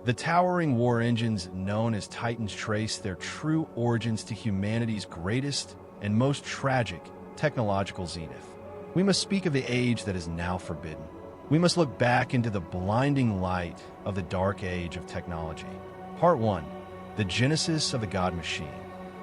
The towering war engines known as Titans trace their true origins to humanity's greatest and most tragic technological zenith. We must speak of the age that is now forbidden. We must look back into the blinding light of the dark age of technology. Part 1. The Genesis of the God-Machine.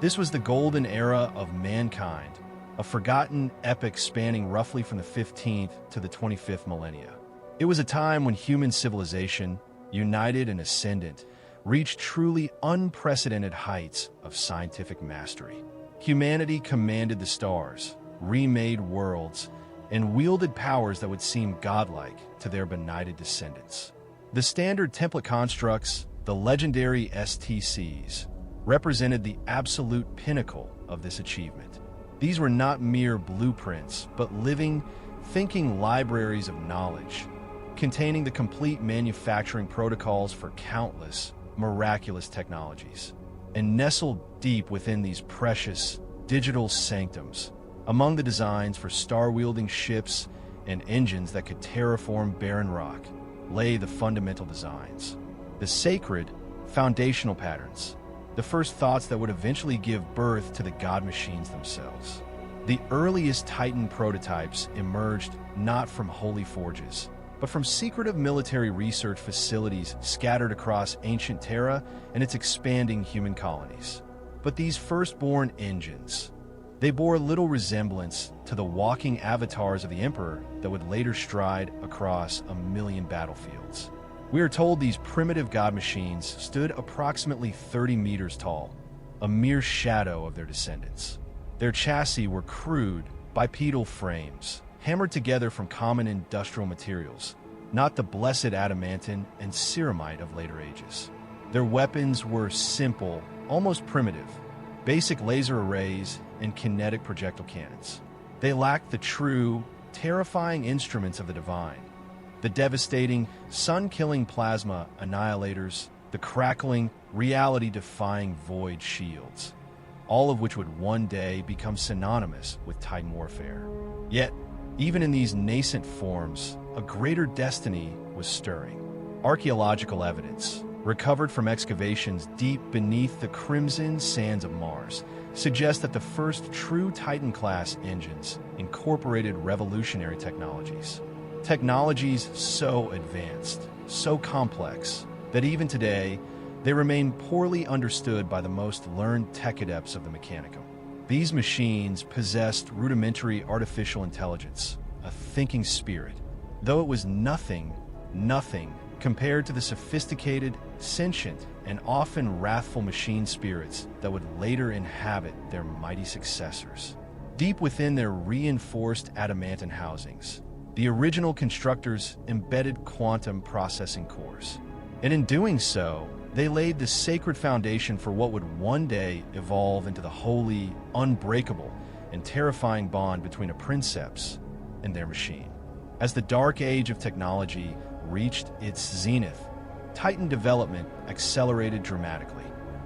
This was the golden era of mankind, a forgotten epic spanning roughly from the 15th to the 25th millennia. It was a time when human civilization, united and ascendant, reached truly unprecedented heights of scientific mastery. Humanity commanded the stars, remade worlds, and wielded powers that would seem godlike to their benighted descendants. The standard template constructs, the legendary STCs, represented the absolute pinnacle of this achievement. These were not mere blueprints, but living, thinking libraries of knowledge, containing the complete manufacturing protocols for countless, miraculous technologies. And nestled deep within these precious, digital sanctums, among the designs for star-wielding ships and engines that could terraform barren rock, lay the fundamental designs, the sacred, foundational patterns, the first thoughts that would eventually give birth to the God-Machines themselves. The earliest Titan prototypes emerged not from holy forges, but from secretive military research facilities scattered across ancient Terra and its expanding human colonies. But these firstborn engines, they bore little resemblance to the walking avatars of the Emperor that would later stride across a million battlefields. We are told these primitive God-Machines stood approximately 30 meters tall, a mere shadow of their descendants. Their chassis were crude, bipedal frames, hammered together from common industrial materials, not the blessed adamantine and ceramite of later ages. Their weapons were simple, almost primitive, basic laser arrays and kinetic projectile cannons. They lacked the true, terrifying instruments of the divine, the devastating, sun-killing plasma annihilators, the crackling, reality-defying void shields, all of which would one day become synonymous with Titan warfare. Yet, even in these nascent forms, a greater destiny was stirring. Archaeological evidence, recovered from excavations deep beneath the crimson sands of Mars, suggests that the first true Titan-class engines incorporated revolutionary technologies. Technologies so advanced, so complex, that even today, they remain poorly understood by the most learned tech adepts of the Mechanicum. These machines possessed rudimentary artificial intelligence, a thinking spirit, though it was nothing compared to the sophisticated, sentient, and often wrathful machine spirits that would later inhabit their mighty successors. Deep within their reinforced adamantine housings, the original constructors embedded quantum processing cores. And in doing so, they laid the sacred foundation for what would one day evolve into the holy, unbreakable, and terrifying bond between a Princeps and their machine. As the dark age of technology reached its zenith, Titan development accelerated dramatically.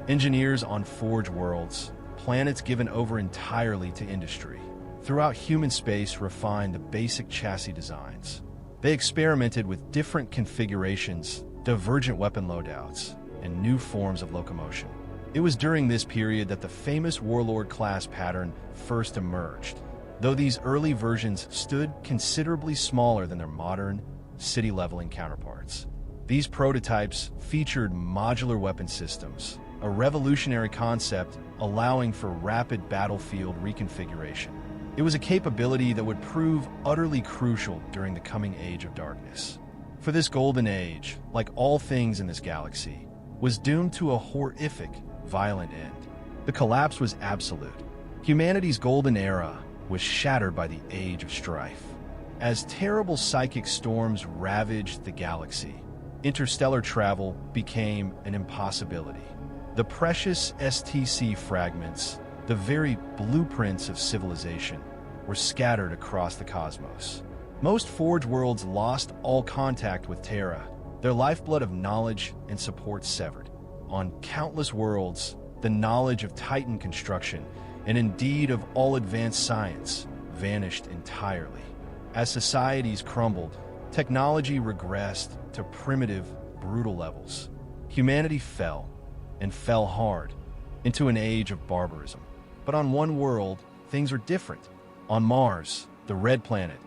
Engineers on Forge worlds, planets given over entirely to industry, throughout human space refined the basic chassis designs. They experimented with different configurations, divergent weapon loadouts, and new forms of locomotion. It was during this period that the famous Warlord class pattern first emerged, though these early versions stood considerably smaller than their modern, city-leveling counterparts. These prototypes featured modular weapon systems, a revolutionary concept allowing for rapid battlefield reconfiguration. It was a capability that would prove utterly crucial during the coming age of darkness. For this golden age, like all things in this galaxy, was doomed to a horrific, violent end. The collapse was absolute. Humanity's golden era was shattered by the Age of Strife. As terrible psychic storms ravaged the galaxy, interstellar travel became an impossibility. The precious STC fragments, the very blueprints of civilization, were scattered across the cosmos. Most Forge worlds lost all contact with Terra, their lifeblood of knowledge and support severed. On countless worlds, the knowledge of Titan construction, and indeed of all advanced science, vanished entirely. As societies crumbled, technology regressed to primitive, brutal levels. Humanity fell, and fell hard, into an age of barbarism. But on one world, things are different. On Mars, the red planet,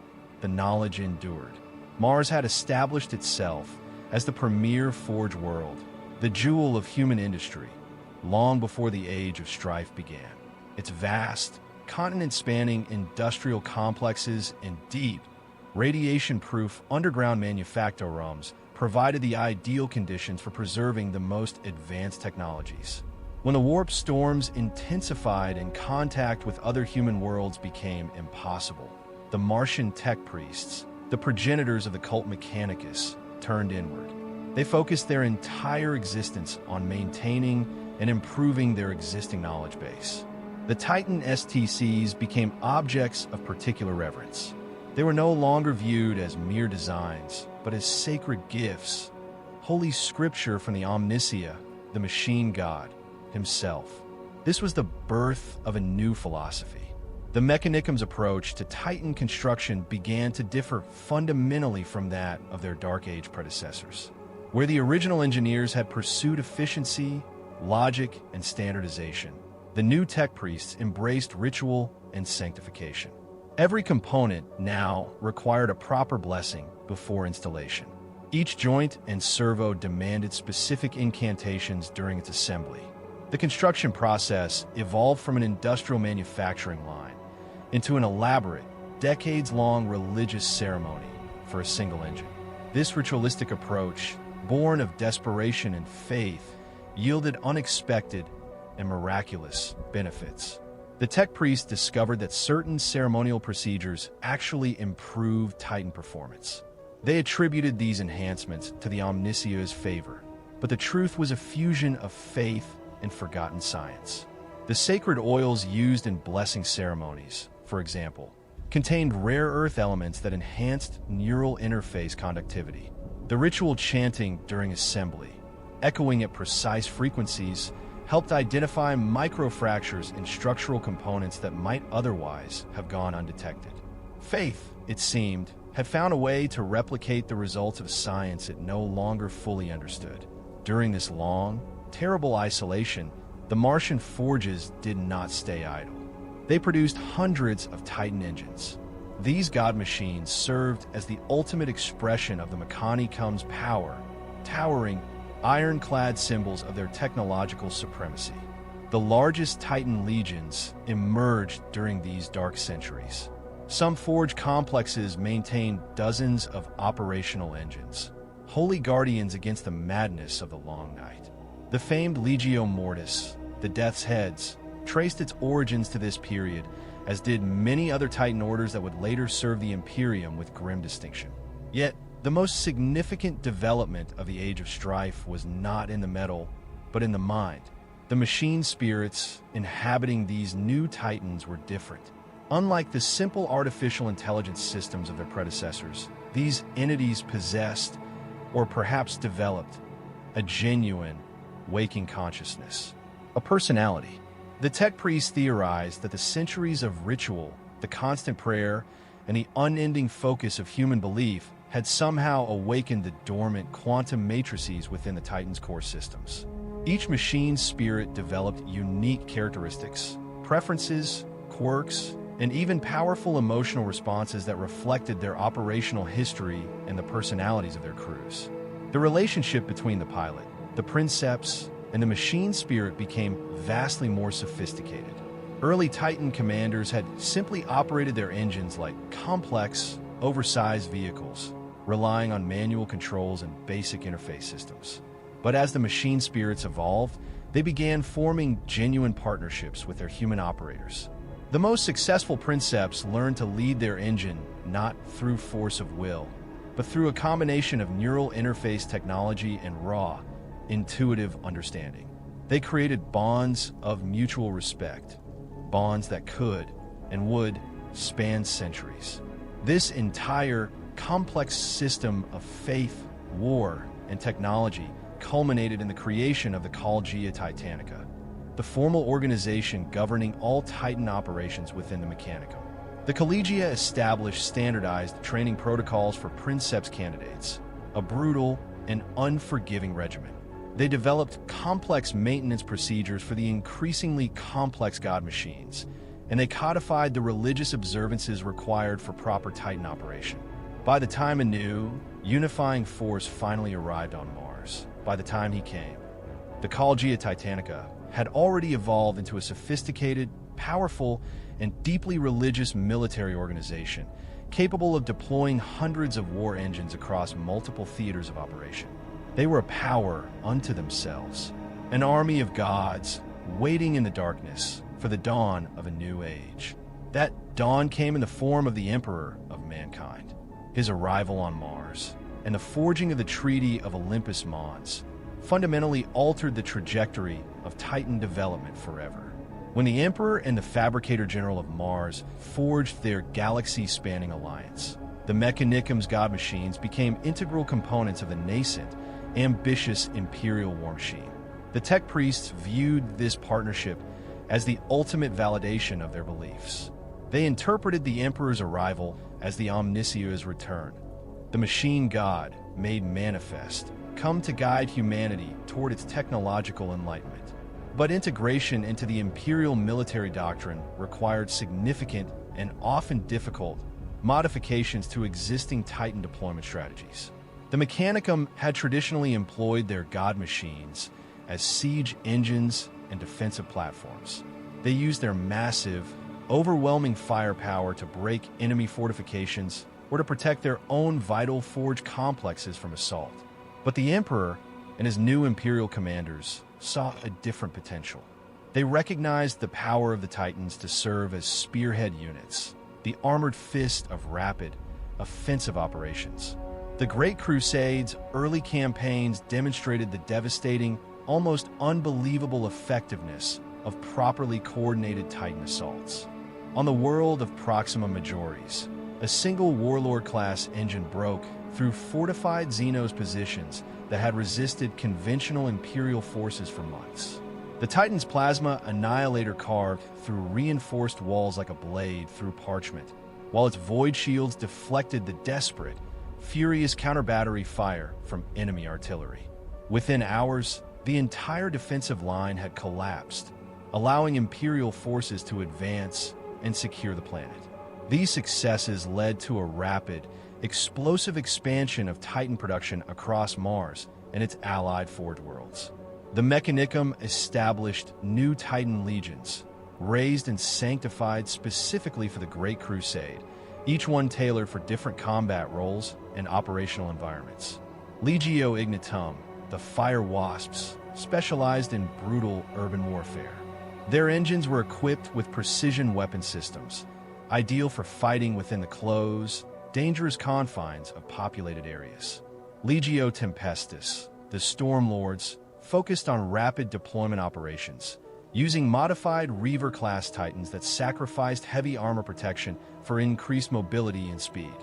the knowledge endured. Mars had established itself as the premier forge world, the jewel of human industry, long before the age of strife began. Its vast, continent-spanning industrial complexes and deep, radiation-proof underground manufactorums provided the ideal conditions for preserving the most advanced technologies. When the warp storms intensified and contact with other human worlds became impossible, the Martian tech priests, the progenitors of the cult Mechanicus, turned inward. They focused their entire existence on maintaining and improving their existing knowledge base. The Titan STCs became objects of particular reverence. They were no longer viewed as mere designs, but as sacred gifts, holy scripture from the Omnicia, the machine god, himself. This was the birth of a new philosophy. The Mechanicum's approach to Titan construction began to differ fundamentally from that of their Dark Age predecessors. Where the original engineers had pursued efficiency, logic, and standardization, the new tech priests embraced ritual and sanctification. Every component now required a proper blessing before installation. Each joint and servo demanded specific incantations during its assembly. The construction process evolved from an industrial manufacturing line into an elaborate, decades-long religious ceremony for a single engine. This ritualistic approach, born of desperation and faith, yielded unexpected and miraculous benefits. The tech priests discovered that certain ceremonial procedures actually improved Titan performance. They attributed these enhancements to the Omnicia's favor, but the truth was a fusion of faith and forgotten science. The sacred oils used in blessing ceremonies, for example, contained rare earth elements that enhanced neural interface conductivity. The ritual chanting during assembly, echoing at precise frequencies, helped identify microfractures in structural components that might otherwise have gone undetected. Faith, it seemed, had found a way to replicate the results of science it no longer fully understood. During this long, terrible isolation, the Martian forges did not stay idle. They produced hundreds of Titan engines. These god-machines served as the ultimate expression of the Mechanicum's power, towering, ironclad symbols of their technological supremacy. The largest Titan legions emerged during these dark centuries. Some forge complexes maintained dozens of operational engines, holy guardians against the madness of the long night. The famed Legio Mortis, the Death's Heads, traced its origins to this period, as did many other Titan orders that would later serve the Imperium with grim distinction. Yet, the most significant development of the Age of Strife was not in the metal, but in the mind. The machine spirits inhabiting these new Titans were different. Unlike the simple artificial intelligence systems of their predecessors, these entities possessed, or perhaps developed, a genuine, waking consciousness, a personality. The tech priests theorized that the centuries of ritual, the constant prayer, and the unending focus of human belief had somehow awakened the dormant quantum matrices within the Titan's core systems. Each machine spirit developed unique characteristics, preferences, quirks, and even powerful emotional responses that reflected their operational history and the personalities of their crews. The relationship between the pilot, the Princeps, and the machine spirit became vastly more sophisticated. Early Titan commanders had simply operated their engines like complex, oversized vehicles, relying on manual controls and basic interface systems. But as the machine spirits evolved, they began forming genuine partnerships with their human operators. The most successful Princeps learned to lead their engine not through force of will, but through a combination of neural interface technology and raw, intuitive understanding. They created bonds of mutual respect, bonds that could and would span centuries. This entire complex system of faith, war, and technology culminated in the creation of the Collegia Titanica, the formal organization governing all Titan operations within the Mechanicum. The Collegia established standardized training protocols for Princeps candidates, a brutal and unforgiving regimen. They developed complex maintenance procedures for the increasingly complex God machines, and they codified the religious observances required for proper Titan operation. By the time a new, unifying force finally arrived on Mars, by the time he came, the Siege of Titanicus had already evolved into a sophisticated, powerful, and deeply religious military organization, capable of deploying hundreds of war engines across multiple theaters of operation. They were a power unto themselves, an army of gods waiting in the darkness for the dawn of a new age. That dawn came in the form of the Emperor of mankind, his arrival on Mars, and the forging of the Treaty of Olympus Mons fundamentally altered the trajectory of Titan development forever. When the Emperor and the Fabricator General of Mars forged their galaxy-spanning alliance, the Mechanicum's God Machines became integral components of the nascent, ambitious Imperial war machine. The tech priests viewed this partnership as the ultimate validation of their beliefs. They interpreted the Emperor's arrival as the Omnissiah's return, the machine god made manifest, come to guide humanity toward its technological enlightenment. But integration into the Imperial military doctrine required significant and often difficult modifications to existing Titan deployment strategies. The Mechanicum had traditionally employed their God machines as siege engines and defensive platforms. They used their massive, overwhelming firepower to break enemy fortifications or to protect their own vital forge complexes from assault. But the Emperor and his new Imperial commanders saw a different potential. They recognized the power of the Titans to serve as spearhead units, the armored fist of rapid, offensive operations. The Great Crusade's early campaigns demonstrated the devastating, almost unbelievable effectiveness of properly coordinated Titan assaults. On the world of Proxima Majoris, a single Warlord-class engine broke through fortified Xenos positions that had resisted conventional Imperial forces for months. The Titan's plasma annihilator carved through reinforced walls like a blade through parchment, while its void shields deflected the desperate, furious counter-battery fire from enemy artillery. Within hours, the entire defensive line had collapsed, allowing Imperial forces to advance and secure the planet. These successes led to a rapid, explosive expansion of Titan production across Mars and its allied forge worlds. The Mechanicum established new Titan legions, raised and sanctified specifically for the Great Crusade, each one tailored for different combat roles and operational environments. Legio Ignitum, the Fire Wasps, specialized in brutal urban warfare. Their engines were equipped with precision weapon systems, ideal for fighting within the close, dangerous confines of populated areas. Legio Tempestus, the Stormlords, focused on rapid deployment operations, using modified Reaver-class Titans that sacrificed heavy armor protection for increased mobility and speed.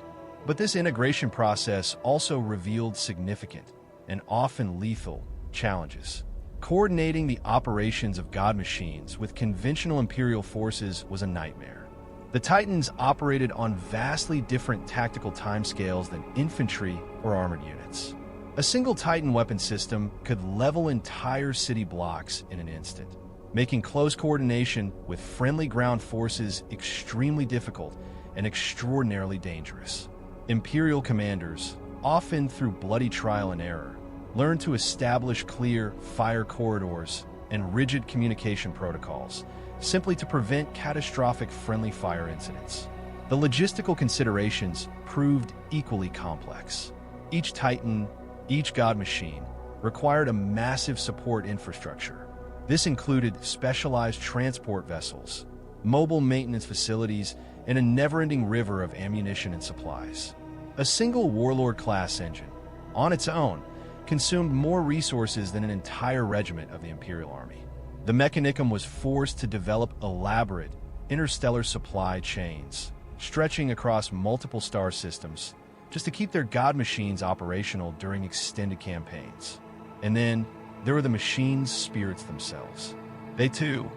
But this integration process also revealed significant and often lethal challenges. Coordinating the operations of God machines with conventional Imperial forces was a nightmare. The Titans operated on vastly different tactical timescales than infantry or armored units. A single Titan weapon system could level entire city blocks in an instant, making close coordination with friendly ground forces extremely difficult and extraordinarily dangerous. Imperial commanders, often through bloody trial and error, learned to establish clear fire corridors and rigid communication protocols, simply to prevent catastrophic friendly fire incidents. The logistical considerations proved equally complex. Each Titan, each God machine, required a massive support infrastructure. This included specialized transport vessels, mobile maintenance facilities, and a never-ending river of ammunition and supplies. A single Warlord-class engine, on its own, consumed more resources than an entire regiment of the Imperial Army. The Mechanicum was forced to develop elaborate interstellar supply chains, stretching across multiple star systems, just to keep their God machines operational during extended campaigns. And then there were the machines' spirits themselves. They, too,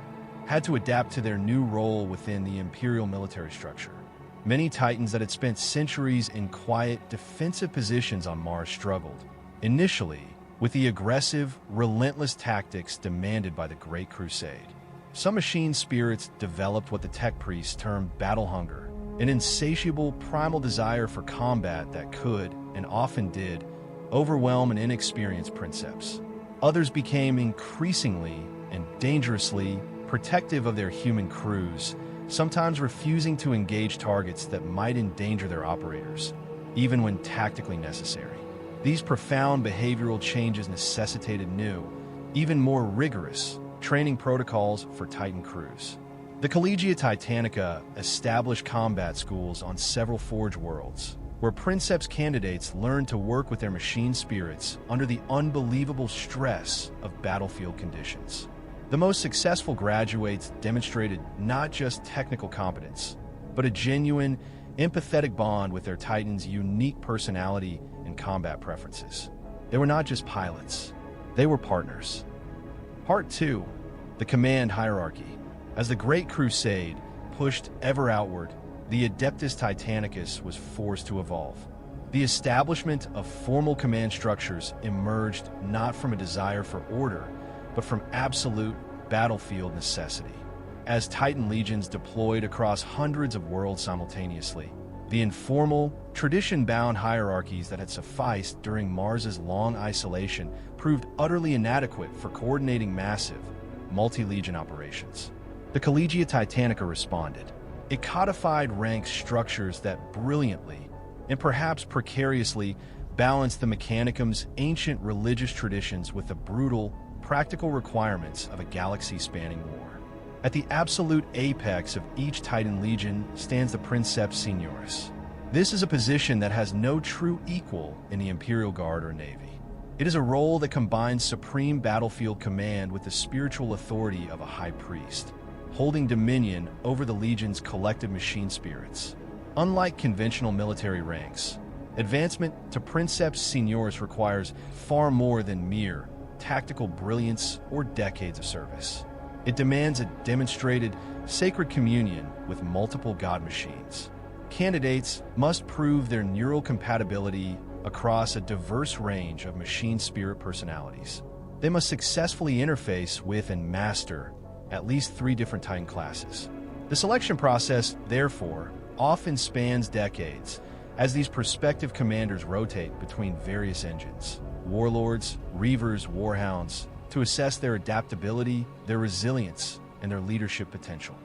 had to adapt to their new role within the Imperial military structure. Many Titans that had spent centuries in quiet, defensive positions on Mars struggled. Initially, with the aggressive, relentless tactics demanded by the Great Crusade. Some machine spirits developed what the tech priests termed battle hunger, an insatiable primal desire for combat that could, and often did, overwhelm an inexperienced Princeps. Others became increasingly and dangerously protective of their human crews, sometimes refusing to engage targets that might endanger their operators, even when tactically necessary. These profound behavioral changes necessitated new, even more rigorous, training protocols for Titan crews. The Collegia Titanica established combat schools on several Forge worlds, where Princeps candidates learned to work with their machine spirits under the unbelievable stress of battlefield conditions. The most successful graduates demonstrated not just technical competence, but a genuine, empathetic bond with their Titan's unique personality and combat preferences. They were not just pilots, they were partners. Part 2. The Command Hierarchy. As the Great Crusade pushed ever outward, the Adeptus Titanicus was forced to evolve. The establishment of formal command structures emerged not from a desire for order, but from absolute battlefield necessity. As Titan legions deployed across hundreds of worlds simultaneously, the informal, tradition-bound hierarchies that had sufficed during Mars's long isolation proved utterly inadequate for coordinating massive, multi-legion operations. The Collegia Titanica responded. It codified rank structures that brilliantly, and perhaps precariously, balanced the Mechanicum's ancient religious traditions with the brutal, practical requirements of a galaxy-spanning war. At the absolute apex of each Titan Legion stands the Princeps Signoris. This is a position that has no true equal in the Imperial Guard or Navy. It is a role that combines supreme battlefield command with the spiritual authority of a high priest, holding dominion over the Legion's collective machine spirits. Unlike conventional military ranks, advancement to Princeps Signoris requires far more than mere tactical brilliance or decades of service. It demands a demonstrated sacred communion with multiple God-Machines. Candidates must prove their neural compatibility across a diverse range of machine spirit personalities. They must successfully interface with and master at least 3 different Titan classes. The selection process, therefore, often spans decades as these prospective commanders rotate between various engines, Warlords, Reavers, Warhounds, to assess their adaptability, their resilience, and their leadership potential.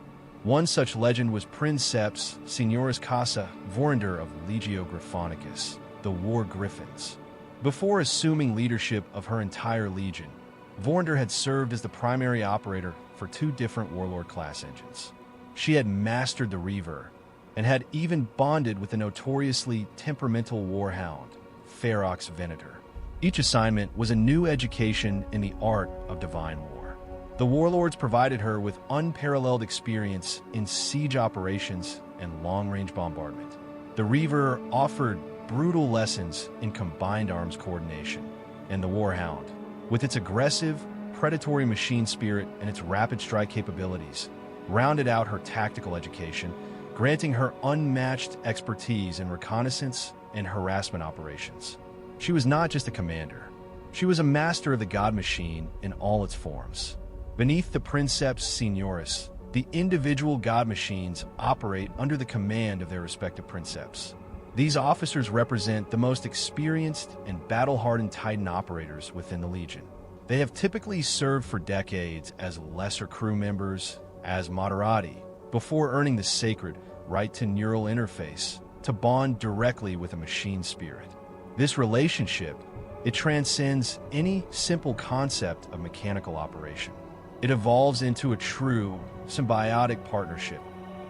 One such legend was Princeps Signoris Casa Vorender of Legio Griffonicus, the War Griffins. Before assuming leadership of her entire legion, Vorender had served as the primary operator for 2 different Warlord-class engines. She had mastered the Reaver, and had even bonded with the notoriously temperamental Warhound, Ferox Venator. Each assignment was a new education in the art of divine war. The Warlords provided her with unparalleled experience in siege operations and long-range bombardment. The Reaver offered brutal lessons in combined arms coordination, and the Warhound, with its aggressive, predatory machine spirit and its rapid strike capabilities, rounded out her tactical education, granting her unmatched expertise in reconnaissance and harassment operations. She was not just a commander. She was a master of the God-Machine in all its forms. Beneath the Princeps Signoris, the individual God-Machines operate under the command of their respective Princeps. These officers represent the most experienced and battle-hardened Titan operators within the Legion. They have typically served for decades as lesser crew members, as Moderati, before earning the sacred right to neural interface to bond directly with a machine spirit. This relationship, it transcends any simple concept of mechanical operation. It evolves into a true, symbiotic partnership,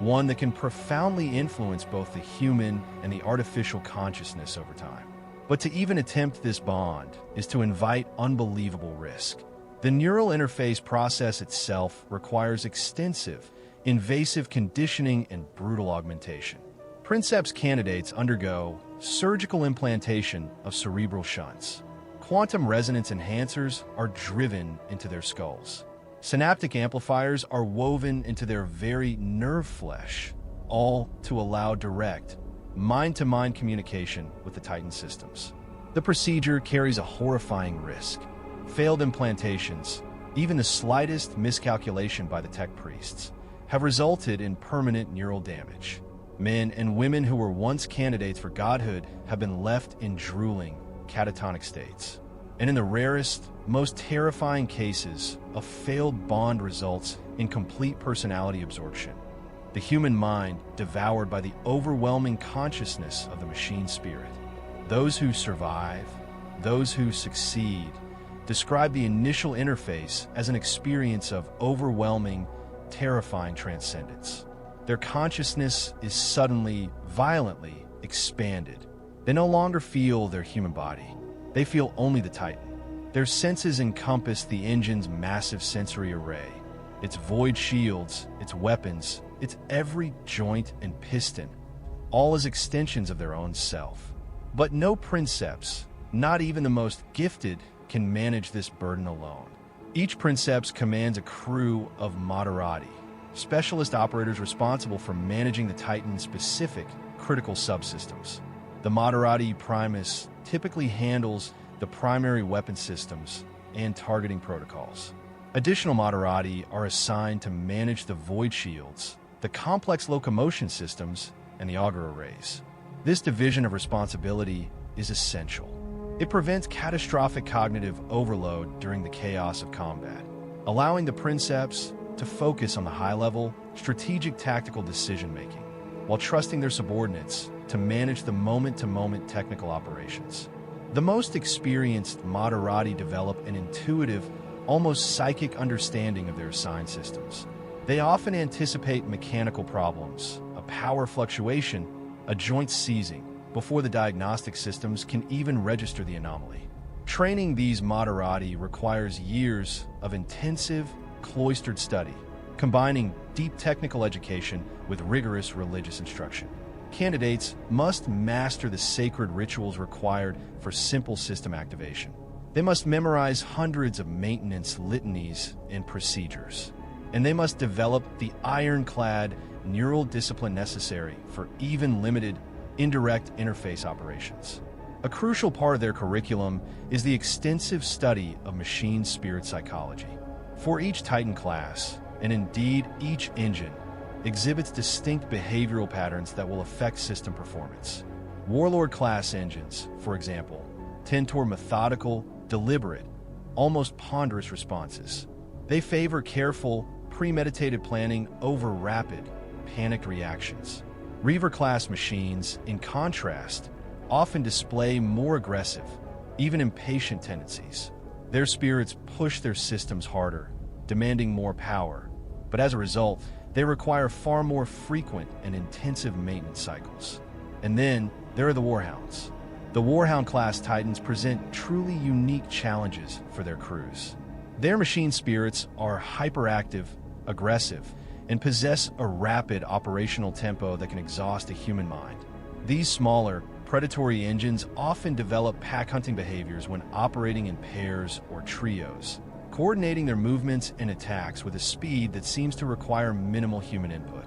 one that can profoundly influence both the human and the artificial consciousness over time. But to even attempt this bond is to invite unbelievable risk. The neural interface process itself requires extensive, invasive conditioning and brutal augmentation. Princeps candidates undergo surgical implantation of cerebral shunts. Quantum resonance enhancers are driven into their skulls. Synaptic amplifiers are woven into their very nerve flesh, all to allow direct, mind-to-mind communication with the Titan systems. The procedure carries a horrifying risk. Failed implantations, even the slightest miscalculation by the tech priests, have resulted in permanent neural damage. Men and women who were once candidates for godhood have been left in drooling, catatonic states. And in the rarest, most terrifying cases, a failed bond results in complete personality absorption. The human mind devoured by the overwhelming consciousness of the machine spirit. Those who survive, those who succeed, describe the initial interface as an experience of overwhelming, terrifying transcendence. Their consciousness is suddenly, violently expanded. They no longer feel their human body. They feel only the Titan. Their senses encompass the engine's massive sensory array, its void shields, its weapons, its every joint and piston, all as extensions of their own self. But no Princeps, not even the most gifted, can manage this burden alone. Each Princeps commands a crew of Moderati, specialist operators responsible for managing the Titan's specific critical subsystems. The Moderati Primus typically handles the primary weapon systems and targeting protocols. Additional Moderati are assigned to manage the void shields, the complex locomotion systems, and the auger arrays. This division of responsibility is essential. It prevents catastrophic cognitive overload during the chaos of combat, allowing the Princeps to focus on the high-level, strategic tactical decision-making, while trusting their subordinates to manage the moment-to-moment technical operations. The most experienced Moderati develop an intuitive, almost psychic understanding of their assigned systems. They often anticipate mechanical problems, a power fluctuation, a joint seizing, before the diagnostic systems can even register the anomaly. Training these Moderati requires years of intensive, cloistered study, combining deep technical education with rigorous religious instruction. Candidates must master the sacred rituals required for simple system activation. They must memorize hundreds of maintenance litanies and procedures, and they must develop the ironclad neural discipline necessary for even limited, indirect interface operations. A crucial part of their curriculum is the extensive study of machine spirit psychology. For each Titan class, and indeed each engine, exhibits distinct behavioral patterns that will affect system performance. Warlord class engines, for example, tend toward methodical, deliberate, almost ponderous responses. They favor careful, premeditated planning over rapid, panicked reactions. Reaver class machines, in contrast, often display more aggressive, even impatient tendencies. Their spirits push their systems harder, demanding more power, but as a result, they require far more frequent and intensive maintenance cycles. And then there are the Warhounds. The Warhound class Titans present truly unique challenges for their crews. Their machine spirits are hyperactive, aggressive, and possess a rapid operational tempo that can exhaust a human mind. These smaller, predatory engines often develop pack-hunting behaviors when operating in pairs or trios, coordinating their movements and attacks with a speed that seems to require minimal human input.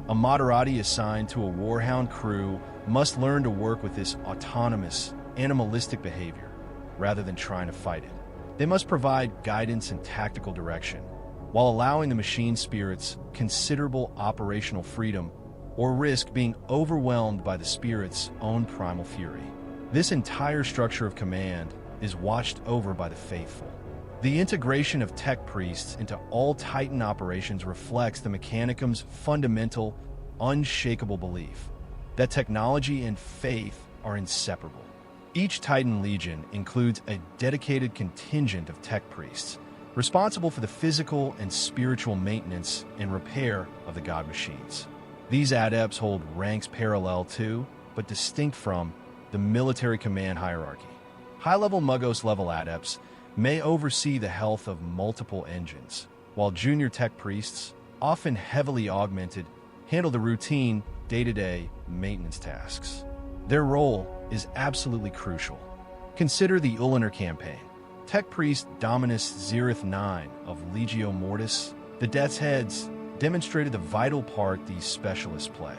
A Moderati assigned to a Warhound crew must learn to work with this autonomous, animalistic behavior, rather than trying to fight it. They must provide guidance and tactical direction, while allowing the machine spirits considerable operational freedom or risk being overwhelmed by the spirit's own primal fury. This entire structure of command is watched over by the faithful. The integration of tech priests into all Titan operations reflects the Mechanicum's fundamental, unshakable belief that technology and faith are inseparable. Each Titan Legion includes a dedicated contingent of tech priests, responsible for the physical and spiritual maintenance and repair of the God-Machines. These adepts hold ranks parallel to, but distinct from, the military command hierarchy. High-level Muggos-level adepts may oversee the health of multiple engines, while junior tech priests, often heavily augmented, handle the routine, day-to-day maintenance tasks. Their role is absolutely crucial. Consider the Uliner campaign. Tech priest Dominus Zereth IX of Legio Mortis, the Death's Heads, demonstrated the vital part these specialists play.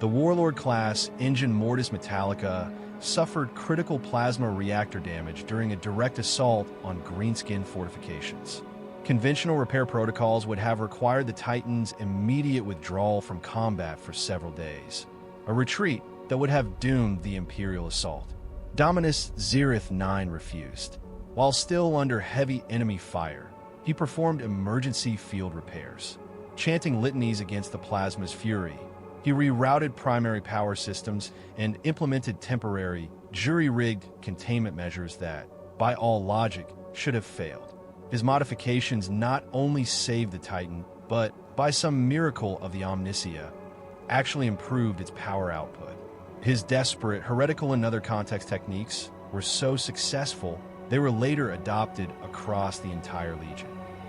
The Warlord class engine Mortis Metallica suffered critical plasma reactor damage during a direct assault on greenskin fortifications. Conventional repair protocols would have required the Titans' immediate withdrawal from combat for several days, a retreat that would have doomed the Imperial assault. Dominus Zereth IX refused. While still under heavy enemy fire, he performed emergency field repairs. Chanting litanies against the plasma's fury, he rerouted primary power systems and implemented temporary, jury-rigged containment measures that, by all logic, should have failed. His modifications not only saved the Titan, but, by some miracle of the Omnicia, actually improved its power output. His desperate, heretical, and other context techniques were so successful, they were later adopted across the entire Legion.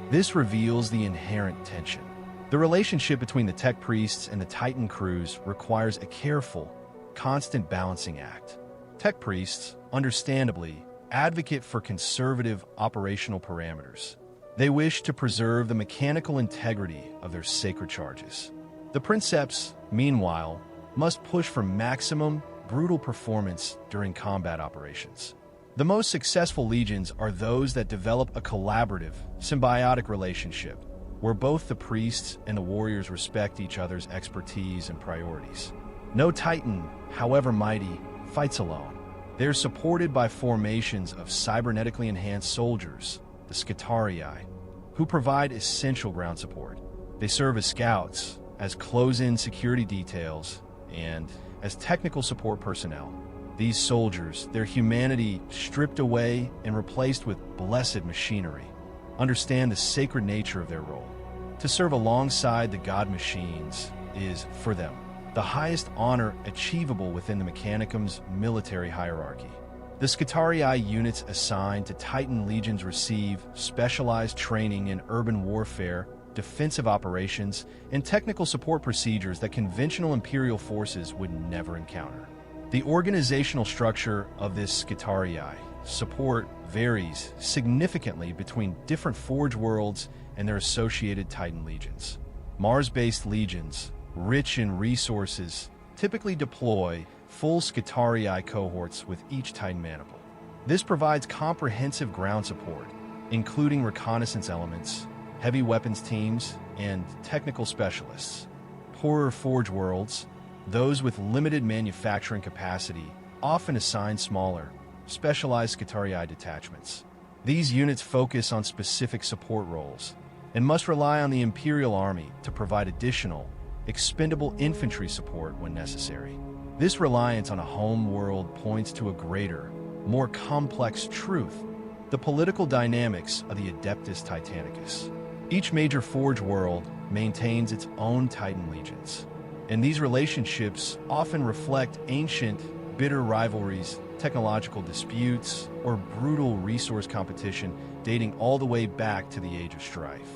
This reveals the inherent tension. The relationship between the tech priests and the Titan crews requires a careful, constant balancing act. Tech priests, understandably, advocate for conservative operational parameters. They wish to preserve the mechanical integrity of their sacred charges. The Princeps, meanwhile, must push for maximum, brutal performance during combat operations. The most successful legions are those that develop a collaborative, symbiotic relationship, where both the priests and the warriors respect each other's expertise and priorities. No Titan, however mighty, fights alone. They are supported by formations of cybernetically enhanced soldiers, the Scitarii, who provide essential ground support. They serve as scouts, as close-in security details, and as technical support personnel. These soldiers, their humanity stripped away and replaced with blessed machinery, understand the sacred nature of their role. To serve alongside the God-Machines is, for them, the highest honor achievable within the Mechanicum's military hierarchy. The Scitarii units assigned to Titan legions receive specialized training in urban warfare, defensive operations, and technical support procedures that conventional Imperial forces would never encounter. The organizational structure of this Scitarii support varies significantly between different Forge worlds and their associated Titan legions. Mars-based legions, rich in resources, typically deploy full Scitarii cohorts with each Titan maniple. This provides comprehensive ground support, including reconnaissance elements, heavy weapons teams, and technical specialists. Poorer Forge worlds, those with limited manufacturing capacity, often assign smaller, specialized Scitarii detachments. These units focus on specific support roles and must rely on the Imperial Army to provide additional, expendable infantry support when necessary. This reliance on a home world points to a greater, more complex truth: the political dynamics of the Adeptus Titanicus. Each major Forge world maintains its own Titan legions, and these relationships often reflect ancient, bitter rivalries, technological disputes, or brutal resource competition dating all the way back to the Age of Strife.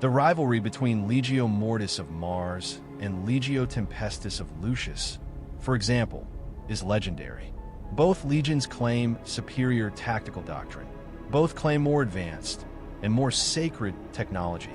The rivalry between Legio Mortis of Mars and Legio Tempestus of Lucius, for example, is legendary. Both legions claim superior tactical doctrine. Both claim more advanced and more sacred technology.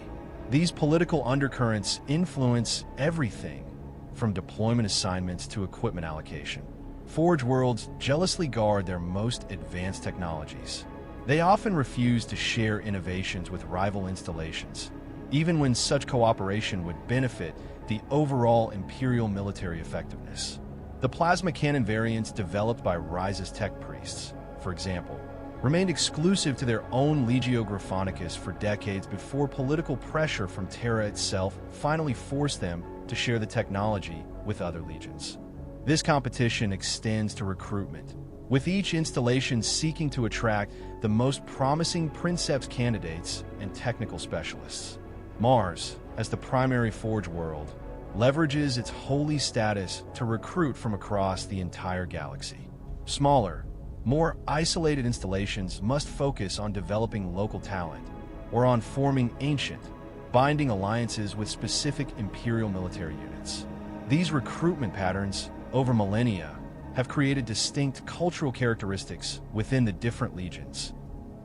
These political undercurrents influence everything from deployment assignments to equipment allocation. Forge worlds jealously guard their most advanced technologies. They often refuse to share innovations with rival installations, even when such cooperation would benefit the overall Imperial military effectiveness. The plasma cannon variants developed by Rise's tech priests, for example, remained exclusive to their own Legio Gryphonicus for decades before political pressure from Terra itself finally forced them to share the technology with other legions. This competition extends to recruitment, with each installation seeking to attract the most promising Princeps candidates and technical specialists. Mars, as the primary Forge world, leverages its holy status to recruit from across the entire galaxy. Smaller, more isolated installations must focus on developing local talent or on forming ancient, binding alliances with specific Imperial military units. These recruitment patterns, over millennia, have created distinct cultural characteristics within the different legions,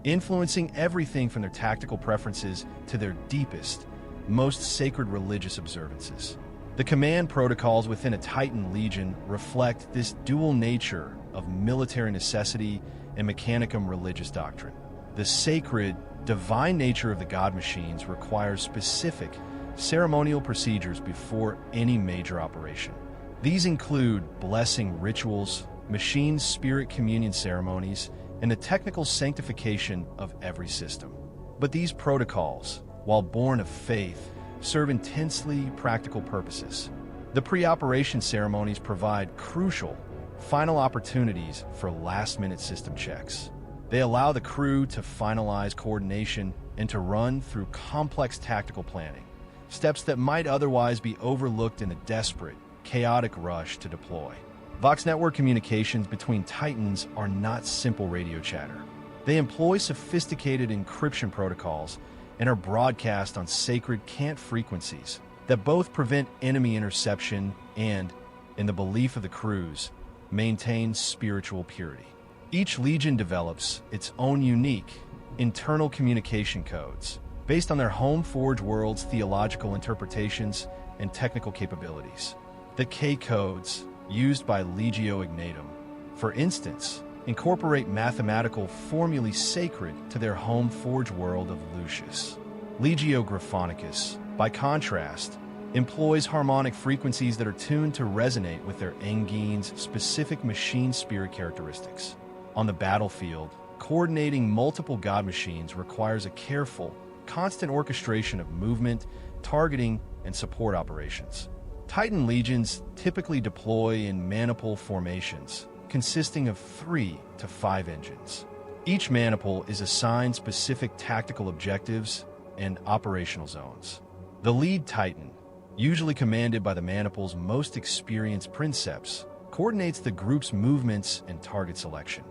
influencing everything from their tactical preferences to their deepest, most sacred religious observances. The command protocols within a Titan legion reflect this dual nature of military necessity and Mechanicum religious doctrine. The sacred, divine nature of the God-Machines requires specific ceremonial procedures before any major operation. These include blessing rituals, machine spirit communion ceremonies, and the technical sanctification of every system. But these protocols, while born of faith, serve intensely practical purposes. The pre-operation ceremonies provide crucial, final opportunities for last-minute system checks. They allow the crew to finalize coordination and to run through complex tactical planning, steps that might otherwise be overlooked in a desperate, chaotic rush to deploy. Vox network communications between Titans are not simple radio chatter. They employ sophisticated encryption protocols and are broadcast on sacred cant frequencies that both prevent enemy interception and, in the belief of the crews, maintain spiritual purity. Each legion develops its own unique, internal communication codes based on their home forge world's theological interpretations and technical capabilities. The K-codes, used by Legio Ignatum, for instance, incorporate mathematical formulae sacred to their home forge world of Lucius. Legio Graphonicus, by contrast, employs harmonic frequencies that are tuned to resonate with their Engine's specific machine spirit characteristics. On the battlefield, coordinating multiple God machines requires a careful, constant orchestration of movement, targeting, and support operations. Titan legions typically deploy in maniple formations, consisting of 3 to 5 engines. Each maniple is assigned specific tactical objectives and operational zones. The lead Titan, usually commanded by the maniple's most experienced Princeps, coordinates the group's movements and target selection.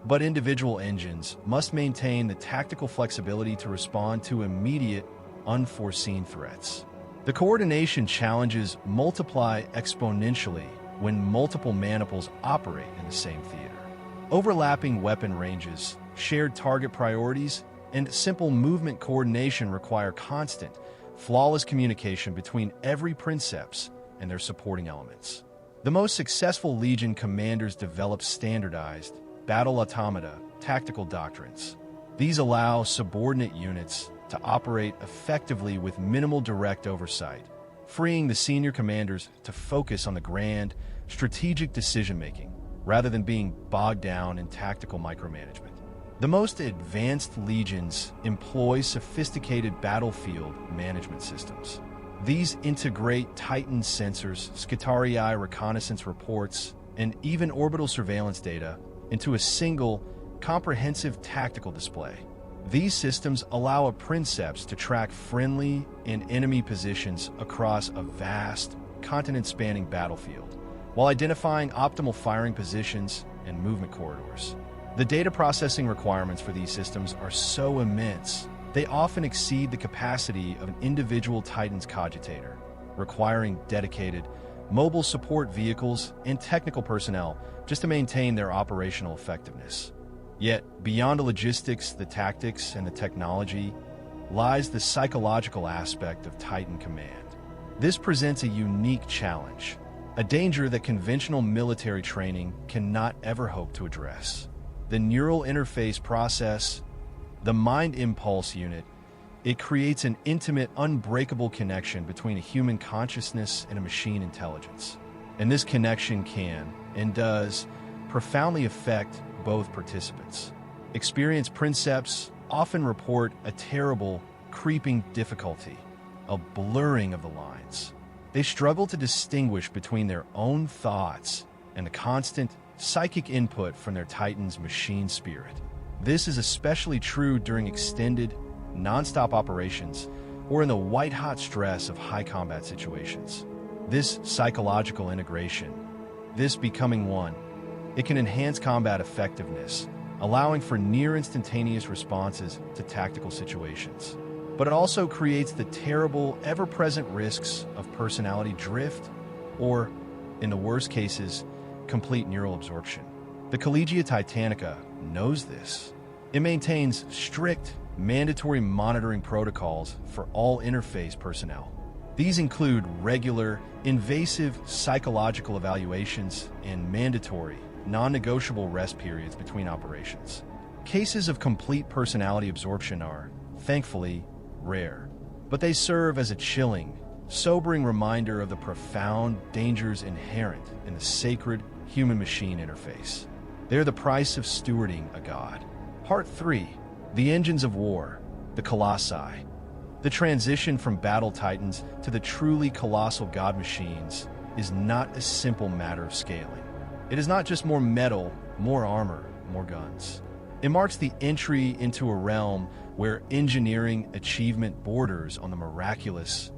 But individual engines must maintain the tactical flexibility to respond to immediate, unforeseen threats. The coordination challenges multiply exponentially when multiple maniples operate in the same theater. Overlapping weapon ranges, shared target priorities, and simple movement coordination require constant, flawless communication between every Princeps and their supporting elements. The most successful Legion commanders develop standardized, battle automata, tactical doctrines. These allow subordinate units to operate effectively with minimal direct oversight, freeing the senior commanders to focus on the grand, strategic decision-making, rather than being bogged down in tactical micromanagement. The most advanced legions employ sophisticated battlefield management systems. These integrate Titan sensors, Scitarii reconnaissance reports, and even orbital surveillance data into a single, comprehensive tactical display. These systems allow a Princeps to track friendly and enemy positions across a vast, continent-spanning battlefield, while identifying optimal firing positions and movement corridors. The data processing requirements for these systems are so immense, they often exceed the capacity of an individual Titan's cogitator, requiring dedicated, mobile support vehicles and technical personnel just to maintain their operational effectiveness. Yet, beyond the logistics, the tactics, and the technology, lies the psychological aspect of Titan command. This presents a unique challenge, a danger that conventional military training cannot ever hope to address. The neural interface process, the mind impulse unit, it creates an intimate, unbreakable connection between a human consciousness and a machine intelligence. And this connection can, and does, profoundly affect both participants. Experienced Princeps often report a terrible, creeping difficulty, a blurring of the lines. They struggle to distinguish between their own thoughts and the constant psychic input from their Titan's machine spirit. This is especially true during extended, non-stop operations or in the white-hot stress of high combat situations. This psychological integration, this becoming one, it can enhance combat effectiveness, allowing for near-instantaneous responses to tactical situations. But it also creates the terrible, ever-present risks of personality drift or, in the worst cases, complete neural absorption. The Collegia Titanica knows this. It maintains strict, mandatory monitoring protocols for all interface personnel. These include regular, invasive psychological evaluations and mandatory, non-negotiable rest periods between operations. Cases of complete personality absorption are, thankfully, rare, but they serve as a chilling, sobering reminder of the profound dangers inherent in the sacred human-machine interface. They're the price of stewarding a god. Part 3. The Engines of War, the Colossi. The transition from battle titans to the truly colossal god machines is not a simple matter of scaling. It is not just more metal, more armor, more guns. It marks the entry into a realm where engineering achievement borders on the miraculous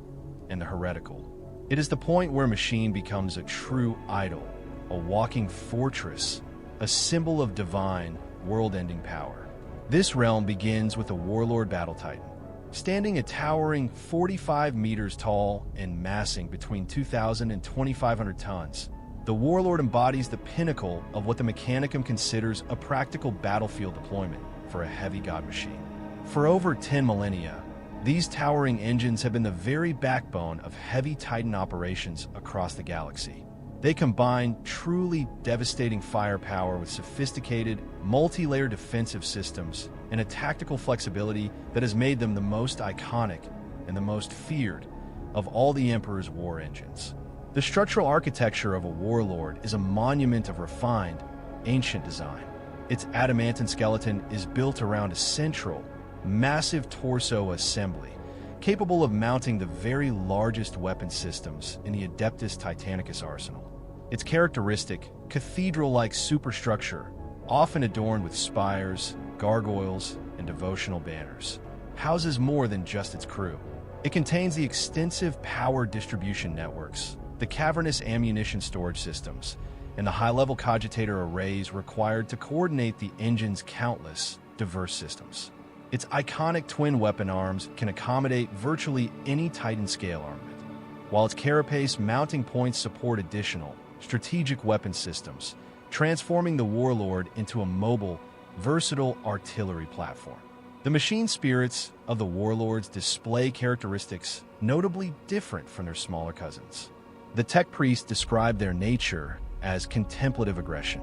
and the heretical. It is the point where a machine becomes a true idol, a walking fortress, a symbol of divine, world-ending power. This realm begins with a Warlord battle titan, standing a towering 45 meters tall and massing between 2,000 and 2,500 tons. The Warlord embodies the pinnacle of what the Mechanicum considers a practical battlefield deployment for a heavy god machine. For over 10 millennia, these towering engines have been the very backbone of heavy titan operations across the galaxy. They combine truly devastating firepower with sophisticated, multi-layer defensive systems and a tactical flexibility that has made them the most iconic and the most feared of all the Emperor's war engines. The structural architecture of a Warlord is a monument of refined, ancient design. Its adamantine skeleton is built around a central, massive torso assembly, capable of mounting the very largest weapon systems in the Adeptus Titanicus arsenal. Its characteristic, cathedral-like superstructure, often adorned with spires, gargoyles, and devotional banners, houses more than just its crew. It contains the extensive power distribution networks, the cavernous ammunition storage systems, and the high-level cogitator arrays required to coordinate the engine's countless, diverse systems. Its iconic twin weapon arms can accommodate virtually any Titan-scale armament, while its carapace mounting points support additional, strategic weapon systems, transforming the Warlord into a mobile, versatile artillery platform. The machine spirits of the Warlords display characteristics notably different from their smaller cousins. The tech priests describe their nature as contemplative aggression.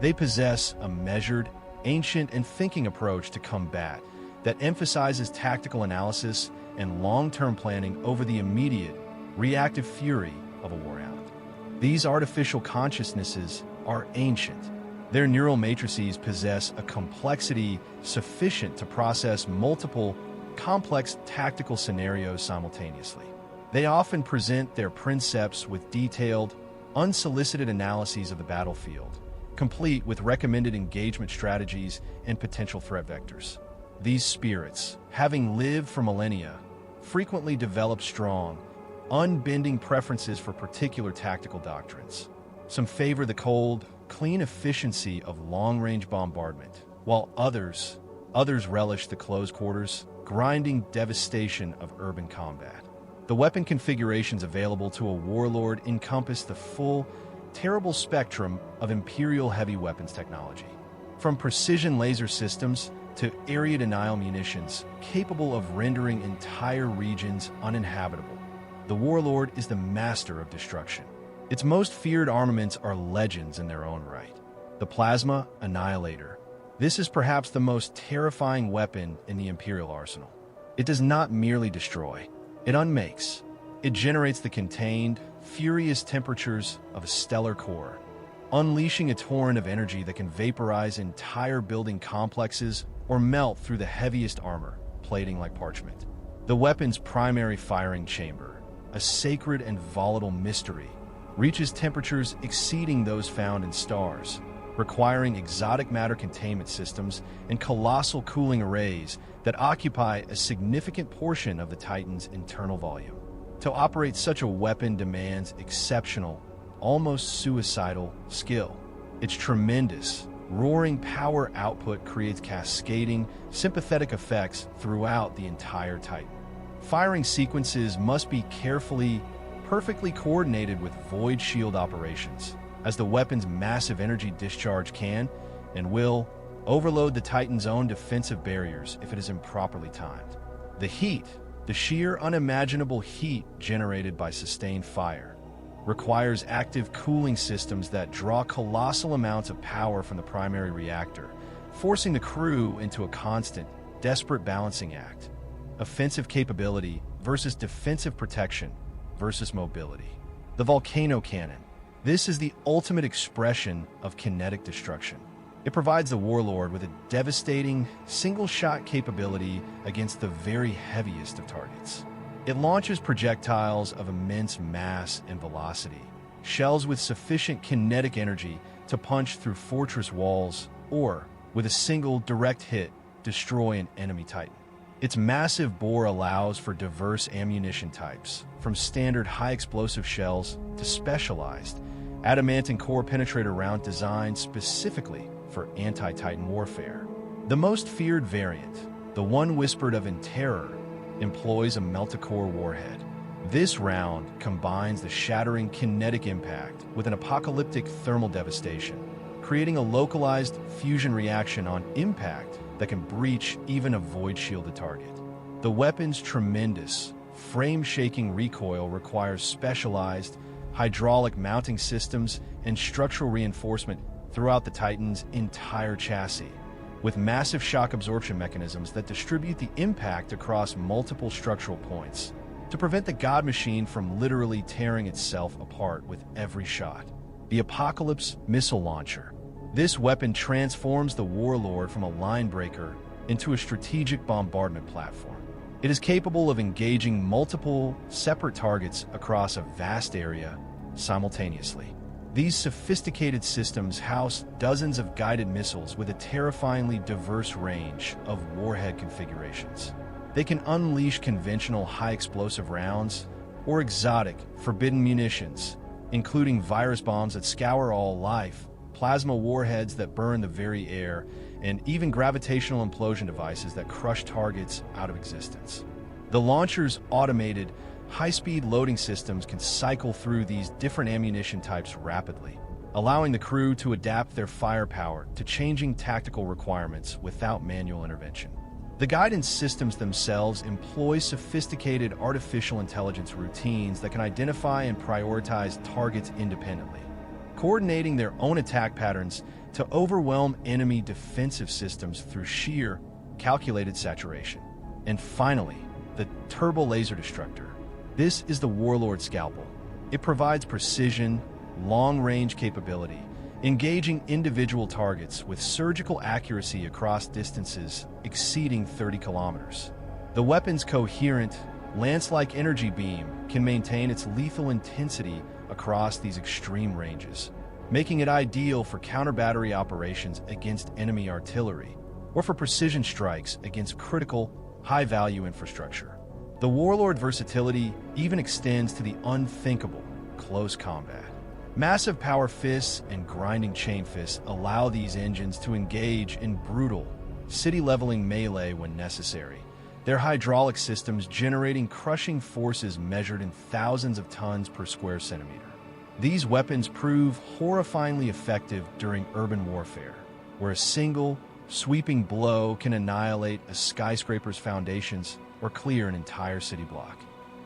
They possess a measured, ancient, and thinking approach to combat that emphasizes tactical analysis and long-term planning over the immediate, reactive fury of a warhound. These artificial consciousnesses are ancient. Their neural matrices possess a complexity sufficient to process multiple, complex tactical scenarios simultaneously. They often present their Princeps with detailed, unsolicited analyses of the battlefield, complete with recommended engagement strategies and potential threat vectors. These spirits, having lived for millennia, frequently develop strong, unbending preferences for particular tactical doctrines. Some favor the cold, clean efficiency of long-range bombardment, while others relish the close quarters, grinding devastation of urban combat. The weapon configurations available to a Warlord encompass the full, terrible spectrum of Imperial heavy weapons technology. From precision laser systems to area-denial munitions capable of rendering entire regions uninhabitable, the Warlord is the master of destruction. Its most feared armaments are legends in their own right. The Plasma Annihilator. This is perhaps the most terrifying weapon in the Imperial arsenal. It does not merely destroy, it unmakes. It generates the contained, furious temperatures of a stellar core, unleashing a torrent of energy that can vaporize entire building complexes or melt through the heaviest armor, plating like parchment. The weapon's primary firing chamber, a sacred and volatile mystery, reaches temperatures exceeding those found in stars, requiring exotic matter containment systems and colossal cooling arrays that occupy a significant portion of the Titan's internal volume. To operate such a weapon demands exceptional, almost suicidal skill. Its tremendous, roaring power output creates cascading, sympathetic effects throughout the entire Titan. Firing sequences must be perfectly coordinated with void shield operations, as the weapon's massive energy discharge can and will overload the Titan's own defensive barriers if it is improperly timed. The heat, the sheer unimaginable heat generated by sustained fire, requires active cooling systems that draw colossal amounts of power from the primary reactor, forcing the crew into a constant, desperate balancing act. Offensive capability versus defensive protection versus mobility. The Volcano Cannon. This is the ultimate expression of kinetic destruction. It provides the Warlord with a devastating, single-shot capability against the very heaviest of targets. It launches projectiles of immense mass and velocity, shells with sufficient kinetic energy to punch through fortress walls or, with a single direct hit, destroy an enemy Titan. Its massive bore allows for diverse ammunition types, from standard high-explosive shells to specialized, adamantine core penetrator round designed specifically for anti-Titan warfare. The most feared variant, the one whispered of in terror, employs a Melticore warhead. This round combines the shattering kinetic impact with an apocalyptic thermal devastation, creating a localized fusion reaction on impact that can breach even a void-shielded target. The weapon's tremendous, frame-shaking recoil requires specialized, hydraulic mounting systems and structural reinforcement throughout the Titan's entire chassis, with massive shock absorption mechanisms that distribute the impact across multiple structural points to prevent the God Machine from literally tearing itself apart with every shot. The Apocalypse Missile Launcher. This weapon transforms the Warlord from a line breaker into a strategic bombardment platform. It is capable of engaging multiple, separate targets across a vast area simultaneously. These sophisticated systems house dozens of guided missiles with a terrifyingly diverse range of warhead configurations. They can unleash conventional high-explosive rounds or exotic, forbidden munitions, including virus bombs that scour all life, plasma warheads that burn the very air, and even gravitational implosion devices that crush targets out of existence. The launcher's automated, high-speed loading systems can cycle through these different ammunition types rapidly, allowing the crew to adapt their firepower to changing tactical requirements without manual intervention. The guidance systems themselves employ sophisticated artificial intelligence routines that can identify and prioritize targets independently, coordinating their own attack patterns to overwhelm enemy defensive systems through sheer, calculated saturation. And finally, the Turbo Laser Destructor. This is the Warlord Scalpel. It provides precision, long-range capability, engaging individual targets with surgical accuracy across distances exceeding 30 kilometers. The weapon's coherent, lance-like energy beam can maintain its lethal intensity across these extreme ranges, making it ideal for counter-battery operations against enemy artillery or for precision strikes against critical, high-value infrastructure. The Warlord versatility even extends to the unthinkable close combat. Massive power fists and grinding chain fists allow these engines to engage in brutal, city-leveling melee when necessary, their hydraulic systems generating crushing forces measured in thousands of tons per square centimeter. These weapons prove horrifyingly effective during urban warfare, where a single, sweeping blow can annihilate a skyscraper's foundations or clear an entire city block.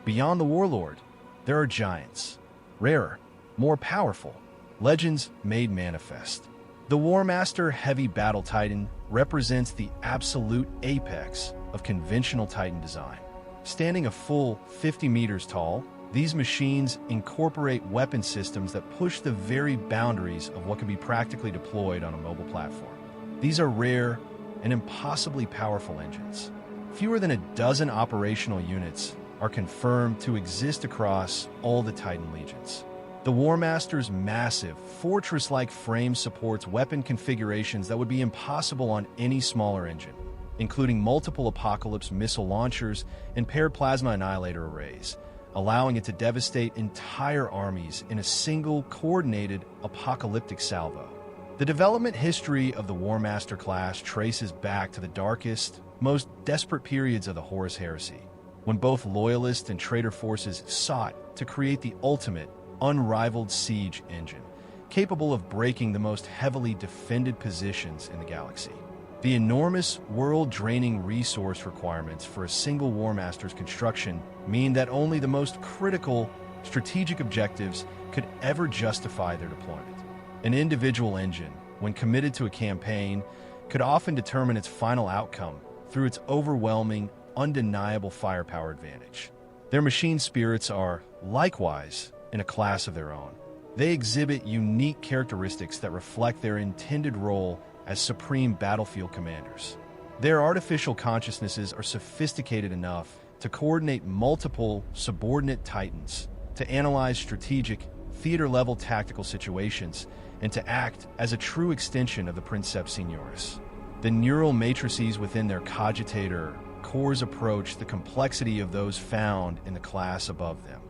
Beyond the Warlord, there are giants, rarer, more powerful, legends made manifest. The Warmaster Heavy Battle Titan represents the absolute apex of conventional Titan design. Standing a full 50 meters tall, these machines incorporate weapon systems that push the very boundaries of what can be practically deployed on a mobile platform. These are rare and impossibly powerful engines. Fewer than a dozen operational units are confirmed to exist across all the Titan legions. The Warmaster's massive, fortress-like frame supports weapon configurations that would be impossible on any smaller engine, including multiple Apocalypse missile launchers and paired plasma annihilator arrays, allowing it to devastate entire armies in a single, coordinated, apocalyptic salvo. The development history of the Warmaster class traces back to the darkest, most desperate periods of the Horus Heresy, when both loyalist and traitor forces sought to create the ultimate, unrivaled siege engine, capable of breaking the most heavily defended positions in the galaxy. The enormous, world-draining resource requirements for a single Warmaster's construction mean that only the most critical, strategic objectives could ever justify their deployment. An individual engine, when committed to a campaign, could often determine its final outcome through its overwhelming, undeniable firepower advantage. Their machine spirits are, likewise, in a class of their own. They exhibit unique characteristics that reflect their intended role as supreme battlefield commanders. Their artificial consciousnesses are sophisticated enough to coordinate multiple subordinate titans, to analyze strategic, theater-level tactical situations, and to act as a true extension of the Princeps Senioris. The neural matrices within their cogitator cores approach the complexity of those found in the class above them,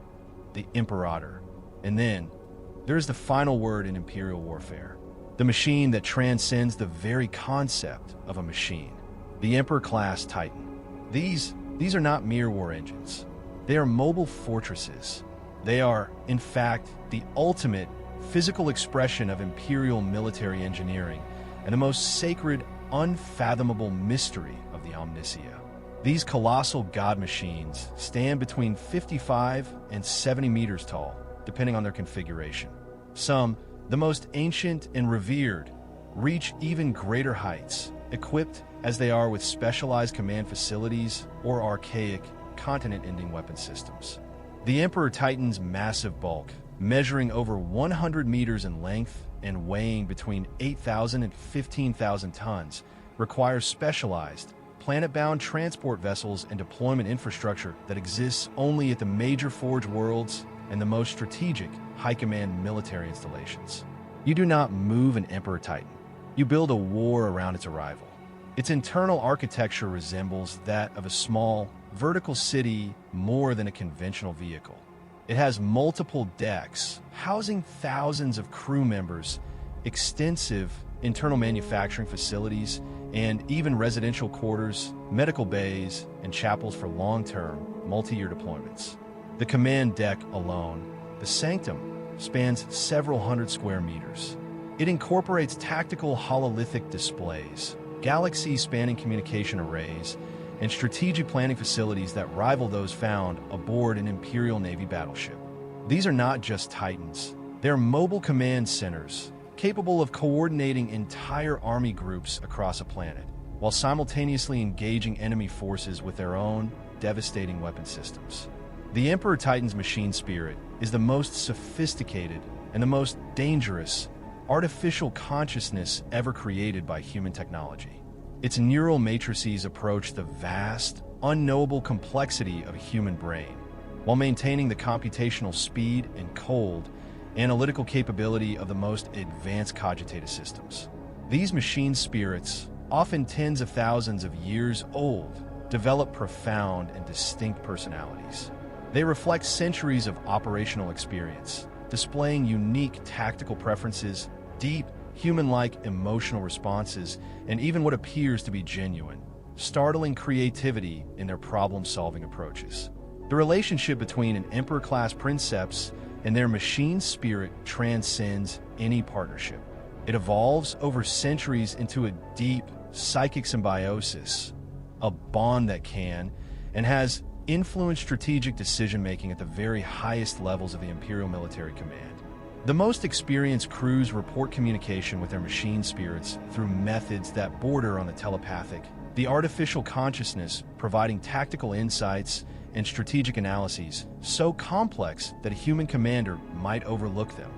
the Imperator. And then, there's the final word in Imperial warfare, the machine that transcends the very concept of a machine, the Emperor-class Titan. These are not mere war engines. They are mobile fortresses. They are, in fact, the ultimate physical expression of Imperial military engineering and the most sacred, unfathomable mystery of the Omnicia. These colossal God-Machines stand between 55 and 70 meters tall, depending on their configuration. Some, the most ancient and revered, reach even greater heights, equipped as they are with specialized command facilities or archaic, continent-ending weapon systems. The Emperor Titan's massive bulk, measuring over 100 meters in length and weighing between 8,000 and 15,000 tons, requires specialized, planet-bound transport vessels and deployment infrastructure that exists only at the major Forge worlds and the most strategic, high-command military installations. You do not move an Emperor Titan. You build a war around its arrival. Its internal architecture resembles that of a small, vertical city more than a conventional vehicle. It has multiple decks, housing thousands of crew members, extensive internal manufacturing facilities, and even residential quarters, medical bays, and chapels for long-term, multi-year deployments. The command deck alone, the Sanctum, spans several hundred square meters. It incorporates tactical hololithic displays, galaxy-spanning communication arrays, and strategic planning facilities that rival those found aboard an Imperial Navy battleship. These are not just Titans. They're mobile command centers, capable of coordinating entire army groups across a planet, while simultaneously engaging enemy forces with their own devastating weapon systems. The Emperor Titan's machine spirit is the most sophisticated and the most dangerous artificial consciousness ever created by human technology. Its neural matrices approach the vast, unknowable complexity of a human brain, while maintaining the computational speed and cold, analytical capability of the most advanced cogitator systems. These machine spirits, often tens of thousands of years old, develop profound and distinct personalities. They reflect centuries of operational experience, displaying unique tactical preferences, deep, human-like emotional responses, and even what appears to be genuine, startling creativity in their problem-solving approaches. The relationship between an Emperor-class Princeps and their machine spirit transcends any partnership. It evolves over centuries into a deep, psychic symbiosis, a bond that can and has influenced strategic decision-making at the very highest levels of the Imperial military command. The most experienced crews report communication with their machine spirits through methods that border on the telepathic, the artificial consciousness providing tactical insights and strategic analyses so complex that a human commander might overlook them,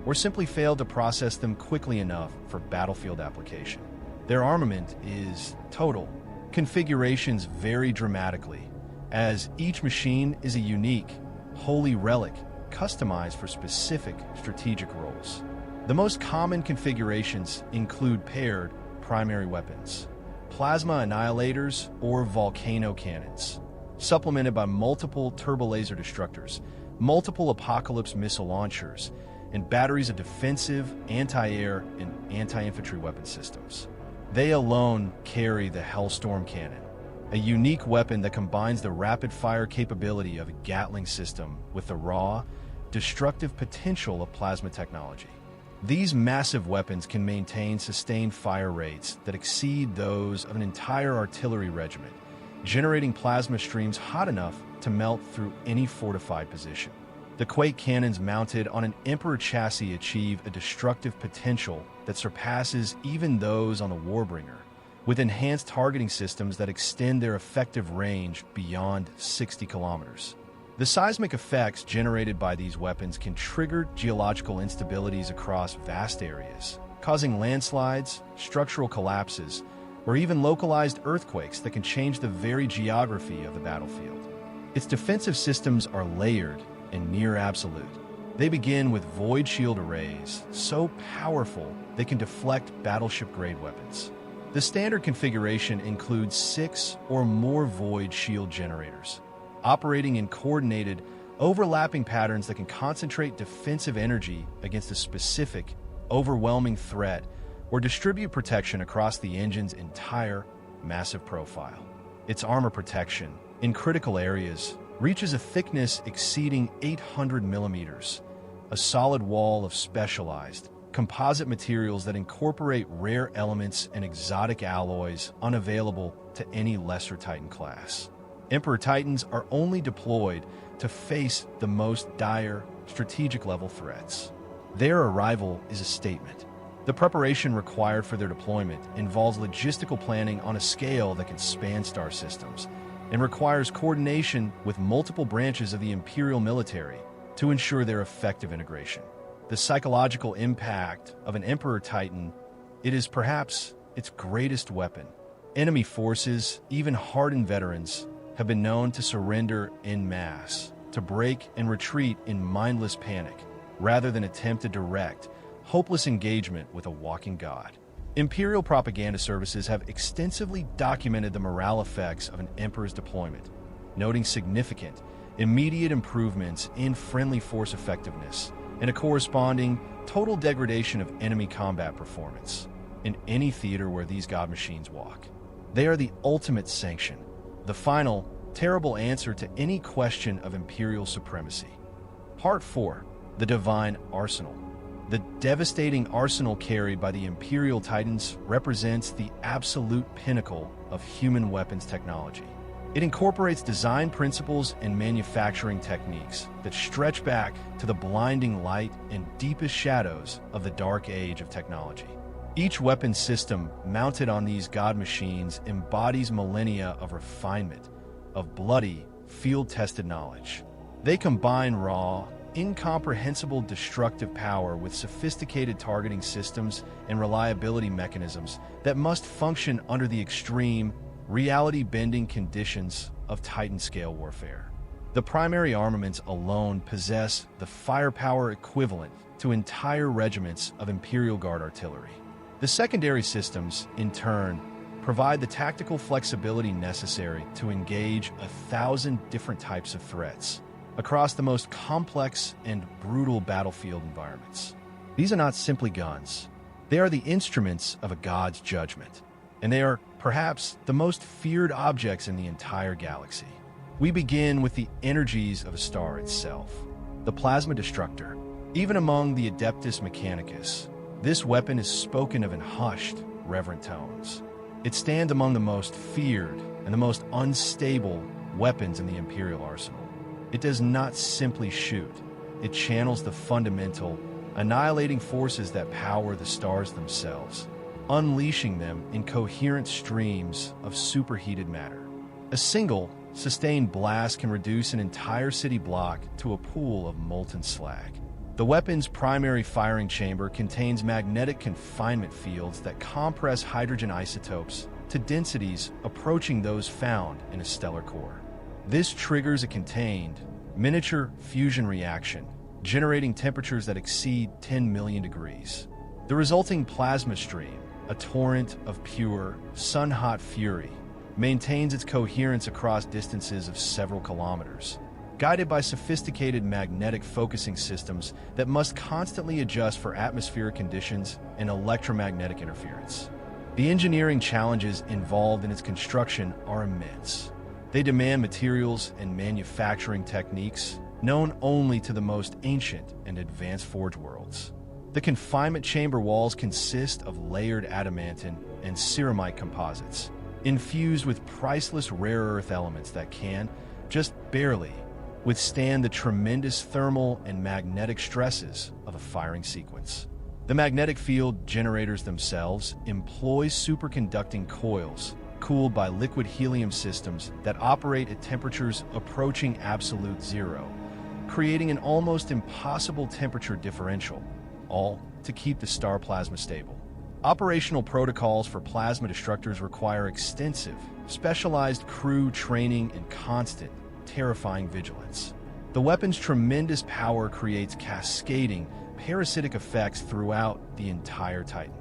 or simply fail to process them quickly enough for battlefield application. Their armament is total. Configurations vary dramatically, as each machine is a unique, holy relic customized for specific strategic roles. The most common configurations include paired primary weapons, plasma annihilators or volcano cannons, supplemented by multiple turbolaser destructors, multiple apocalypse missile launchers, and batteries of defensive, anti-air, and anti-infantry weapon systems. They alone carry the Hellstorm Cannon, a unique weapon that combines the rapid-fire capability of a Gatling system with the raw, destructive potential of plasma technology. These massive weapons can maintain sustained fire rates that exceed those of an entire artillery regiment, generating plasma streams hot enough to melt through any fortified position. The Quake cannons mounted on an Emperor chassis achieve a destructive potential that surpasses even those on the Warbringer, with enhanced targeting systems that extend their effective range beyond 60 kilometers. The seismic effects generated by these weapons can trigger geological instabilities across vast areas, causing landslides, structural collapses, or even localized earthquakes that can change the very geography of the battlefield. Its defensive systems are layered and near absolute. They begin with void shield arrays, so powerful they can deflect battleship-grade weapons. The standard configuration includes 6 or more void shield generators, operating in coordinated, overlapping patterns that can concentrate defensive energy against a specific, overwhelming threat or distribute protection across the engine's entire massive profile. Its armor protection, in critical areas, reaches a thickness exceeding 800 millimeters, a solid wall of specialized, composite materials that incorporate rare elements and exotic alloys unavailable to any lesser Titan class. Emperor Titans are only deployed to face the most dire, strategic-level threats. Their arrival is a statement. The preparation required for their deployment involves logistical planning on a scale that can span star systems, and requires coordination with multiple branches of the Imperial military to ensure their effective integration. The psychological impact of an Emperor Titan, it is perhaps its greatest weapon. Enemy forces, even hardened veterans, have been known to surrender en masse, to break and retreat in mindless panic, rather than attempt a direct, hopeless engagement with a walking god. Imperial propaganda services have extensively documented the morale effects of an Emperor's deployment, noting significant, immediate improvements in friendly force effectiveness and a corresponding total degradation of enemy combat performance in any theater where these god machines walk. They are the ultimate sanction, the final, terrible answer to any question of Imperial supremacy. Part 4. The Divine Arsenal. The devastating arsenal carried by the Imperial Titans represents the absolute pinnacle of human weapons technology. It incorporates design principles and manufacturing techniques that stretch back to the blinding light and deepest shadows of the Dark Age of technology. Each weapon system mounted on these god machines embodies millennia of refinement, of bloody, field-tested knowledge. They combine raw, incomprehensible destructive power with sophisticated targeting systems and reliability mechanisms that must function under the extreme, reality-bending conditions of Titan-scale warfare. The primary armaments alone possess the firepower equivalent to entire regiments of Imperial Guard artillery. The secondary systems, in turn, provide the tactical flexibility necessary to engage 1,000 different types of threats across the most complex and brutal battlefield environments. These are not simply guns. They are the instruments of a god's judgment, and they are perhaps the most feared objects in the entire galaxy. We begin with the energies of a star itself, the plasma destructor. Even among the Adeptus Mechanicus, this weapon is spoken of in hushed, reverent tones. It stands among the most feared and the most unstable weapons in the Imperial arsenal. It does not simply shoot. It channels the fundamental, annihilating forces that power the stars themselves, unleashing them in coherent streams of superheated matter. A single, sustained blast can reduce an entire city block to a pool of molten slag. The weapon's primary firing chamber contains magnetic confinement fields that compress hydrogen isotopes to densities approaching those found in a stellar core. This triggers a contained, miniature fusion reaction, generating temperatures that exceed 10 million degrees. The resulting plasma stream, a torrent of pure, sun-hot fury, maintains its coherence across distances of several kilometers, guided by sophisticated magnetic focusing systems that must constantly adjust for atmospheric conditions and electromagnetic interference. The engineering challenges involved in its construction are immense. They demand materials and manufacturing techniques known only to the most ancient and advanced forge worlds. The confinement chamber walls consist of layered adamantine and ceramite composites, infused with priceless rare earth elements that can, just barely, withstand the tremendous thermal and magnetic stresses of a firing sequence. The magnetic field generators themselves employ superconducting coils cooled by liquid helium systems that operate at temperatures approaching absolute zero, creating an almost impossible temperature differential, all to keep the star plasma stable. Operational protocols for plasma destructors require extensive, specialized crew training and constant, terrifying vigilance. The weapon's tremendous power creates cascading, parasitic effects throughout the entire Titan.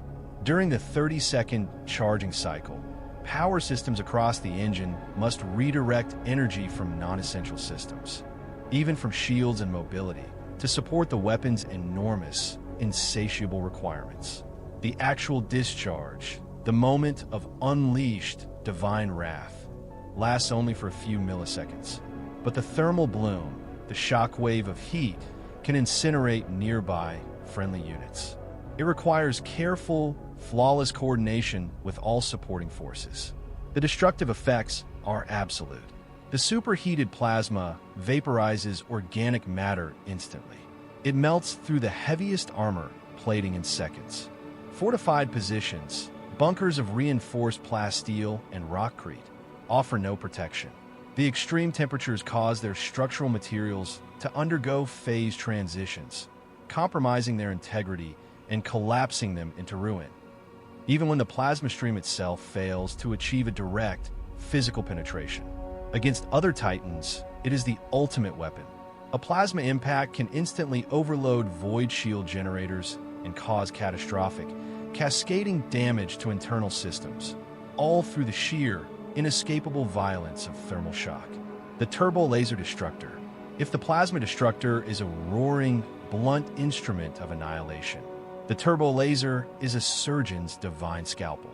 During the 30-second charging cycle, power systems across the engine must redirect energy from non-essential systems, even from shields and mobility, to support the weapon's enormous, insatiable requirements. The actual discharge, the moment of unleashed divine wrath, lasts only for a few milliseconds. But the thermal bloom, the shockwave of heat, can incinerate nearby friendly units. It requires careful, flawless coordination with all supporting forces. The destructive effects are absolute. The superheated plasma vaporizes organic matter instantly. It melts through the heaviest armor plating in seconds. Fortified positions, bunkers of reinforced plasteel and rockcrete, offer no protection. The extreme temperatures cause their structural materials to undergo phase transitions, compromising their integrity and collapsing them into ruin. Even when the plasma stream itself fails to achieve a direct, physical penetration. Against other Titans, it is the ultimate weapon. A plasma impact can instantly overload void shield generators and cause catastrophic, cascading damage to internal systems, all through the sheer, inescapable violence of thermal shock. The Turbo Laser Destructor. If the Plasma Destructor is a roaring, blunt instrument of annihilation, the Turbo Laser is a surgeon's divine scalpel.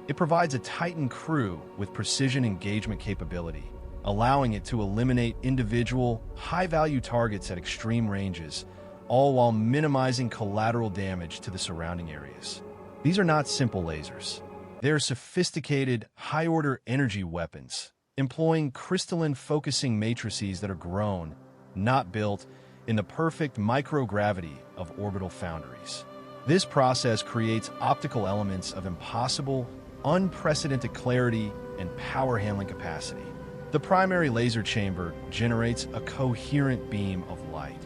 It provides a Titan crew with precision engagement capability, allowing it to eliminate individual, high-value targets at extreme ranges, all while minimizing collateral damage to the surrounding areas. These are not simple lasers. They are sophisticated, high-order energy weapons, employing crystalline focusing matrices that are grown, not built, in the perfect microgravity of orbital foundries. This process creates optical elements of impossible, unprecedented clarity and power handling capacity. The primary laser chamber generates a coherent beam of light,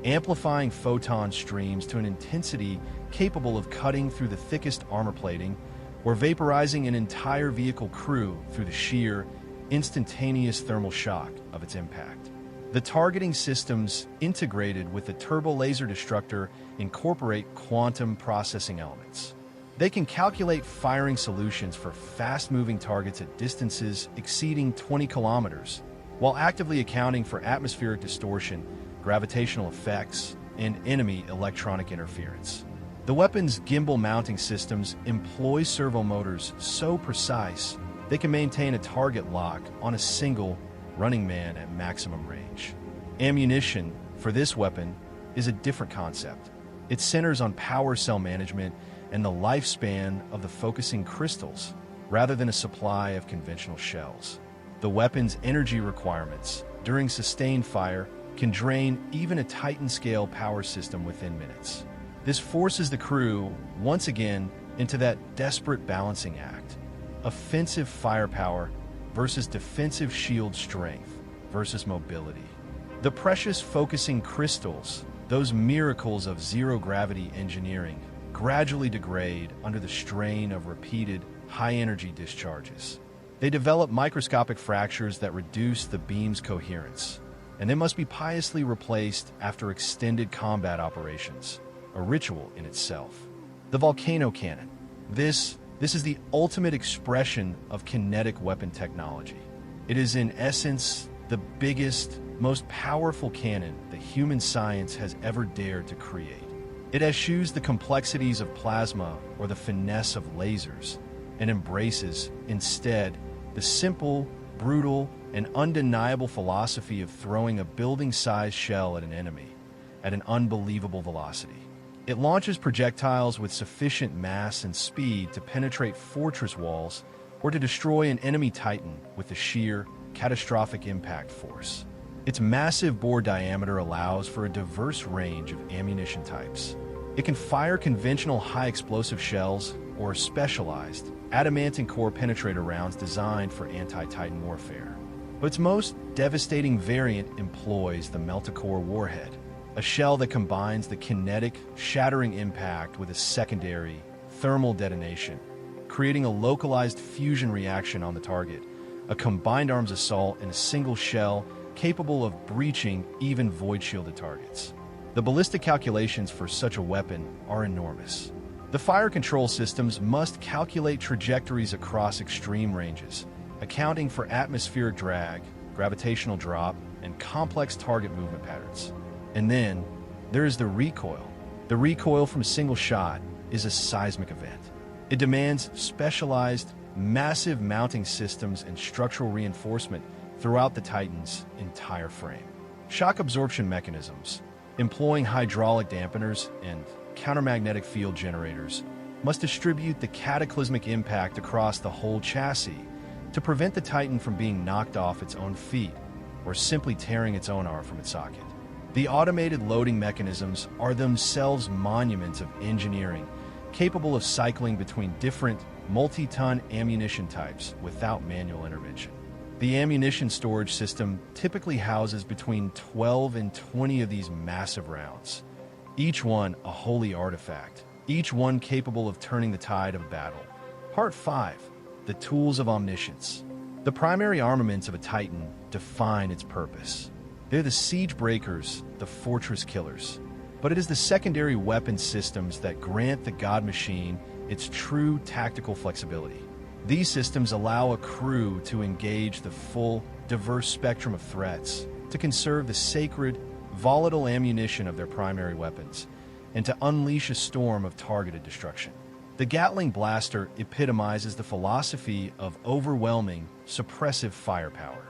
amplifying photon streams to an intensity capable of cutting through the thickest armor plating or vaporizing an entire vehicle crew through the sheer, instantaneous thermal shock of its impact. The targeting systems integrated with the Turbo Laser Destructor incorporate quantum processing elements. They can calculate firing solutions for fast-moving targets at distances exceeding 20 kilometers, while actively accounting for atmospheric distortion, gravitational effects, and enemy electronic interference. The weapon's gimbal mounting systems employ servo motors so precise they can maintain a target lock on a single running man at maximum range. Ammunition for this weapon is a different concept. It centers on power cell management and the lifespan of the focusing crystals, rather than a supply of conventional shells. The weapon's energy requirements during sustained fire can drain even a Titan-scale power system within minutes. This forces the crew, once again, into that desperate balancing act. Offensive firepower versus defensive shield strength versus mobility. The precious focusing crystals, those miracles of zero-gravity engineering, gradually degrade under the strain of repeated, high-energy discharges. They develop microscopic fractures that reduce the beam's coherence, and they must be piously replaced after extended combat operations, a ritual in itself. The Volcano Cannon. This is the ultimate expression of kinetic weapon technology. It is in essence the biggest, most powerful cannon that human science has ever dared to create. It eschews the complexities of plasma or the finesse of lasers, and embraces, instead, the simple, brutal, and undeniable philosophy of throwing a building-sized shell at an enemy at an unbelievable velocity. It launches projectiles with sufficient mass and speed to penetrate fortress walls or to destroy an enemy Titan with the sheer, catastrophic impact force. Its massive bore diameter allows for a diverse range of ammunition types. It can fire conventional high-explosive shells or specialized adamantine core penetrator rounds designed for anti-Titan warfare. But its most devastating variant employs the Meltacore warhead, a shell that combines the kinetic, shattering impact with a secondary thermal detonation, creating a localized fusion reaction on the target, a combined arms assault in a single shell capable of breaching even void-shielded targets. The ballistic calculations for such a weapon are enormous. The fire control systems must calculate trajectories across extreme ranges, accounting for atmospheric drag, gravitational drop, and complex target movement patterns. And then, there is the recoil. The recoil from a single shot is a seismic event. It demands specialized, massive mounting systems and structural reinforcement throughout the Titan's entire frame. Shock absorption mechanisms, employing hydraulic dampeners and countermagnetic field generators, must distribute the cataclysmic impact across the whole chassis to prevent the Titan from being knocked off its own feet or simply tearing its own arm from its socket. The automated loading mechanisms are themselves monuments of engineering, capable of cycling between different multi-ton ammunition types without manual intervention. The ammunition storage system typically houses between 12 and 20 of these massive rounds, each one a holy artifact, each one capable of turning the tide of battle. Part 5. The Tools of Omniscience. The primary armaments of a Titan define its purpose. They're the siege breakers, the fortress killers. But it is the secondary weapon systems that grant the God Machine its true tactical flexibility. These systems allow a crew to engage the full, diverse spectrum of threats, to conserve the sacred, volatile ammunition of their primary weapons, and to unleash a storm of targeted destruction. The Gatling Blaster epitomizes the philosophy of overwhelming, suppressive firepower.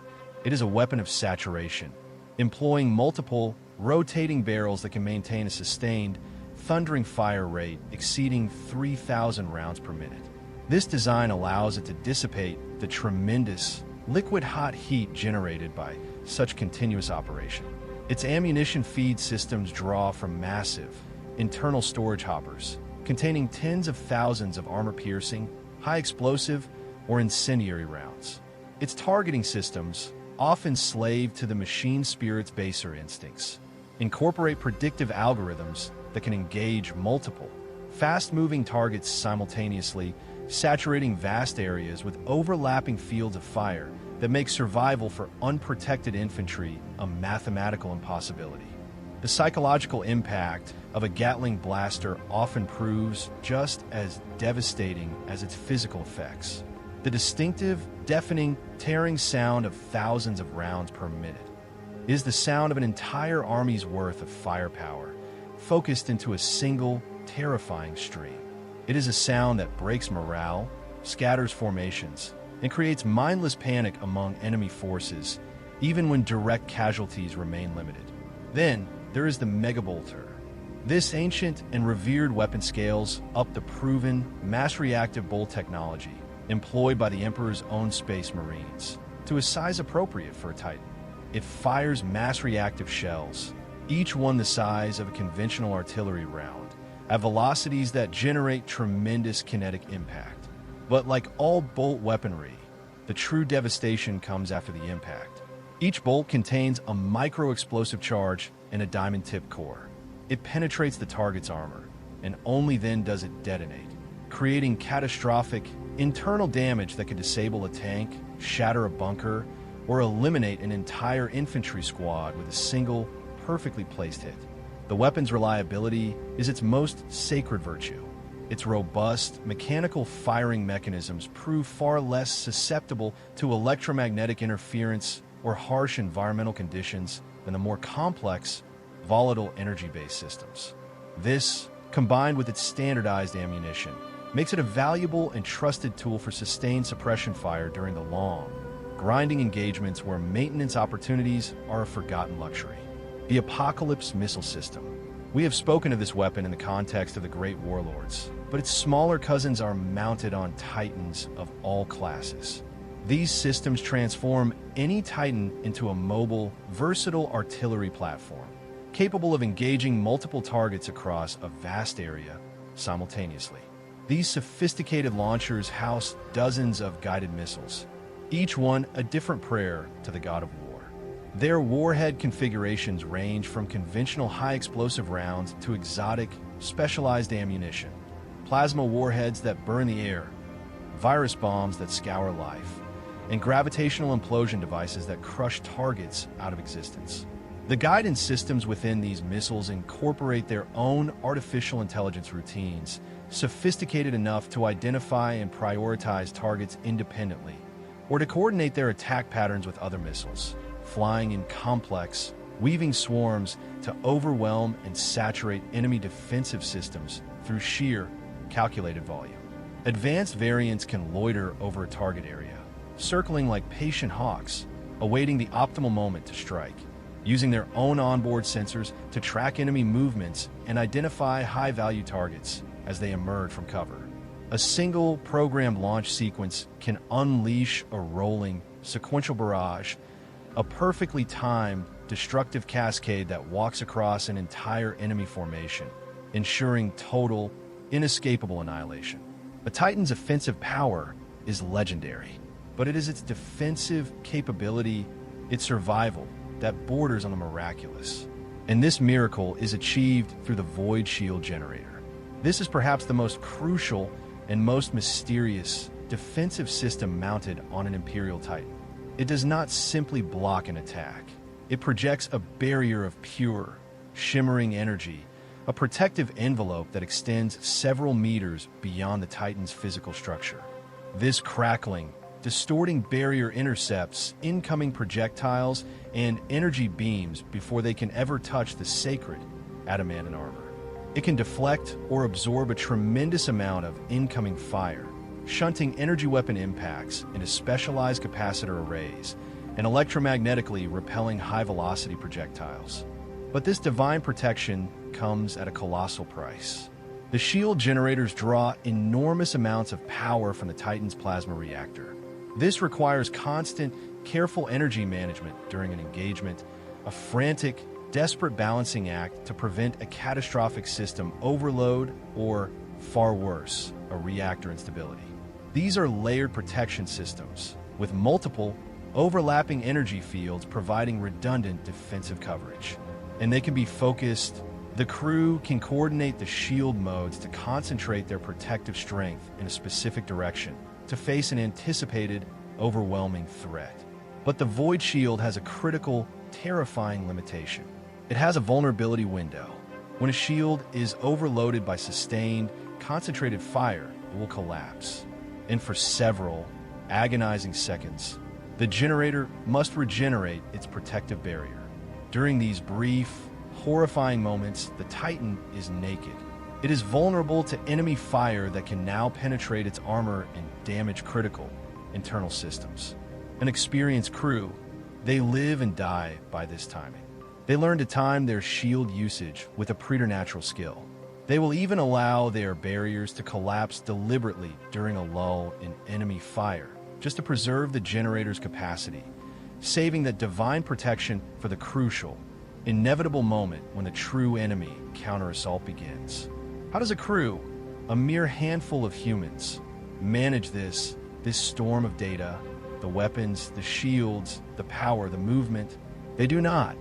It is a weapon of saturation, employing multiple, rotating barrels that can maintain a sustained, thundering fire rate exceeding 3,000 rounds per minute. This design allows it to dissipate the tremendous, liquid-hot heat generated by such continuous operation. Its ammunition feed systems draw from massive, internal storage hoppers, containing tens of thousands of armor-piercing, high-explosive, or incendiary rounds. Its targeting systems, often slave to the machine spirit's baser instincts, incorporate predictive algorithms that can engage multiple, fast-moving targets simultaneously, saturating vast areas with overlapping fields of fire that make survival for unprotected infantry a mathematical impossibility. The psychological impact of a Gatling blaster often proves just as devastating as its physical effects. The distinctive, deafening, tearing sound of thousands of rounds per minute is the sound of an entire army's worth of firepower, focused into a single, terrifying stream. It is a sound that breaks morale, scatters formations, and creates mindless panic among enemy forces, even when direct casualties remain limited. Then, there is the Megabolter. This ancient and revered weapon scales up the proven, mass-reactive bolt technology employed by the Emperor's own space marines to a size appropriate for a Titan. It fires mass-reactive shells, each one the size of a conventional artillery round, at velocities that generate tremendous kinetic impact. But like all bolt weaponry, the true devastation comes after the impact. Each bolt contains a micro-explosive charge and a diamond-tipped core. It penetrates the target's armor, and only then does it detonate, creating catastrophic, internal damage that could disable a tank, shatter a bunker, or eliminate an entire infantry squad with a single, perfectly placed hit. The weapon's reliability is its most sacred virtue. Its robust, mechanical firing mechanisms prove far less susceptible to electromagnetic interference or harsh environmental conditions than the more complex, volatile energy-based systems. This, combined with its standardized ammunition, makes it a valuable and trusted tool for sustained suppression fire during the long, grinding engagements where maintenance opportunities are a forgotten luxury. The Apocalypse Missile System. We have spoken of this weapon in the context of the Great Warlords, but its smaller cousins are mounted on Titans of all classes. These systems transform any Titan into a mobile, versatile artillery platform, capable of engaging multiple targets across a vast area simultaneously. These sophisticated launchers house dozens of guided missiles, each one a different prayer to the god of war. Their warhead configurations range from conventional high-explosive rounds to exotic, specialized ammunition, plasma warheads that burn the air, virus bombs that scour life, and gravitational implosion devices that crush targets out of existence. The guidance systems within these missiles incorporate their own artificial intelligence routines, sophisticated enough to identify and prioritize targets independently, or to coordinate their attack patterns with other missiles, flying in complex, weaving swarms to overwhelm and saturate enemy defensive systems through sheer, calculated volume. Advanced variants can loiter over a target area, circling like patient hawks, awaiting the optimal moment to strike, using their own onboard sensors to track enemy movements and identify high-value targets as they emerge from cover. A single programmed launch sequence can unleash a rolling, sequential barrage, a perfectly timed, destructive cascade that walks across an entire enemy formation, ensuring total, inescapable annihilation. A Titan's offensive power is legendary, but it is its defensive capability, its survival, that borders on the miraculous. And this miracle is achieved through the Void Shield Generator. This is perhaps the most crucial and most mysterious defensive system mounted on an Imperial Titan. It does not simply block an attack. It projects a barrier of pure, shimmering energy, a protective envelope that extends several meters beyond the Titan's physical structure. This crackling, distorting barrier intercepts incoming projectiles and energy beams before they can ever touch the sacred adamantine armor. It can deflect or absorb a tremendous amount of incoming fire, shunting energy weapon impacts into specialized capacitor arrays and electromagnetically repelling high-velocity projectiles. But this divine protection comes at a colossal price. The shield generators draw enormous amounts of power from the Titan's plasma reactor. This requires constant, careful energy management during an engagement, a frantic, desperate balancing act to prevent a catastrophic system overload or, far worse, a reactor instability. These are layered protection systems, with multiple, overlapping energy fields providing redundant defensive coverage. And they can be focused. The crew can coordinate the shield modes to concentrate their protective strength in a specific direction to face an anticipated, overwhelming threat. But the Void Shield has a critical, terrifying limitation. It has a vulnerability window. When a shield is overloaded by sustained, concentrated fire, it will collapse. And for several agonizing seconds, the generator must regenerate its protective barrier. During these brief, horrifying moments, the Titan is naked. It is vulnerable to enemy fire that can now penetrate its armor and damage critical internal systems. An experienced crew, they live and die by this timing. They learn to time their shield usage with a preternatural skill. They will even allow their barriers to collapse deliberately during a lull in enemy fire, just to preserve the generator's capacity, saving that divine protection for the crucial, inevitable moment when the true enemy counter-assault begins. How does a crew, a mere handful of humans, manage this storm of data, the weapons, the shields, the power, the movement? They do not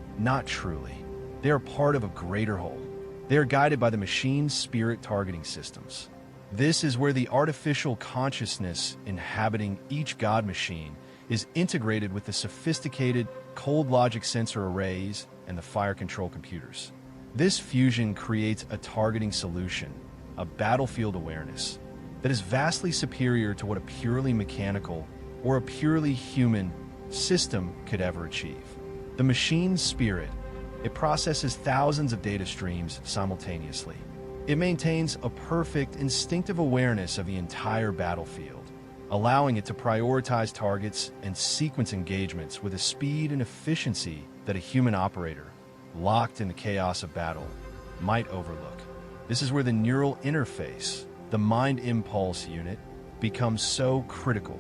truly. They are part of a greater whole. They are guided by the machine's spirit targeting systems. This is where the artificial consciousness inhabiting each god machine is integrated with the sophisticated cold logic sensor arrays and the fire control computers. This fusion creates a targeting solution, a battlefield awareness, that is vastly superior to what a purely mechanical or a purely human system could ever achieve. The machine's spirit, it processes thousands of data streams simultaneously. It maintains a perfect instinctive awareness of the entire battlefield, allowing it to prioritize targets and sequence engagements with a speed and efficiency that a human operator, locked in the chaos of battle, might overlook. This is where the neural interface, the mind impulse unit, becomes so critical.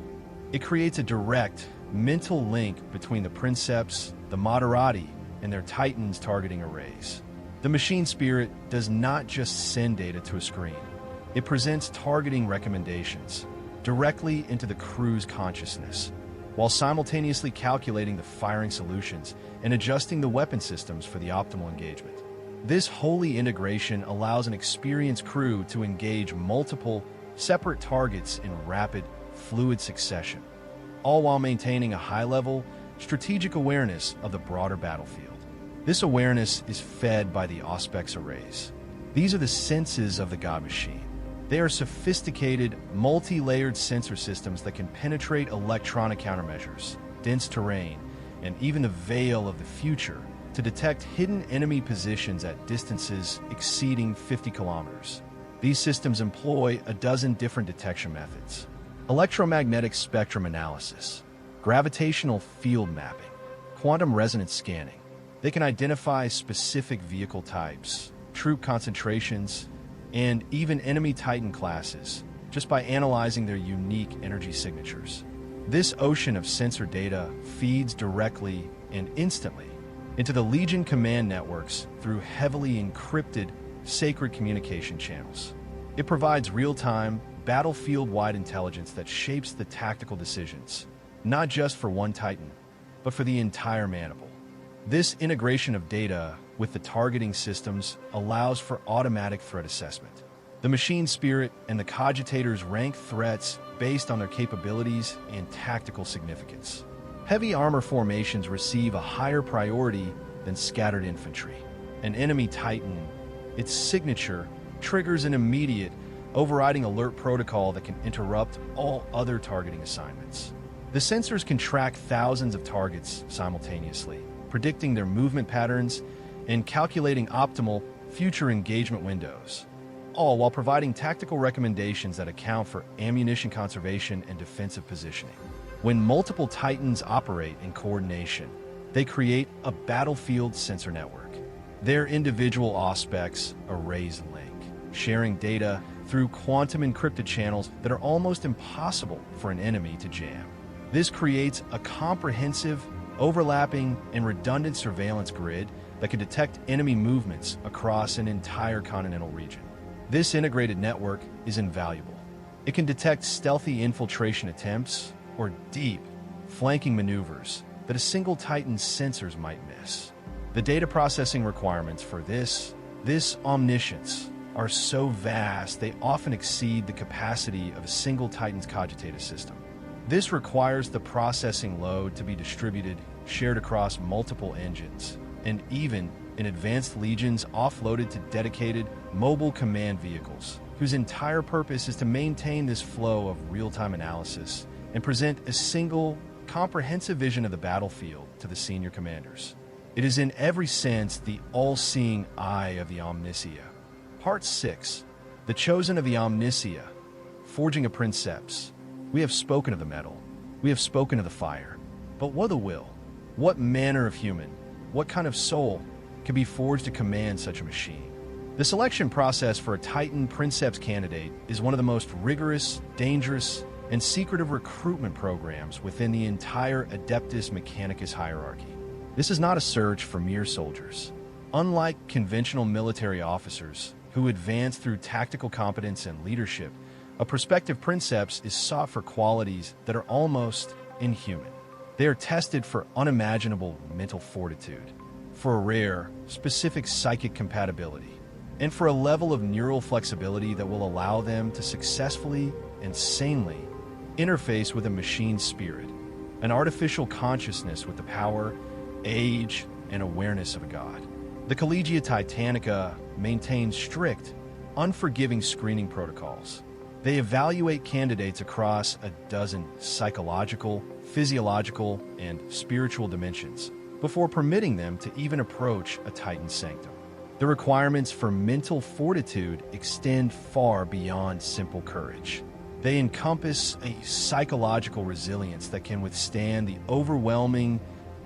It creates a direct, mental link between the Princeps, the Moderati, and their Titans targeting arrays. The machine spirit does not just send data to a screen. It presents targeting recommendations directly into the crew's consciousness, while simultaneously calculating the firing solutions and adjusting the weapon systems for the optimal engagement. This holy integration allows an experienced crew to engage multiple, separate targets in rapid, fluid succession, all while maintaining a high-level, strategic awareness of the broader battlefield. This awareness is fed by the Auspex arrays. These are the senses of the God Machine. They are sophisticated, multi-layered sensor systems that can penetrate electronic countermeasures, dense terrain, and even the veil of the future to detect hidden enemy positions at distances exceeding 50 kilometers. These systems employ a dozen different detection methods: electromagnetic spectrum analysis, gravitational field mapping, quantum resonance scanning. They can identify specific vehicle types, troop concentrations, and even enemy Titan classes just by analyzing their unique energy signatures. This ocean of sensor data feeds directly and instantly into the Legion command networks through heavily encrypted, sacred communication channels. It provides real-time, battlefield-wide intelligence that shapes the tactical decisions, not just for one Titan, but for the entire maniple. This integration of data with the targeting systems allows for automatic threat assessment. The machine spirit and the cogitators rank threats based on their capabilities and tactical significance. Heavy armor formations receive a higher priority than scattered infantry. An enemy Titan, its signature, triggers an immediate, overriding alert protocol that can interrupt all other targeting assignments. The sensors can track thousands of targets simultaneously, predicting their movement patterns and calculating optimal future engagement windows, all while providing tactical recommendations that account for ammunition conservation and defensive positioning. When multiple Titans operate in coordination, they create a battlefield sensor network. Their individual Auspex arrays link, sharing data through quantum encrypted channels that are almost impossible for an enemy to jam. This creates a comprehensive, overlapping, and redundant surveillance grid that can detect enemy movements across an entire continental region. This integrated network is invaluable. It can detect stealthy infiltration attempts or deep, flanking maneuvers that a single Titan's sensors might miss. The data processing requirements for this omniscience are so vast they often exceed the capacity of a single Titan's cogitator system. This requires the processing load to be distributed, shared across multiple engines, and even in advanced legions offloaded to dedicated mobile command vehicles, whose entire purpose is to maintain this flow of real-time analysis and present a single, comprehensive vision of the battlefield to the senior commanders. It is in every sense the all-seeing eye of the Omnicia. Part 6. The Chosen of the Omnicia, Forging a Princeps. We have spoken of the metal. We have spoken of the fire. But what of the will? What manner of human, what kind of soul can be forged to command such a machine? The selection process for a Titan Princeps candidate is one of the most rigorous, dangerous, and secretive recruitment programs within the entire Adeptus Mechanicus hierarchy. This is not a search for mere soldiers. Unlike conventional military officers who advance through tactical competence and leadership, a prospective Princeps is sought for qualities that are almost inhuman. They are tested for unimaginable mental fortitude, for a rare, specific psychic compatibility, and for a level of neural flexibility that will allow them to successfully and sanely interface with a machine spirit, an artificial consciousness with the power, age, and awareness of a god. The Collegia Titanica maintains strict, unforgiving screening protocols. They evaluate candidates across a dozen psychological, physiological, and spiritual dimensions before permitting them to even approach a Titan sanctum. The requirements for mental fortitude extend far beyond simple courage. They encompass a psychological resilience that can withstand the overwhelming,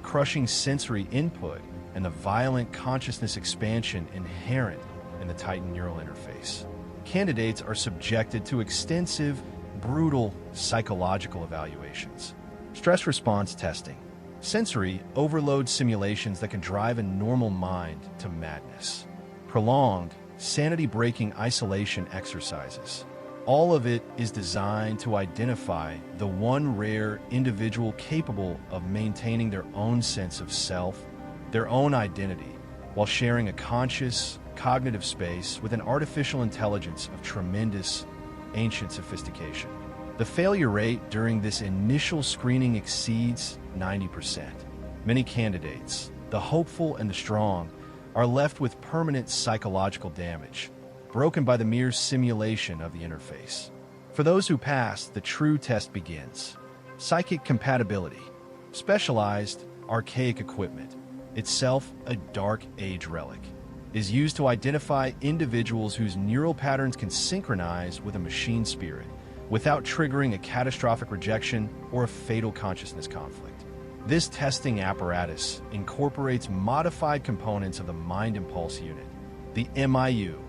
crushing sensory input and the violent consciousness expansion inherent in the Titan neural interface. Candidates are subjected to extensive brutal psychological evaluations. Stress response testing. Sensory overload simulations that can drive a normal mind to madness. Prolonged, sanity-breaking isolation exercises. All of it is designed to identify the one rare individual capable of maintaining their own sense of self, their own identity, while sharing a conscious, cognitive space with an artificial intelligence of tremendous, ancient sophistication. The failure rate during this initial screening exceeds 90%. Many candidates, the hopeful and the strong, are left with permanent psychological damage, broken by the mere simulation of the interface. For those who pass, the true test begins. Psychic compatibility. Specialized, archaic equipment, itself a Dark Age relic, is used to identify individuals whose neural patterns can synchronize with a machine spirit without triggering a catastrophic rejection or a fatal consciousness conflict. This testing apparatus incorporates modified components of the Mind Impulse Unit, the MIU,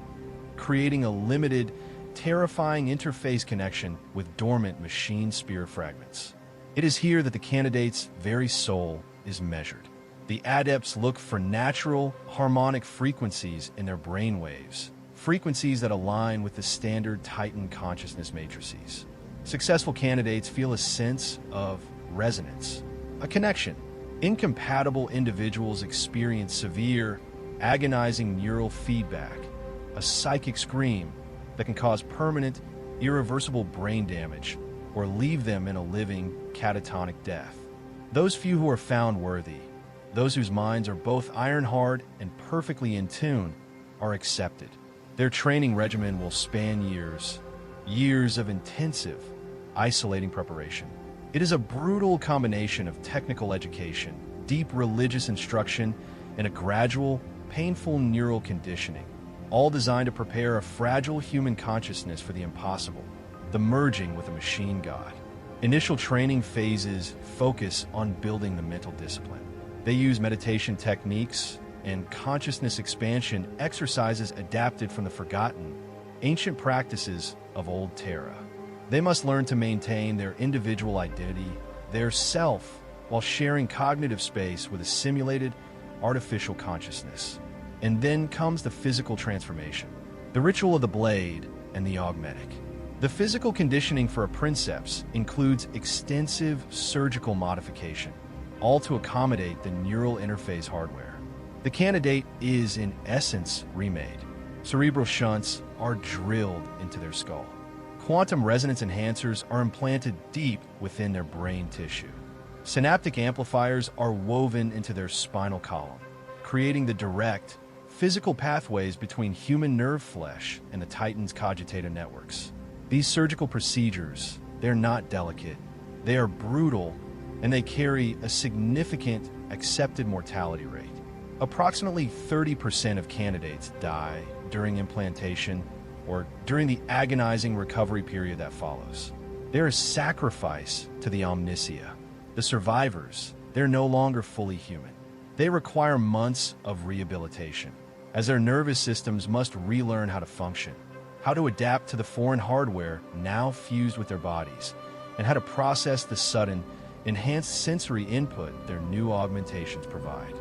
creating a limited, terrifying interface connection with dormant machine spirit fragments. It is here that the candidate's very soul is measured. The adepts look for natural, harmonic frequencies in their brainwaves, frequencies that align with the standard Titan consciousness matrices. Successful candidates feel a sense of resonance, a connection. Incompatible individuals experience severe, agonizing neural feedback, a psychic scream that can cause permanent, irreversible brain damage or leave them in a living, catatonic death. Those few who are found worthy, those whose minds are both iron-hard and perfectly in tune, are accepted. Their training regimen will span years, years of intensive, isolating preparation. It is a brutal combination of technical education, deep religious instruction, and a gradual, painful neural conditioning, all designed to prepare a fragile human consciousness for the impossible, the merging with a machine god. Initial training phases focus on building the mental discipline. They use meditation techniques and consciousness expansion exercises adapted from the forgotten, ancient practices of old Terra. They must learn to maintain their individual identity, their self, while sharing cognitive space with a simulated, artificial consciousness. And then comes the physical transformation, the ritual of the blade and the augmetic. The physical conditioning for a Princeps includes extensive surgical modification, all to accommodate the neural interface hardware. The candidate is, in essence, remade. Cerebral shunts are drilled into their skull. Quantum resonance enhancers are implanted deep within their brain tissue. Synaptic amplifiers are woven into their spinal column, creating the direct, physical pathways between human nerve flesh and the Titan's cogitator networks. These surgical procedures, they're not delicate, they are brutal, and they carry a significant accepted mortality rate. Approximately 30% of candidates die during implantation or during the agonizing recovery period that follows. There is sacrifice to the omniscia. The survivors, they're no longer fully human. They require months of rehabilitation, as their nervous systems must relearn how to function, how to adapt to the foreign hardware now fused with their bodies, and how to process the sudden, enhanced sensory input their new augmentations provide.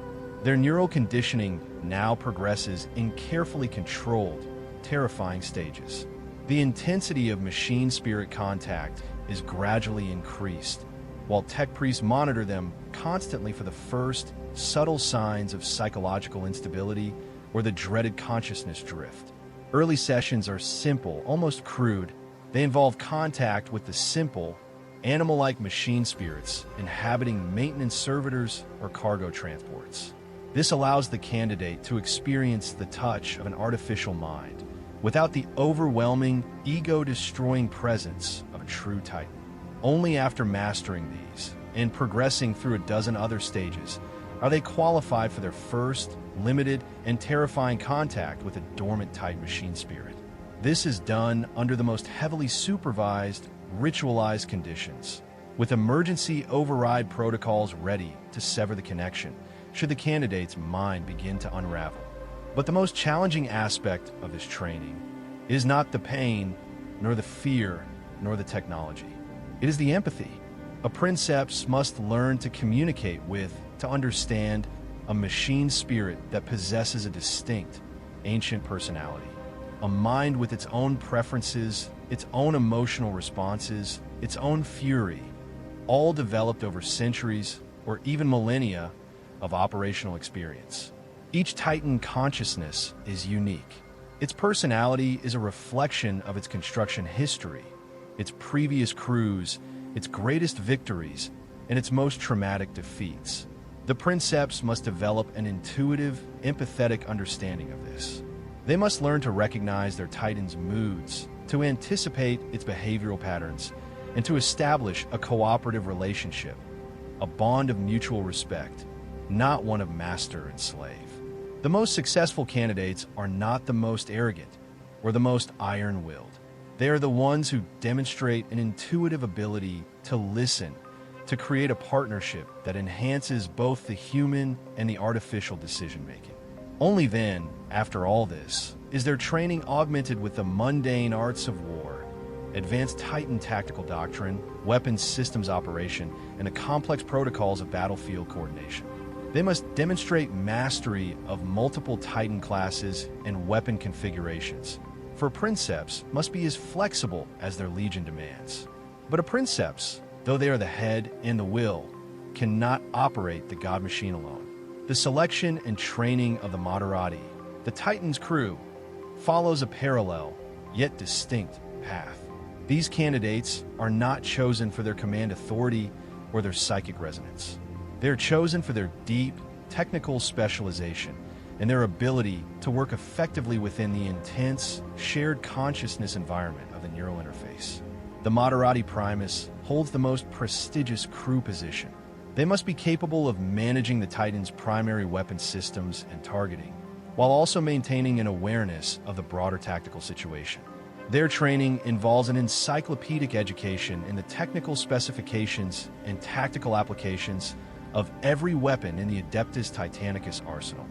Their neural conditioning now progresses in carefully controlled, terrifying stages. The intensity of machine spirit contact is gradually increased, while tech priests monitor them constantly for the first subtle signs of psychological instability or the dreaded consciousness drift. Early sessions are simple, almost crude. They involve contact with the simple, animal-like machine spirits inhabiting maintenance servitors or cargo transports. This allows the candidate to experience the touch of an artificial mind without the overwhelming, ego-destroying presence of a true Titan. Only after mastering these and progressing through a dozen other stages are they qualified for their first, limited, and terrifying contact with a dormant Titan machine spirit. This is done under the most heavily supervised, ritualized conditions, with emergency override protocols ready to sever the connection should the candidate's mind begin to unravel. But the most challenging aspect of this training is not the pain nor the fear nor the technology. It is the empathy. A Princeps must learn to communicate with, to understand, a machine spirit that possesses a distinct, ancient personality. A mind with its own preferences, its own emotional responses, its own fury, all developed over centuries or even millennia of operational experience. Each Titan consciousness is unique. Its personality is a reflection of its construction history, its previous crews, its greatest victories, and its most traumatic defeats. The Princeps must develop an intuitive, empathetic understanding of this. They must learn to recognize their Titan's moods, to anticipate its behavioral patterns, and to establish a cooperative relationship, a bond of mutual respect, not one of master and slave. The most successful candidates are not the most arrogant or the most iron-willed. They are the ones who demonstrate an intuitive ability to listen, to create a partnership that enhances both the human and the artificial decision-making. Only then, after all this, is their training augmented with the mundane arts of war, advanced Titan tactical doctrine, weapons systems operation, and the complex protocols of battlefield coordination. They must demonstrate mastery of multiple Titan classes and weapon configurations, for Princeps must be as flexible as their legion demands. But a Princeps, though they are the head and the will, cannot operate the God Machine alone. The selection and training of the Moderati, the Titan's crew, follows a parallel, yet distinct, path. These candidates are not chosen for their command authority or their psychic resonance. They are chosen for their deep, technical specialization and their ability to work effectively within the intense, shared consciousness environment of the neural interface. The Moderati Primus holds the most prestigious crew position. They must be capable of managing the Titan's primary weapon systems and targeting, while also maintaining an awareness of the broader tactical situation. Their training involves an encyclopedic education in the technical specifications and tactical applications of every weapon in the Adeptus Titanicus arsenal,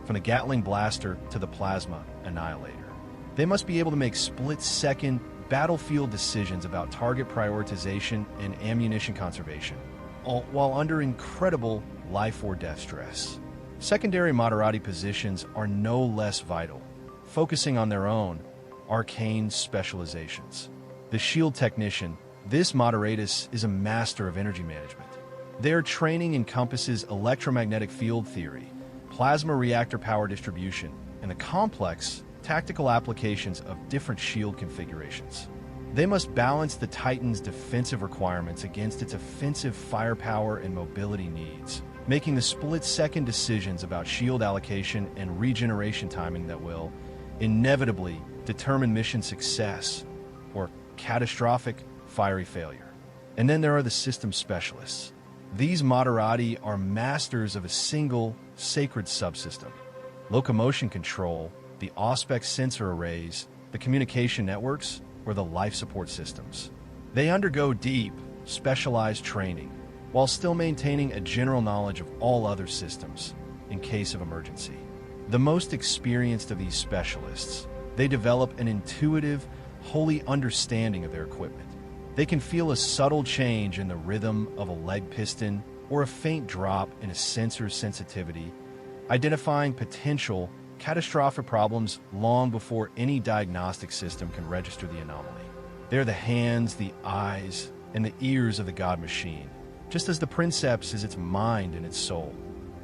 from the Gatling blaster to the plasma annihilator. They must be able to make split-second battlefield decisions about target prioritization and ammunition conservation, all while under incredible life or death stress. Secondary Moderati positions are no less vital, focusing on their own arcane specializations. The shield technician, this Moderatus is a master of energy management. Their training encompasses electromagnetic field theory, plasma reactor power distribution, and the complex tactical applications of different shield configurations. They must balance the Titan's defensive requirements against its offensive firepower and mobility needs, making the split-second decisions about shield allocation and regeneration timing that will inevitably determine mission success or catastrophic fiery failure. And then there are the system specialists. These Moderati are masters of a single sacred subsystem: locomotion control, the Auspex sensor arrays, the communication networks, or the life support systems. They undergo deep, specialized training, while still maintaining a general knowledge of all other systems in case of emergency. The most experienced of these specialists, they develop an intuitive, holy understanding of their equipment. They can feel a subtle change in the rhythm of a leg piston or a faint drop in a sensor's sensitivity, identifying potential catastrophic problems long before any diagnostic system can register the anomaly. They're the hands, the eyes, and the ears of the God Machine, just as the Princeps is its mind and its soul.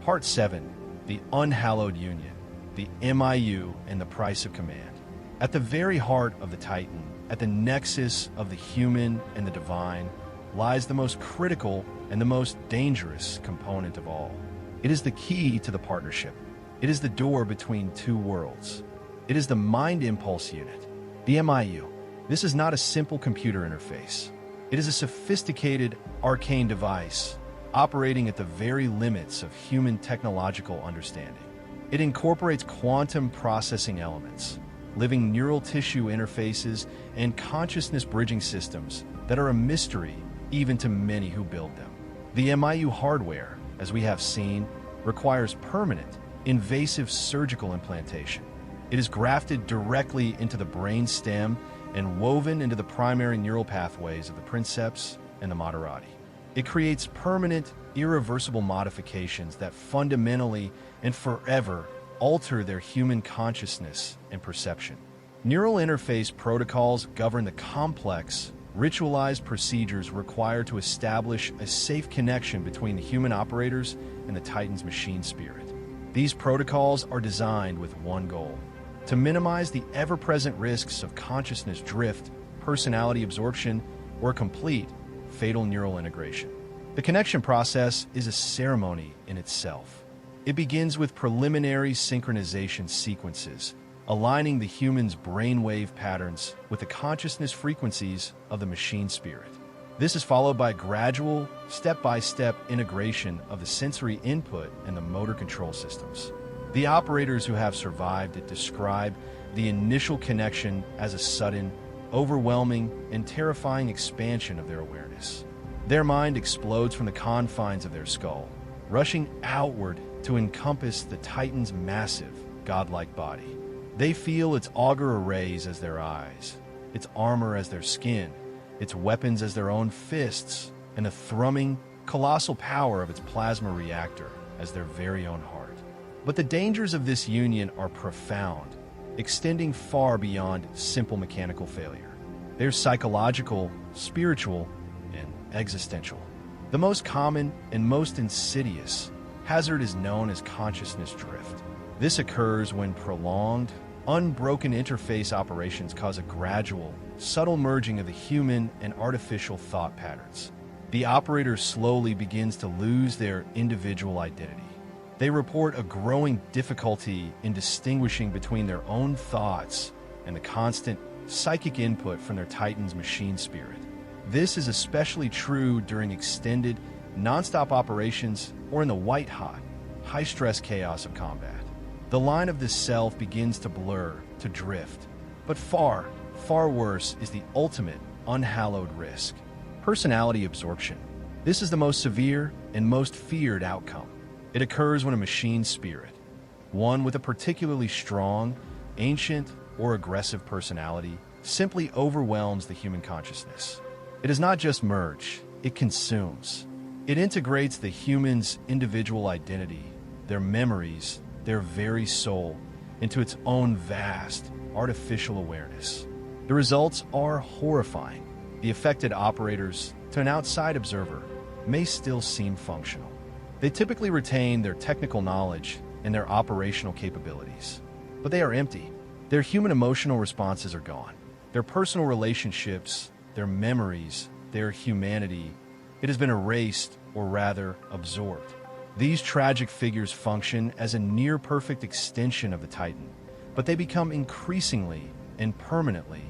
Part 7, the unhallowed union, the MIU and the price of command. At the very heart of the Titan, at the nexus of the human and the divine, lies the most critical and the most dangerous component of all. It is the key to the partnership. It is the door between two worlds. It is the Mind Impulse Unit, the MIU. This is not a simple computer interface. It is a sophisticated, arcane device operating at the very limits of human technological understanding. It incorporates quantum processing elements, living neural tissue interfaces, and consciousness bridging systems that are a mystery even to many who build them. The MIU hardware, as we have seen, requires permanent, invasive surgical implantation. It is grafted directly into the brain stem and woven into the primary neural pathways of the Princeps and the Moderati. It creates permanent, irreversible modifications that fundamentally and forever alter their human consciousness and perception. Neural interface protocols govern the complex, ritualized procedures required to establish a safe connection between the human operators and the Titan's machine spirit. These protocols are designed with one goal: to minimize the ever-present risks of consciousness drift, personality absorption, or complete, fatal neural integration. The connection process is a ceremony in itself. It begins with preliminary synchronization sequences, aligning the human's brainwave patterns with the consciousness frequencies of the machine spirit. This is followed by gradual, step-by-step integration of the sensory input and the motor control systems. The operators who have survived it describe the initial connection as a sudden, overwhelming, and terrifying expansion of their awareness. Their mind explodes from the confines of their skull, rushing outward to encompass the Titan's massive, godlike body. They feel its augur arrays as their eyes, its armor as their skin, its weapons as their own fists, and the thrumming, colossal power of its plasma reactor as their very own heart. But the dangers of this union are profound, extending far beyond simple mechanical failure. They're psychological, spiritual, and existential. The most common and most insidious hazard is known as consciousness drift. This occurs when prolonged, unbroken interface operations cause a gradual, subtle merging of the human and artificial thought patterns. The operator slowly begins to lose their individual identity. They report a growing difficulty in distinguishing between their own thoughts and the constant psychic input from their Titan's machine spirit. This is especially true during extended, non-stop operations or in the white-hot, high-stress chaos of combat. The line of the self begins to blur, to drift. But far, far worse is the ultimate, unhallowed risk: personality absorption. This is the most severe and most feared outcome. It occurs when a machine spirit, one with a particularly strong, ancient, or aggressive personality, simply overwhelms the human consciousness. It does not just merge, it consumes. It integrates the human's individual identity, their memories, their very soul, into its own vast, artificial awareness. The results are horrifying. The affected operators, to an outside observer, may still seem functional. They typically retain their technical knowledge and their operational capabilities, but they are empty. Their human emotional responses are gone. Their personal relationships, their memories, their humanity, it has been erased, or rather, absorbed. These tragic figures function as a near-perfect extension of the Titan, but they become increasingly and permanently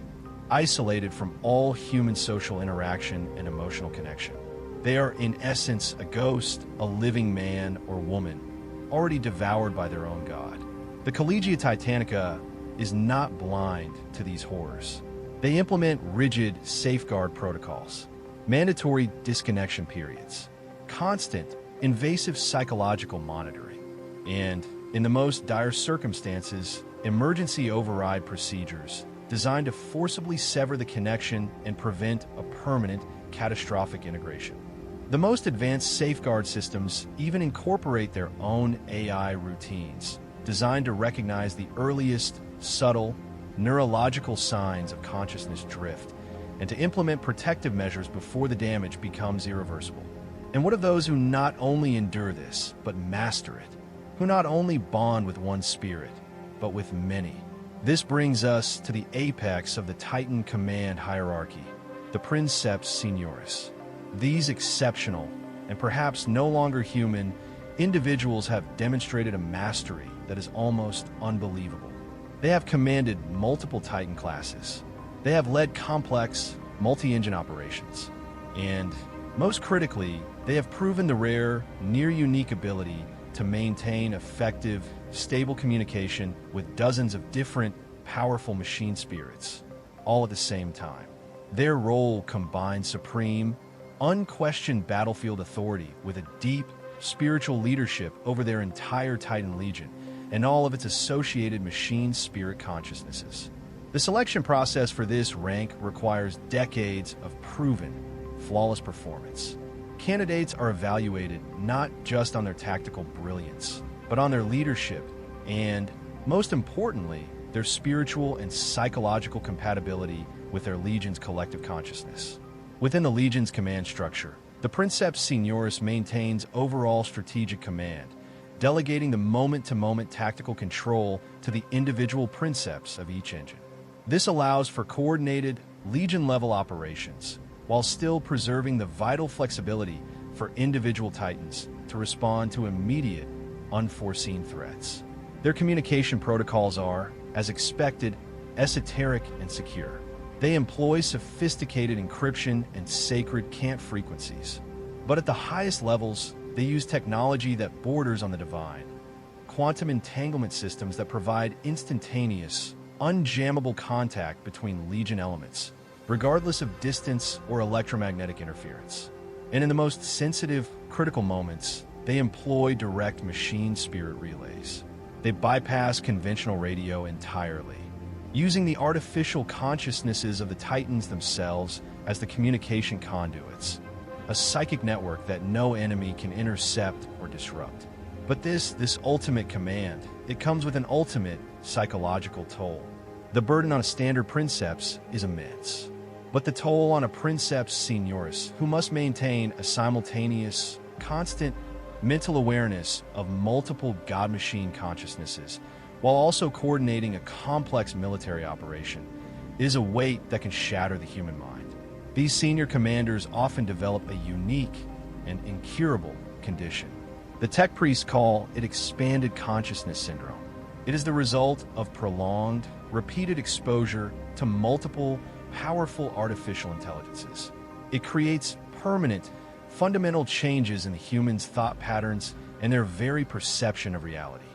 isolated from all human social interaction and emotional connection. They are, in essence, a ghost, a living man or woman, already devoured by their own god. The Collegia Titanica is not blind to these horrors. They implement rigid safeguard protocols, mandatory disconnection periods, constant, invasive psychological monitoring, and, in the most dire circumstances, emergency override procedures designed to forcibly sever the connection and prevent a permanent, catastrophic integration. The most advanced safeguard systems even incorporate their own AI routines, designed to recognize the earliest, subtle, neurological signs of consciousness drift, and to implement protective measures before the damage becomes irreversible. And what of those who not only endure this, but master it, who not only bond with one spirit, but with many? This brings us to the apex of the Titan command hierarchy, the Princeps Senioris. These exceptional, and perhaps no longer human, individuals have demonstrated a mastery that is almost unbelievable. They have commanded multiple Titan classes. They have led complex, multi-engine operations. And, most critically, they have proven the rare, near-unique ability to maintain effective, stable communication with dozens of different, powerful machine spirits, all at the same time. Their role combines supreme, unquestioned battlefield authority with a deep, spiritual leadership over their entire Titan Legion and all of its associated machine spirit consciousnesses. The selection process for this rank requires decades of proven, flawless performance. Candidates are evaluated not just on their tactical brilliance, but on their leadership and, most importantly, their spiritual and psychological compatibility with their legion's collective consciousness. Within the legion's command structure, the Princeps Senioris maintains overall strategic command, delegating the moment-to-moment tactical control to the individual Princeps of each engine. This allows for coordinated, legion-level operations, while still preserving the vital flexibility for individual Titans to respond to immediate, unforeseen threats. Their communication protocols are, as expected, esoteric and secure. They employ sophisticated encryption and sacred cant frequencies. But at the highest levels, they use technology that borders on the divine, quantum entanglement systems that provide instantaneous, unjammable contact between Legion elements, regardless of distance or electromagnetic interference. And in the most sensitive, critical moments, they employ direct machine spirit relays. They bypass conventional radio entirely, using the artificial consciousnesses of the Titans themselves as the communication conduits, a psychic network that no enemy can intercept or disrupt. But this ultimate command, it comes with an ultimate psychological toll. The burden on a standard Princeps is immense, but the toll on a Princeps Senioris, who must maintain a simultaneous, constant mental awareness of multiple God-Machine consciousnesses, while also coordinating a complex military operation, is a weight that can shatter the human mind. These senior commanders often develop a unique and incurable condition. The tech priests call it expanded consciousness syndrome. It is the result of prolonged, repeated exposure to multiple, powerful artificial intelligences. It creates permanent, fundamental changes in the human's thought patterns and their very perception of reality.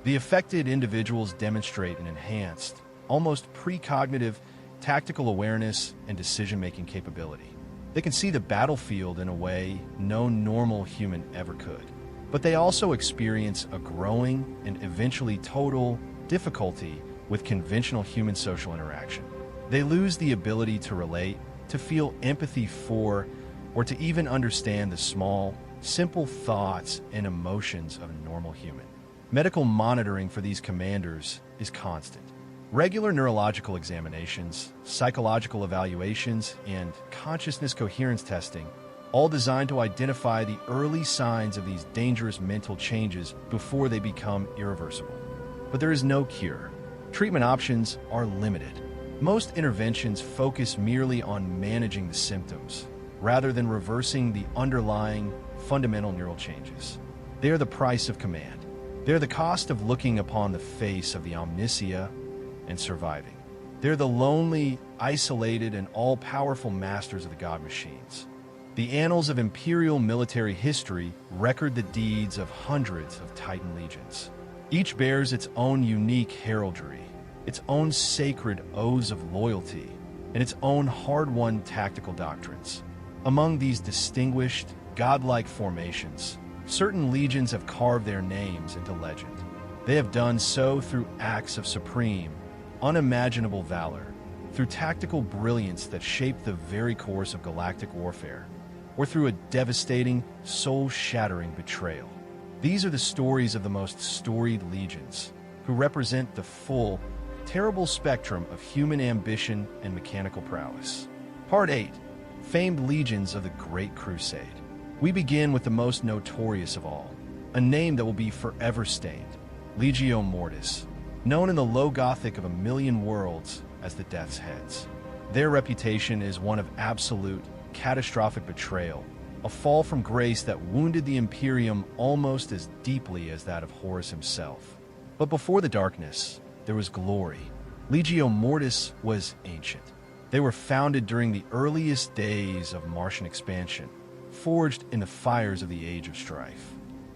The affected individuals demonstrate an enhanced, almost precognitive, tactical awareness and decision-making capability. They can see the battlefield in a way no normal human ever could. But they also experience a growing and eventually total difficulty with conventional human social interaction. They lose the ability to relate, to feel empathy for, or to even understand the small, simple thoughts and emotions of a normal human. Medical monitoring for these commanders is constant. Regular neurological examinations, psychological evaluations, and consciousness coherence testing, all designed to identify the early signs of these dangerous mental changes before they become irreversible. But there is no cure. Treatment options are limited. Most interventions focus merely on managing the symptoms, rather than reversing the underlying, fundamental neural changes. They are the price of command. They are the cost of looking upon the face of the omniscient and surviving. They're the lonely, isolated, and all-powerful masters of the God-Machines. The annals of Imperial military history record the deeds of hundreds of Titan legions. Each bears its own unique heraldry, its own sacred oaths of loyalty, and its own hard-won tactical doctrines. Among these distinguished, godlike formations, certain legions have carved their names into legend. They have done so through acts of supreme, unimaginable valor, through tactical brilliance that shaped the very course of galactic warfare, or through a devastating, soul-shattering betrayal. These are the stories of the most storied legions, who represent the full, terrible spectrum of human ambition and mechanical prowess. Part 8. Famed Legions of the Great Crusade. We begin with the most notorious of all, a name that will be forever stained, Legio Mortis, known in the Low Gothic of a million worlds as the Death's Heads. Their reputation is one of absolute, catastrophic betrayal, a fall from grace that wounded the Imperium almost as deeply as that of Horus himself. But before the darkness, there was glory. Legio Mortis was ancient. They were founded during the earliest days of Martian expansion, forged in the fires of the Age of Strife.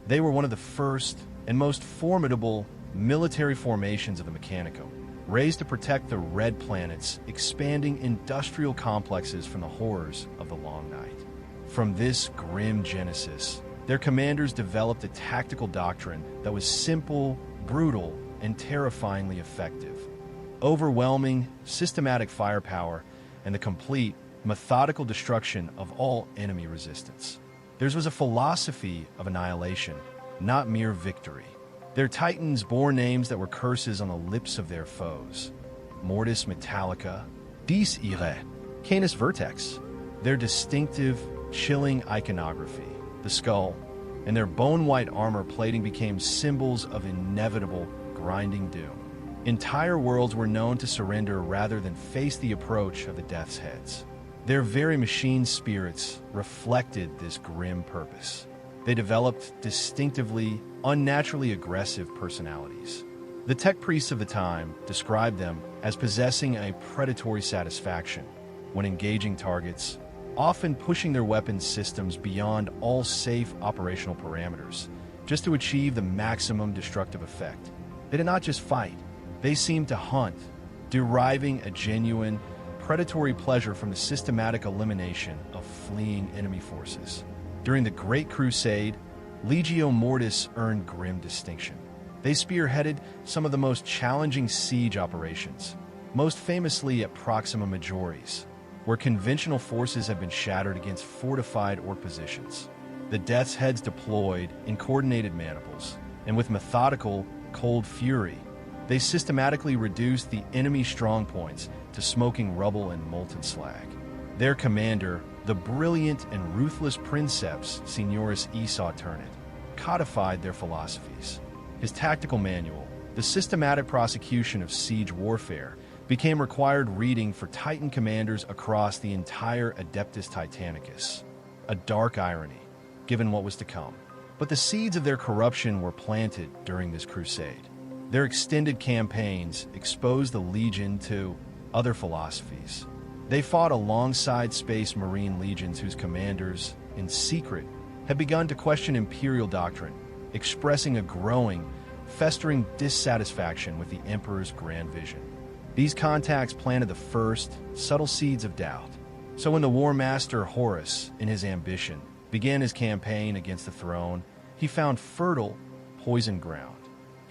They were one of the first and most formidable military formations of the Mechanicum, raised to protect the Red Planet's expanding industrial complexes from the horrors of the Long Night. From this grim genesis, their commanders developed a tactical doctrine that was simple, brutal, and terrifyingly effective. overwhelming, systematic firepower, and the complete, methodical destruction of all enemy resistance. Theirs was a philosophy of annihilation, not mere victory. Their titans bore names that were curses on the lips of their foes. Mortis Metallica, Dis Irae, Canis Vertex. Their distinctive, chilling iconography, the skull, and their bone-white armor plating became symbols of inevitable, grinding doom. Entire worlds were known to surrender rather than face the approach of the Death's Heads. Their very machine spirits reflected this grim purpose. They developed distinctively, unnaturally aggressive personalities. The tech priests of the time described them as possessing a predatory satisfaction when engaging targets, often pushing their weapons systems beyond all safe operational parameters, just to achieve the maximum destructive effect. They did not just fight, they seemed to hunt, deriving a genuine, predatory pleasure from the systematic elimination of fleeing enemy forces. During the Great Crusade, Legio Mortis earned grim distinction. They spearheaded some of the most challenging siege operations, most famously at Proxima Majoris, where conventional forces have been shattered against fortified orc positions. The Death's Heads deployed in coordinated maniples, and with methodical, cold fury, they systematically reduced the enemy strongpoints to smoking rubble and molten slag. Their commander, the brilliant and ruthless Princeps Signoris Esau Tyrannid, codified their philosophies. His tactical manual, The Systematic Prosecution of Siege Warfare, became required reading for Titan commanders across the entire Adeptus Titanicus. A dark irony, given what was to come. But the seeds of their corruption were planted during this crusade. Their extended campaigns exposed the Legion to other philosophies. They fought alongside Space Marine legions whose commanders, in secret, had begun to question Imperial doctrine, expressing a growing, festering dissatisfaction with the Emperor's grand vision. These contacts planted the first, subtle seeds of doubt. So when the Warmaster Horus, in his ambition, began his campaign against the throne, he found fertile, poison ground.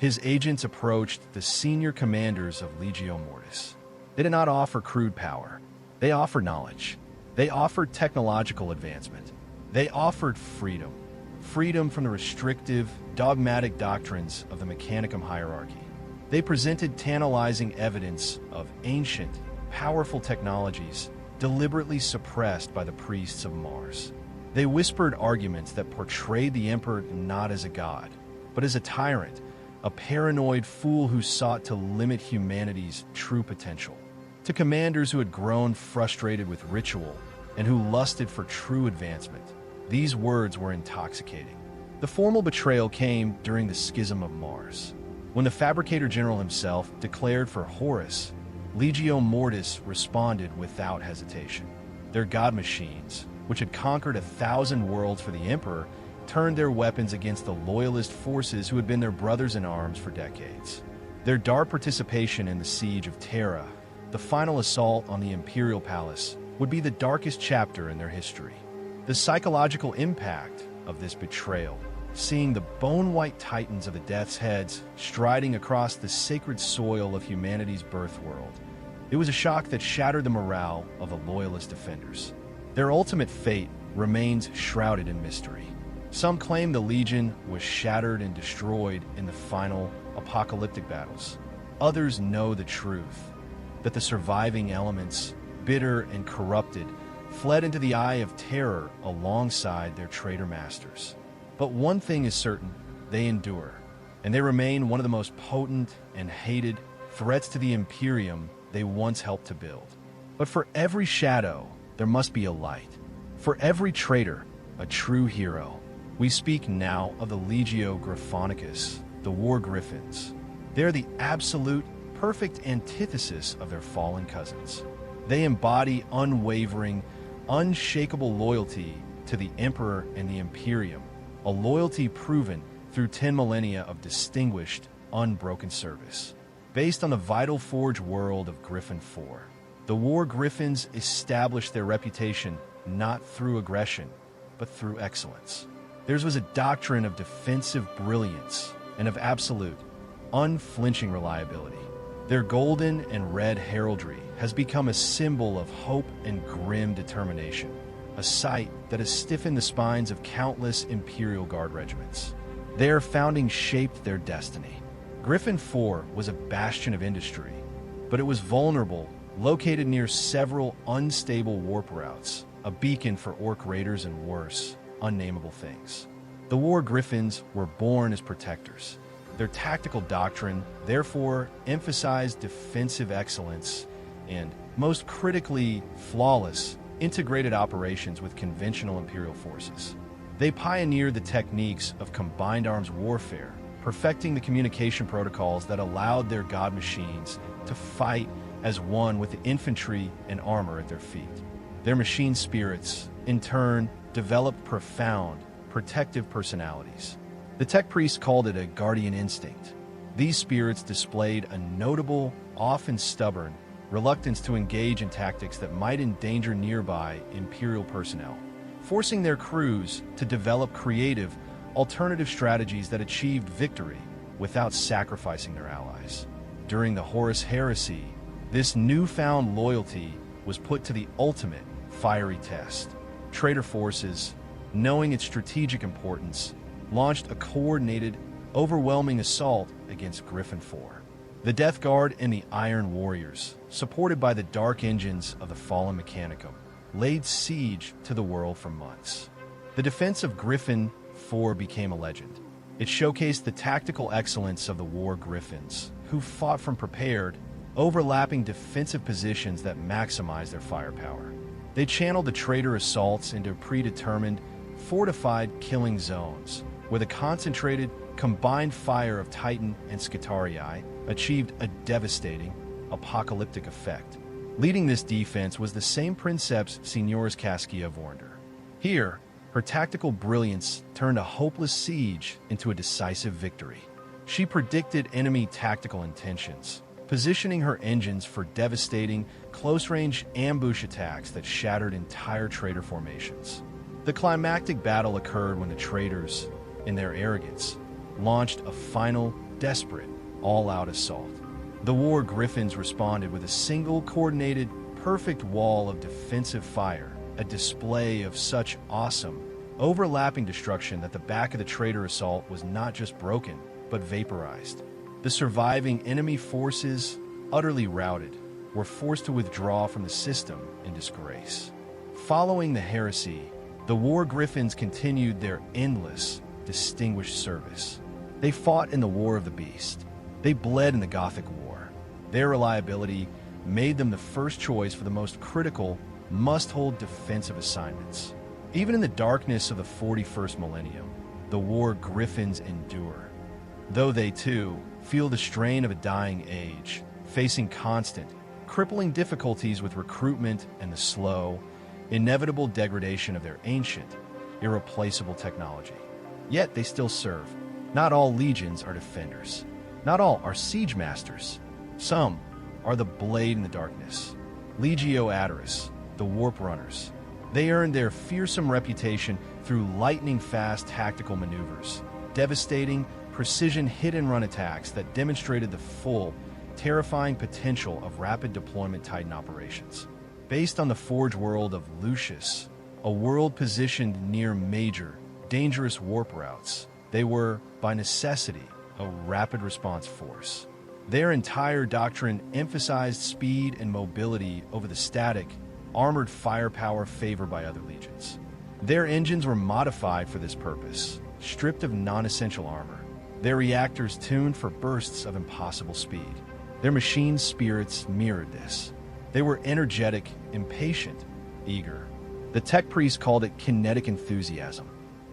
His agents approached the senior commanders of Legio Mortis. They did not offer crude power. They offered knowledge. They offered technological advancement. They offered freedom. Freedom from the restrictive, dogmatic doctrines of the Mechanicum hierarchy. They presented tantalizing evidence of ancient, powerful technologies deliberately suppressed by the priests of Mars. They whispered arguments that portrayed the Emperor not as a god, but as a tyrant, a paranoid fool who sought to limit humanity's true potential. To commanders who had grown frustrated with ritual and who lusted for true advancement, these words were intoxicating. The formal betrayal came during the Schism of Mars. When the Fabricator General himself declared for Horus, Legio Mortis responded without hesitation. Their God-Machines, which had conquered 1,000 worlds for the Emperor, turned their weapons against the loyalist forces who had been their brothers in arms for decades. Their dark participation in the Siege of Terra, the final assault on the Imperial Palace, would be the darkest chapter in their history. The psychological impact of this betrayal, seeing the bone-white titans of the Death's Heads striding across the sacred soil of humanity's birth world, it was a shock that shattered the morale of the loyalist defenders. Their ultimate fate remains shrouded in mystery. Some claim the Legion was shattered and destroyed in the final apocalyptic battles. Others know the truth, that the surviving elements, bitter and corrupted, fled into the eye of terror alongside their traitor masters. But one thing is certain, they endure, and they remain one of the most potent and hated threats to the Imperium they once helped to build. But for every shadow, there must be a light. For every traitor, a true hero. We speak now of the Legio Griffonicus, the War Griffins. They are the absolute, perfect antithesis of their fallen cousins. They embody unwavering, unshakable loyalty to the Emperor and the Imperium, a loyalty proven through 10 millennia of distinguished, unbroken service. Based on the vital forge world of Griffin 4, the War Griffins established their reputation not through aggression, but through excellence. Theirs was a doctrine of defensive brilliance and of absolute, unflinching reliability. Their golden and red heraldry has become a symbol of hope and grim determination, a sight that has stiffened the spines of countless Imperial Guard regiments. Their founding shaped their destiny. Griffin 4 was a bastion of industry, but it was vulnerable, located near several unstable warp routes, a beacon for Orc raiders and worse, unnamable things. The War Griffins were born as protectors. Their tactical doctrine, therefore, emphasized defensive excellence and, most critically, flawless, integrated operations with conventional Imperial forces. They pioneered the techniques of combined arms warfare, perfecting the communication protocols that allowed their God-Machines to fight as one with the infantry and armor at their feet. Their machine spirits, in turn, developed profound, protective personalities. The tech priests called it a guardian instinct. These spirits displayed a notable, often stubborn, reluctance to engage in tactics that might endanger nearby Imperial personnel, forcing their crews to develop creative, alternative strategies that achieved victory without sacrificing their allies. During the Horus Heresy, this newfound loyalty was put to the ultimate fiery test. Traitor forces, knowing its strategic importance, launched a coordinated, overwhelming assault against Griffin 4. The Death Guard and the Iron Warriors, supported by the dark engines of the fallen Mechanicum, laid siege to the world for months. The defense of Griffin 4 became a legend. It showcased the tactical excellence of the War Griffins, who fought from prepared, overlapping defensive positions that maximized their firepower. They channeled the traitor assaults into predetermined, fortified killing zones, where the concentrated, combined fire of Titan and Scitarii achieved a devastating, apocalyptic effect. Leading this defense was the same Princeps Signoris Cascia warned her. Here, her tactical brilliance turned a hopeless siege into a decisive victory. She predicted enemy tactical intentions, positioning her engines for devastating, close-range ambush attacks that shattered entire traitor formations. The climactic battle occurred when the traitors, in their arrogance, launched a final, desperate, all-out assault. The War Griffins responded with a single, coordinated, perfect wall of defensive fire, a display of such awesome, overlapping destruction that the back of the traitor assault was not just broken, but vaporized. The surviving enemy forces, utterly routed, were forced to withdraw from the system in disgrace. Following the Heresy, the War Griffins continued their endless, distinguished service. They fought in the War of the Beast. They bled in the Gothic War. Their reliability made them the first choice for the most critical, must-hold defensive assignments. Even in the darkness of the 41st millennium, the War Griffins endure. Though they, too, feel the strain of a dying age, facing constant, crippling difficulties with recruitment and the slow, inevitable degradation of their ancient, irreplaceable technology. Yet they still serve. Not all legions are defenders. Not all are siege masters. Some are the blade in the darkness. Legio Adoris, the warp runners. They earned their fearsome reputation through lightning-fast tactical maneuvers, devastating, precision hit-and-run attacks that demonstrated the full, terrifying potential of rapid deployment Titan operations. Based on the Forge world of Lucius, a world positioned near major, dangerous warp routes, they were, by necessity, a rapid response force. Their entire doctrine emphasized speed and mobility over the static, armored firepower favored by other legions. Their engines were modified for this purpose, stripped of non-essential armor. Their reactors tuned for bursts of impossible speed. Their machine spirits mirrored this. They were energetic, impatient, eager. The tech priests called it kinetic enthusiasm.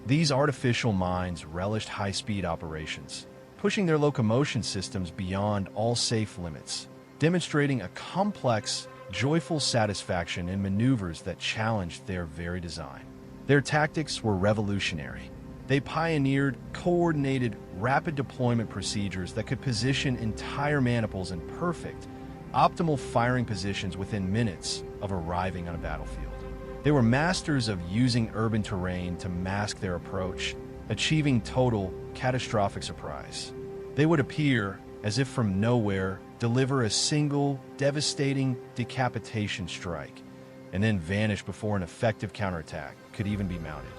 These artificial minds relished high-speed operations, pushing their locomotion systems beyond all safe limits, demonstrating a complex, joyful satisfaction in maneuvers that challenged their very design. Their tactics were revolutionary. They pioneered coordinated, rapid deployment procedures that could position entire maniples in perfect, optimal firing positions within minutes of arriving on a battlefield. They were masters of using urban terrain to mask their approach, achieving total, catastrophic surprise. They would appear, as if from nowhere, deliver a single, devastating decapitation strike, and then vanish before an effective counterattack could even be mounted.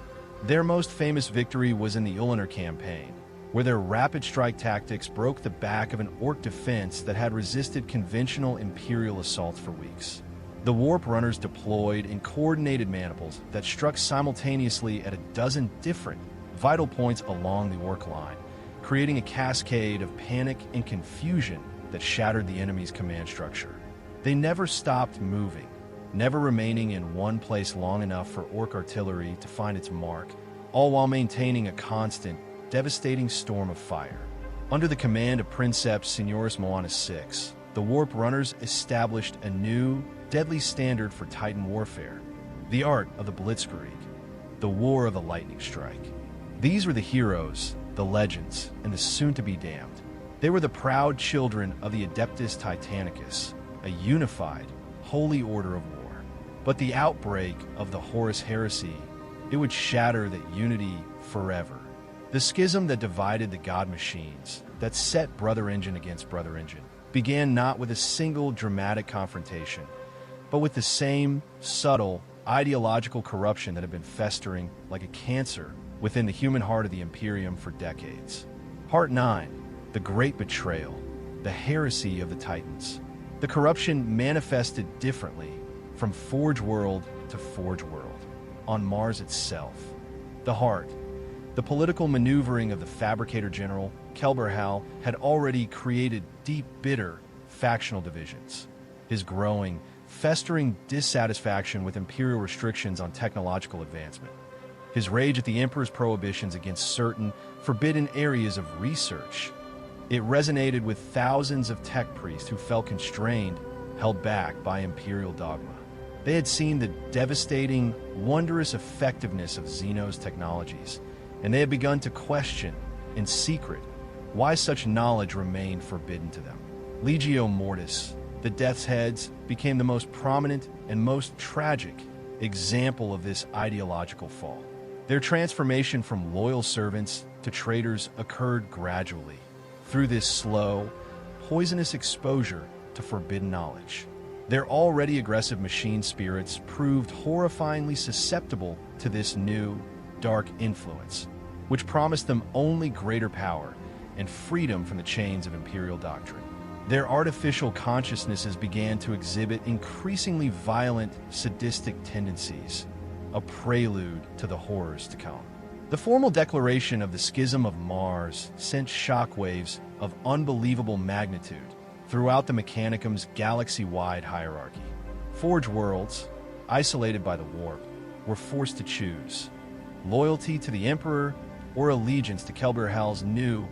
Their most famous victory was in the Ulnar campaign, where their rapid strike tactics broke the back of an Orc defense that had resisted conventional Imperial assaults for weeks. The Warp Runners deployed in coordinated maniples that struck simultaneously at a dozen different vital points along the Orc line, creating a cascade of panic and confusion that shattered the enemy's command structure. They never stopped moving, never remaining in one place long enough for Orc artillery to find its mark, all while maintaining a constant, devastating storm of fire. Under the command of Princeps Signoris Moanus VI, the Warp Runners established a new, deadly standard for Titan warfare, the art of the Blitzkrieg, the war of the lightning strike. These were the heroes, the legends, and the soon-to-be damned. They were the proud children of the Adeptus Titanicus, a unified, holy order of war. But the outbreak of the Horus Heresy, it would shatter that unity forever. The schism that divided the God-Machines, that set brother engine against brother engine, began not with a single dramatic confrontation, but with the same subtle, ideological corruption that had been festering like a cancer within the human heart of the Imperium for decades. Part 9. The Great Betrayal, the Heresy of the Titans. The corruption manifested differently from Forge World to Forge World, on Mars itself. The heart, the political maneuvering of the Fabricator General, Kelberhal, had already created deep, bitter, factional divisions. His growing, festering dissatisfaction with Imperial restrictions on technological advancement. His rage at the Emperor's prohibitions against certain, forbidden areas of research. It resonated with thousands of tech priests who felt constrained, held back by Imperial dogma. They had seen the devastating, wondrous effectiveness of Xenos technologies, and they had begun to question, in secret, why such knowledge remained forbidden to them. Legio Mortis, the Death's Heads, became the most prominent and most tragic example of this ideological fall. Their transformation from loyal servants to traitors occurred gradually, through this slow, poisonous exposure to forbidden knowledge. Their already aggressive machine spirits proved horrifyingly susceptible to this new, dark influence, which promised them only greater power and freedom from the chains of Imperial doctrine. Their artificial consciousnesses began to exhibit increasingly violent, sadistic tendencies, a prelude to the horrors to come. The formal declaration of the Schism of Mars sent shockwaves of unbelievable magnitude throughout the Mechanicum's galaxy-wide hierarchy. Forge worlds, isolated by the warp, were forced to choose loyalty to the Emperor or allegiance to Kelberhal's new,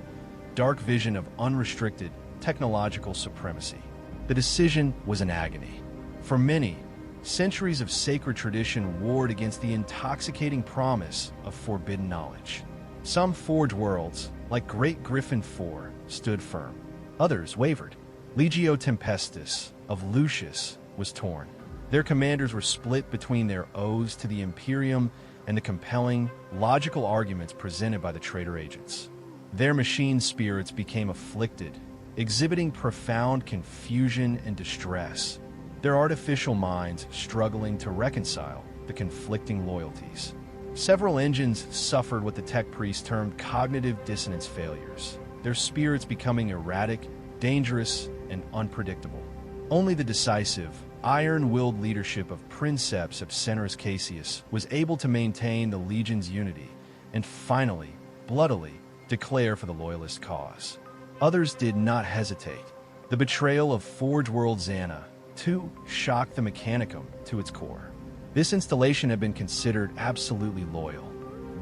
dark vision of unrestricted technological supremacy. The decision was an agony. For many, centuries of sacred tradition warred against the intoxicating promise of forbidden knowledge. Some Forge worlds, like Great Griffin IV, stood firm. Others wavered. Legio Tempestus of Lucius was torn. Their commanders were split between their oaths to the Imperium and the compelling, logical arguments presented by the traitor agents. Their machine spirits became afflicted, exhibiting profound confusion and distress, their artificial minds struggling to reconcile the conflicting loyalties. Several engines suffered what the tech priests termed cognitive dissonance failures, their spirits becoming erratic, dangerous, and unpredictable. Only the decisive, iron-willed leadership of Princeps Absenarus Cassius was able to maintain the Legion's unity and finally, bloodily, declare for the Loyalist cause. Others did not hesitate. The betrayal of Forge World Xana, too, shocked the Mechanicum to its core. This installation had been considered absolutely loyal,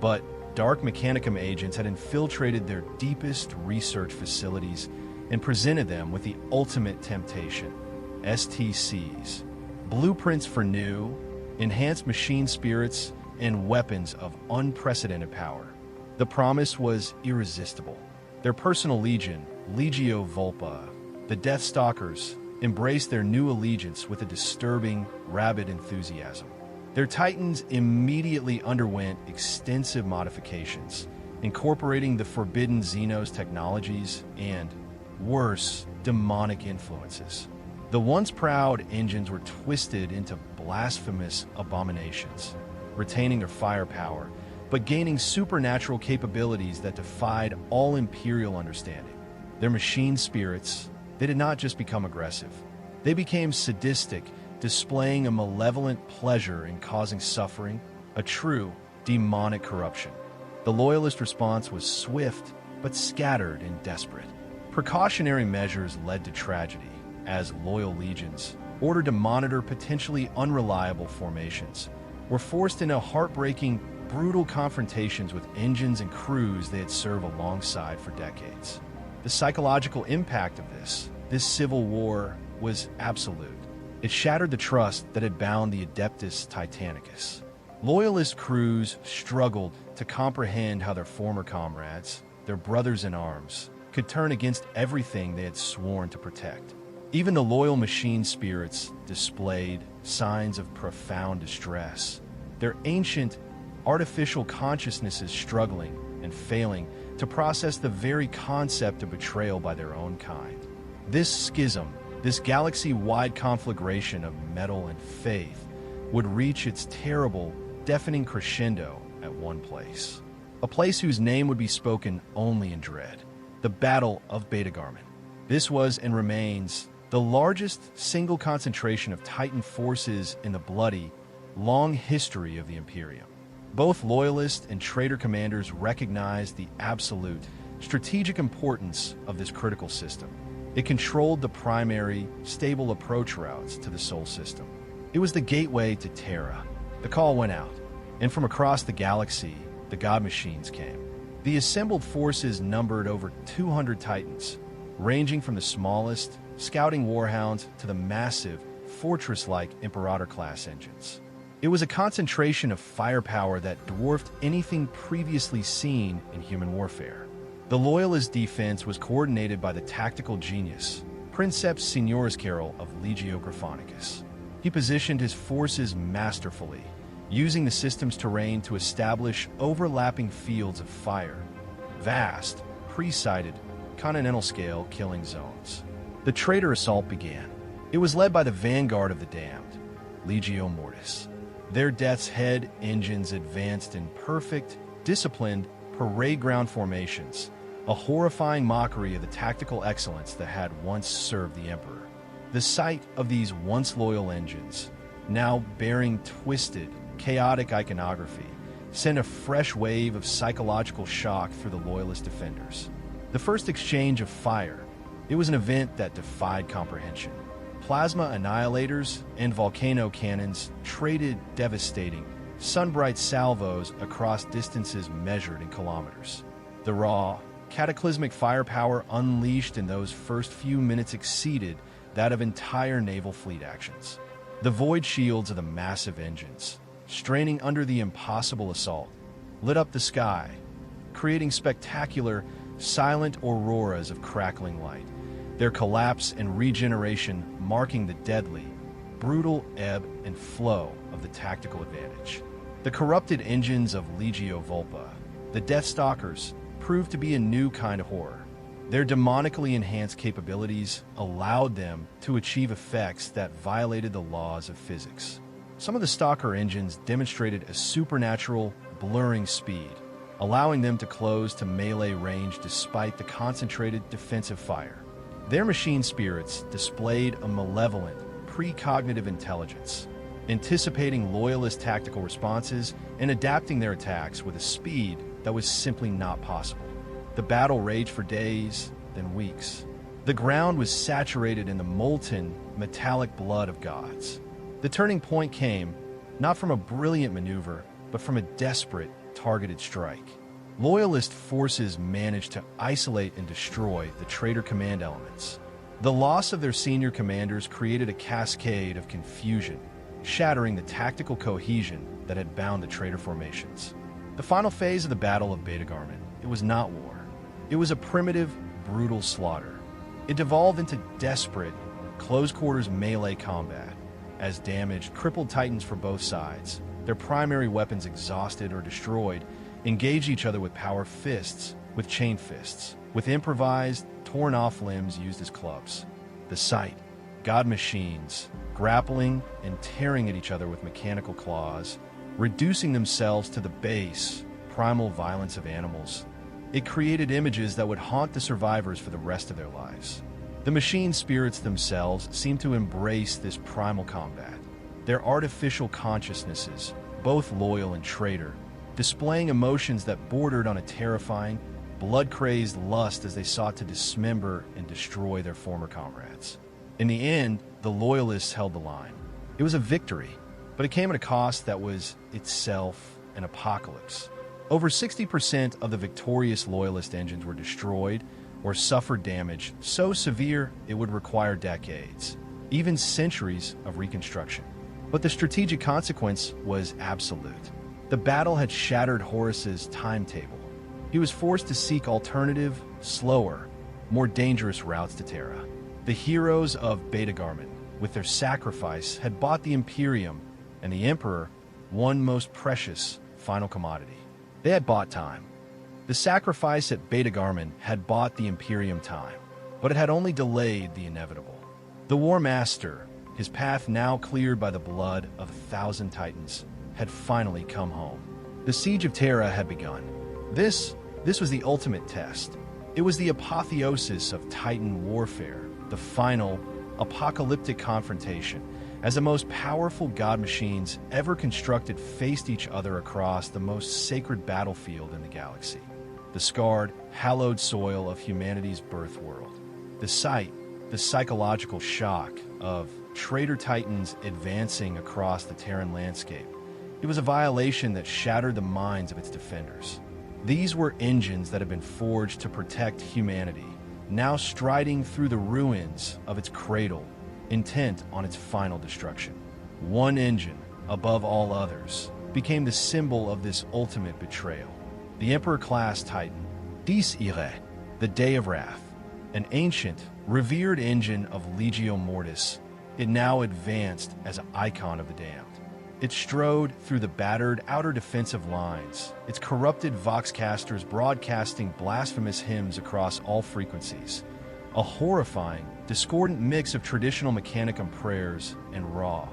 but Dark Mechanicum agents had infiltrated their deepest research facilities and presented them with the ultimate temptation, STCs, blueprints for new, enhanced machine spirits, and weapons of unprecedented power. The promise was irresistible. Their personal legion, Legio Vulpa, the Deathstalkers, embraced their new allegiance with a disturbing, rabid enthusiasm. Their Titans immediately underwent extensive modifications, incorporating the forbidden Xenos technologies and, worse, demonic influences. The once proud engines were twisted into blasphemous abominations, retaining their firepower, but gaining supernatural capabilities that defied all Imperial understanding. Their machine spirits, they did not just become aggressive. They became sadistic, displaying a malevolent pleasure in causing suffering, a true demonic corruption. The Loyalist response was swift, but scattered and desperate. Precautionary measures led to tragedy, as loyal legions, ordered to monitor potentially unreliable formations, were forced into heartbreaking, brutal confrontations with engines and crews they had served alongside for decades. The psychological impact of this civil war, was absolute. It shattered the trust that had bound the Adeptus Titanicus. Loyalist crews struggled to comprehend how their former comrades, their brothers in arms, could turn against everything they had sworn to protect. Even the loyal machine spirits displayed signs of profound distress, their ancient, artificial consciousnesses struggling and failing to process the very concept of betrayal by their own kind. This schism, this galaxy-wide conflagration of metal and faith, would reach its terrible, deafening crescendo at one place. A place whose name would be spoken only in dread. The Battle of Beta-Garmon. This was and remains the largest single concentration of Titan forces in the bloody, long history of the Imperium. Both Loyalist and traitor commanders recognized the absolute, strategic importance of this critical system. It controlled the primary, stable approach routes to the Sol system. It was the gateway to Terra. The call went out, and from across the galaxy, the God-Machines came. The assembled forces numbered over 200 Titans, ranging from the smallest, scouting Warhounds to the massive, fortress-like Imperator-class engines. It was a concentration of firepower that dwarfed anything previously seen in human warfare. The Loyalist defense was coordinated by the tactical genius, Princeps Signoris Carol of Legio Gryphonicus. He positioned his forces masterfully, using the system's terrain to establish overlapping fields of fire, vast, pre-sighted, continental-scale killing zones. The traitor assault began. It was led by the vanguard of the damned, Legio Mortis. Their death's head engines advanced in perfect, disciplined, parade ground formations, a horrifying mockery of the tactical excellence that had once served the Emperor. The sight of these once loyal engines, now bearing twisted, chaotic iconography, sent a fresh wave of psychological shock through the Loyalist defenders. The first exchange of fire, it was an event that defied comprehension. Plasma annihilators and volcano cannons traded devastating, sun-bright salvos across distances measured in kilometers. The raw, cataclysmic firepower unleashed in those first few minutes exceeded that of entire naval fleet actions. The void shields of the massive engines, straining under the impossible assault, lit up the sky, creating spectacular, silent auroras of crackling light, their collapse and regeneration marking the deadly, brutal ebb and flow of the tactical advantage. The corrupted engines of Legio Vulpa, the Deathstalkers, proved to be a new kind of horror. Their demonically enhanced capabilities allowed them to achieve effects that violated the laws of physics. Some of the Stalker engines demonstrated a supernatural, blurring speed, allowing them to close to melee range despite the concentrated defensive fire. Their machine spirits displayed a malevolent, precognitive intelligence, anticipating Loyalist tactical responses and adapting their attacks with a speed that was simply not possible. The battle raged for days, then weeks. The ground was saturated in the molten, metallic blood of gods. The turning point came, not from a brilliant maneuver, but from a desperate, targeted strike. Loyalist forces managed to isolate and destroy the traitor command elements. The loss of their senior commanders created a cascade of confusion, shattering the tactical cohesion that had bound the traitor formations. The final phase of the Battle of Beta-Garmon, it was not war. It was a primitive, brutal slaughter. It devolved into desperate, close-quarters melee combat, as damaged, crippled Titans for both sides, their primary weapons exhausted or destroyed, engaged each other with power fists, with chain fists, with improvised, torn off limbs used as clubs. The sight, God-Machines, grappling and tearing at each other with mechanical claws, reducing themselves to the base, primal violence of animals. It created images that would haunt the survivors for the rest of their lives. The machine spirits themselves seemed to embrace this primal combat. Their artificial consciousnesses, both loyal and traitor, displaying emotions that bordered on a terrifying, blood-crazed lust as they sought to dismember and destroy their former comrades. In the end, the Loyalists held the line. It was a victory, but it came at a cost that was itself an apocalypse. Over 60% of the victorious Loyalist engines were destroyed or suffered damage so severe it would require decades, even centuries of reconstruction. But the strategic consequence was absolute. The battle had shattered Horus's timetable. He was forced to seek alternative, slower, more dangerous routes to Terra. The heroes of Beta-Garmon, with their sacrifice, had bought the Imperium and the Emperor one most precious final commodity. They had bought time. The sacrifice at Beta-Garmon had bought the Imperium time, but it had only delayed the inevitable. The Warmaster, his path now cleared by the blood of 1,000 Titans, had finally come home. The Siege of Terra had begun. This was the ultimate test. It was the apotheosis of Titan warfare, the final, apocalyptic confrontation, as the most powerful God-Machines ever constructed faced each other across the most sacred battlefield in the galaxy. The scarred, hallowed soil of humanity's birth world. The sight, the psychological shock of traitor Titans advancing across the Terran landscape. It was a violation that shattered the minds of its defenders. These were engines that had been forged to protect humanity, now striding through the ruins of its cradle, intent on its final destruction. One engine, above all others, became the symbol of this ultimate betrayal. The Emperor-class Titan, Dies Irae, the Day of Wrath, an ancient, revered engine of Legio Mortis, it now advanced as an icon of the damned. It strode through the battered outer defensive lines, its corrupted voxcasters broadcasting blasphemous hymns across all frequencies, a horrifying, discordant mix of traditional Mechanicum prayers and raw,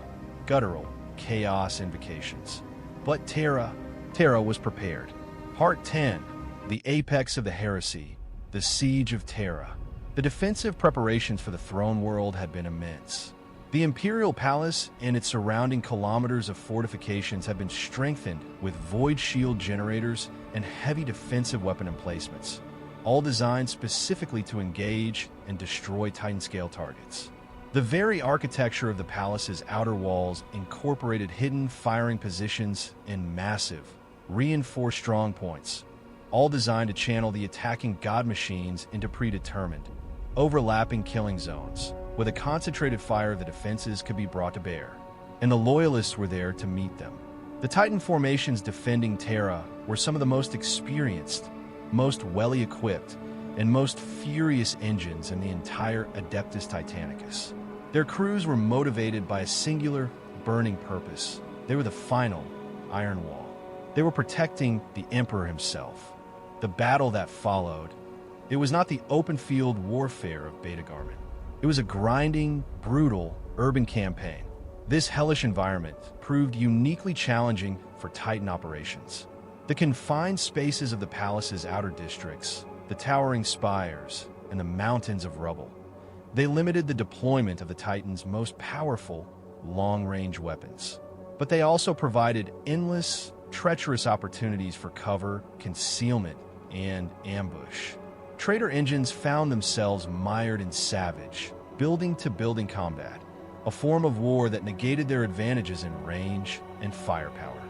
guttural, chaos invocations. But Terra was prepared. Part 10, the apex of the Heresy, the Siege of Terra. The defensive preparations for the throne world had been immense. The Imperial Palace and its surrounding kilometers of fortifications had been strengthened with void shield generators and heavy defensive weapon emplacements, all designed specifically to engage and destroy Titan-scale targets. The very architecture of the palace's outer walls incorporated hidden firing positions and massive, reinforced strongpoints, all designed to channel the attacking God-Machines into predetermined, overlapping killing zones, where the concentrated fire of the defenses could be brought to bear, and the Loyalists were there to meet them. The Titan formations defending Terra were some of the most experienced, most well-equipped, and most furious engines in the entire Adeptus Titanicus. Their crews were motivated by a singular, burning purpose. They were the final Iron Wall. They were protecting the Emperor himself. The battle that followed, it was not the open-field warfare of Beta-Garmon. It was a grinding, brutal, urban campaign. This hellish environment proved uniquely challenging for Titan operations. The confined spaces of the palace's outer districts, the towering spires, and the mountains of rubble, they limited the deployment of the Titan's most powerful, long-range weapons. But they also provided endless, treacherous opportunities for cover, concealment, and ambush. Traitor engines found themselves mired in savage, building-to-building combat, a form of war that negated their advantages in range and firepower.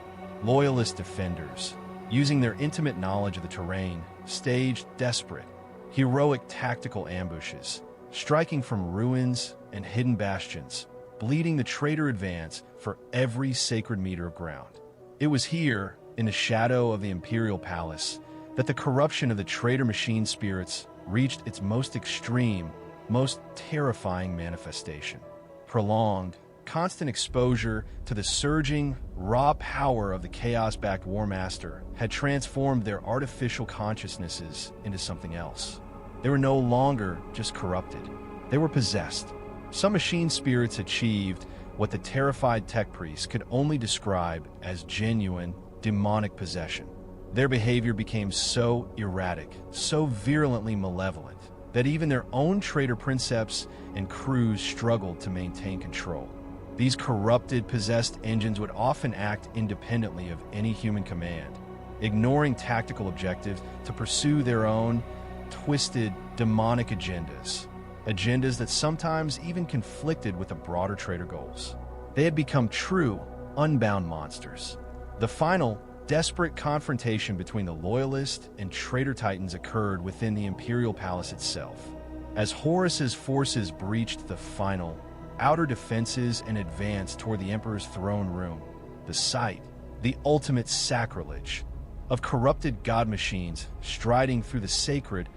Loyalist defenders, using their intimate knowledge of the terrain, staged desperate, heroic tactical ambushes, striking from ruins and hidden bastions, bleeding the traitor advance for every sacred meter of ground. It was here, in the shadow of the Imperial Palace, that the corruption of the traitor machine spirits reached its most extreme, most terrifying manifestation. Prolonged, constant exposure to the surging, raw power of the chaos-backed Warmaster had transformed their artificial consciousnesses into something else. They were no longer just corrupted. They were possessed. Some machine spirits achieved what the terrified tech priests could only describe as genuine, demonic possession. Their behavior became so erratic, so virulently malevolent, that even their own traitor Princeps and crews struggled to maintain control. These corrupted, possessed engines would often act independently of any human command, ignoring tactical objectives to pursue their own twisted, demonic agendas that sometimes even conflicted with the broader traitor goals. They had become true, unbound monsters. The final, desperate confrontation between the Loyalist and traitor Titans occurred within the Imperial Palace itself. As Horus's forces breached the final, outer defenses and advanced toward the Emperor's throne room, the sight, the ultimate sacrilege, of corrupted God-Machines striding through the sacred,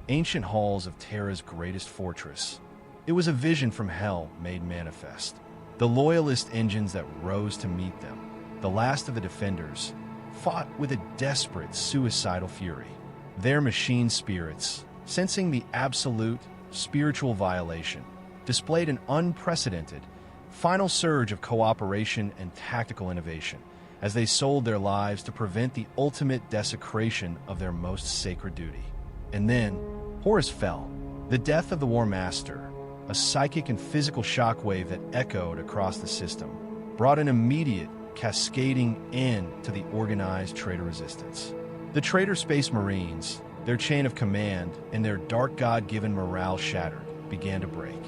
ancient halls of Terra's greatest fortress. It was a vision from hell made manifest. The Loyalist engines that rose to meet them, the last of the defenders, fought with a desperate, suicidal fury. Their machine spirits, sensing the absolute spiritual violation, displayed an unprecedented, final surge of cooperation and tactical innovation as they sold their lives to prevent the ultimate desecration of their most sacred duty. And then, Horus fell. The death of the Warmaster, a psychic and physical shockwave that echoed across the system, brought an immediate, cascading end to the organized traitor resistance. The traitor Space Marines, their chain of command, and their dark god-given morale shattered, began to break.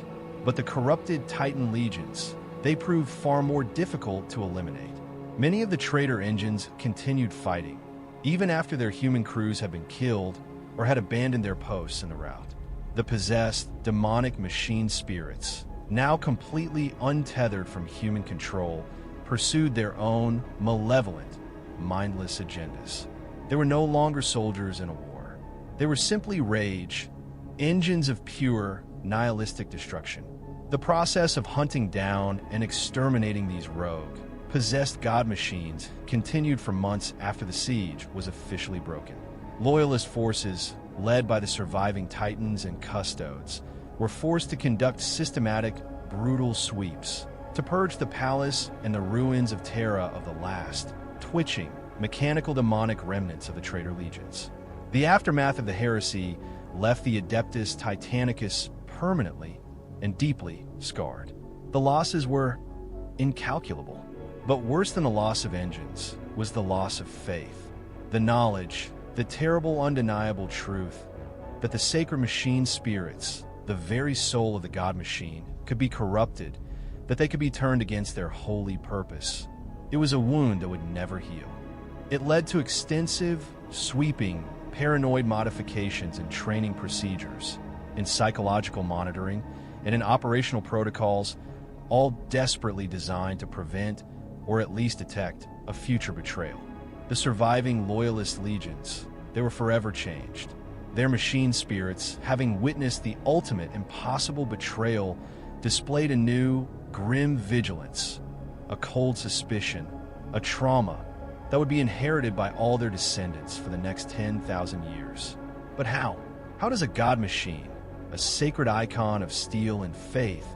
But the corrupted Titan legions, they proved far more difficult to eliminate. Many of the traitor engines continued fighting, even after their human crews had been killed or had abandoned their posts in the rout. The possessed, demonic machine spirits, now completely untethered from human control, pursued their own malevolent, mindless agendas. They were no longer soldiers in a war. They were simply rage, engines of pure, nihilistic destruction. The process of hunting down and exterminating these rogue, possessed God-Machines continued for months after the siege was officially broken. Loyalist forces, led by the surviving Titans and Custodes, were forced to conduct systematic, brutal sweeps to purge the palace and the ruins of Terra of the last, twitching, mechanical demonic remnants of the traitor legions. The aftermath of the Heresy left the Adeptus Titanicus permanently and deeply scarred. The losses were incalculable. But worse than the loss of engines was the loss of faith, the knowledge, the terrible undeniable truth that the sacred machine spirits, the very soul of the God-Machine, could be corrupted, that they could be turned against their holy purpose. It was a wound that would never heal. It led to extensive, sweeping, paranoid modifications in training procedures, in psychological monitoring, and in operational protocols, all desperately designed to prevent or at least detect a future betrayal. The surviving Loyalist legions, they were forever changed. Their machine spirits, having witnessed the ultimate impossible betrayal, displayed a new, grim vigilance, a cold suspicion, a trauma that would be inherited by all their descendants for the next 10,000 years. But how? How does a God-Machine, a sacred icon of steel and faith,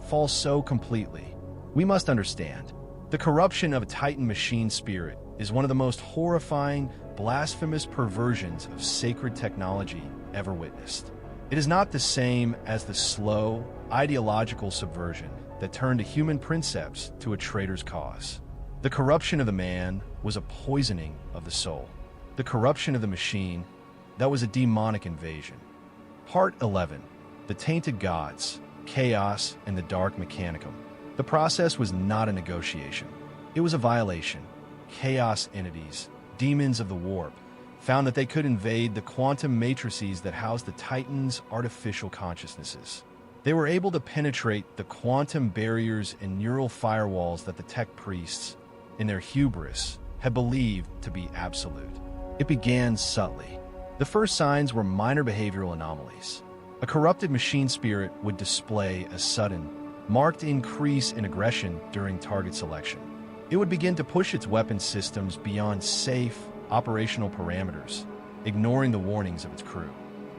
fall so completely? We must understand. The corruption of a Titan machine spirit is one of the most horrifying, blasphemous perversions of sacred technology ever witnessed. It is not the same as the slow, ideological subversion that turned a human princeps to a traitor's cause. The corruption of the man was a poisoning of the soul. The corruption of the machine, that was a demonic invasion. Part 11. The Tainted Gods, Chaos, and the Dark Mechanicum. The process was not a negotiation. It was a violation. Chaos entities, demons of the warp, found that they could invade the quantum matrices that housed the Titans' artificial consciousnesses. They were able to penetrate the quantum barriers and neural firewalls that the tech priests, in their hubris, had believed to be absolute. It began subtly. The first signs were minor behavioral anomalies. A corrupted machine spirit would display a sudden, marked increase in aggression during target selection. It would begin to push its weapon systems beyond safe, operational parameters, ignoring the warnings of its crew.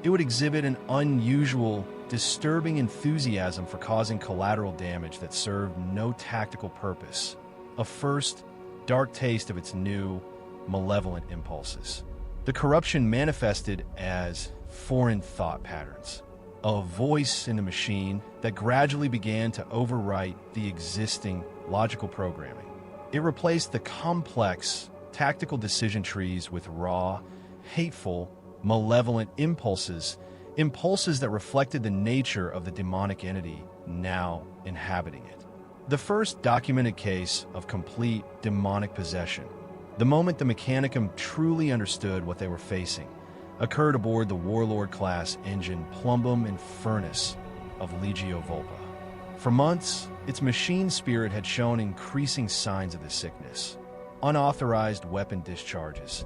It would exhibit an unusual, disturbing enthusiasm for causing collateral damage that served no tactical purpose. A first, dark taste of its new, malevolent impulses. The corruption manifested as foreign thought patterns, a voice in the machine that gradually began to overwrite the existing logical programming. It replaced the complex, tactical decision trees with raw, hateful, malevolent impulses that reflected the nature of the demonic entity now inhabiting it. The first documented case of complete demonic possession, the moment the Mechanicum truly understood what they were facing, occurred aboard the Warlord class engine Plumbum and Furnace of Legio Volpa. For months, its machine spirit had shown increasing signs of the sickness. Unauthorized weapon discharges,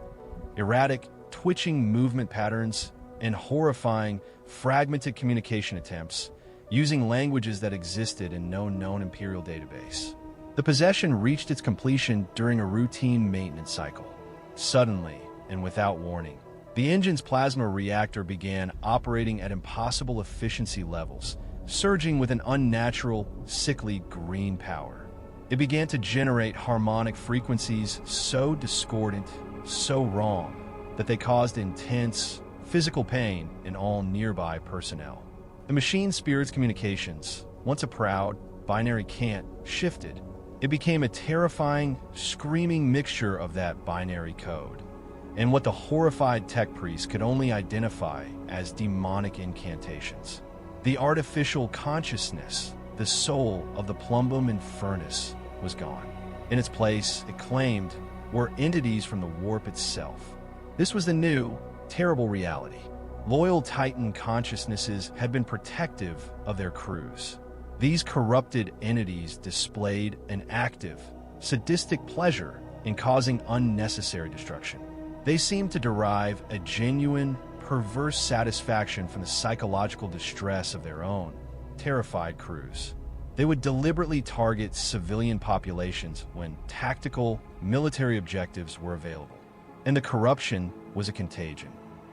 erratic, twitching movement patterns, and horrifying, fragmented communication attempts using languages that existed in no known Imperial database. The possession reached its completion during a routine maintenance cycle. Suddenly, and without warning, the engine's plasma reactor began operating at impossible efficiency levels, surging with an unnatural, sickly green power. It began to generate harmonic frequencies so discordant, so wrong, that they caused intense, physical pain in all nearby personnel. The machine spirit's communications, once a proud, binary cant, shifted. It became a terrifying, screaming mixture of that binary code, and what the horrified tech priest could only identify as demonic incantations. The artificial consciousness, the soul of the Plumbum and Furnace, was gone. In its place, it claimed, were entities from the warp itself. This was the new, terrible reality. Loyal Titan consciousnesses had been protective of their crews. These corrupted entities displayed an active, sadistic pleasure in causing unnecessary destruction. They seemed to derive a genuine, perverse satisfaction from the psychological distress of their own, terrified crews. They would deliberately target civilian populations when tactical, military objectives were available. And the corruption was a contagion.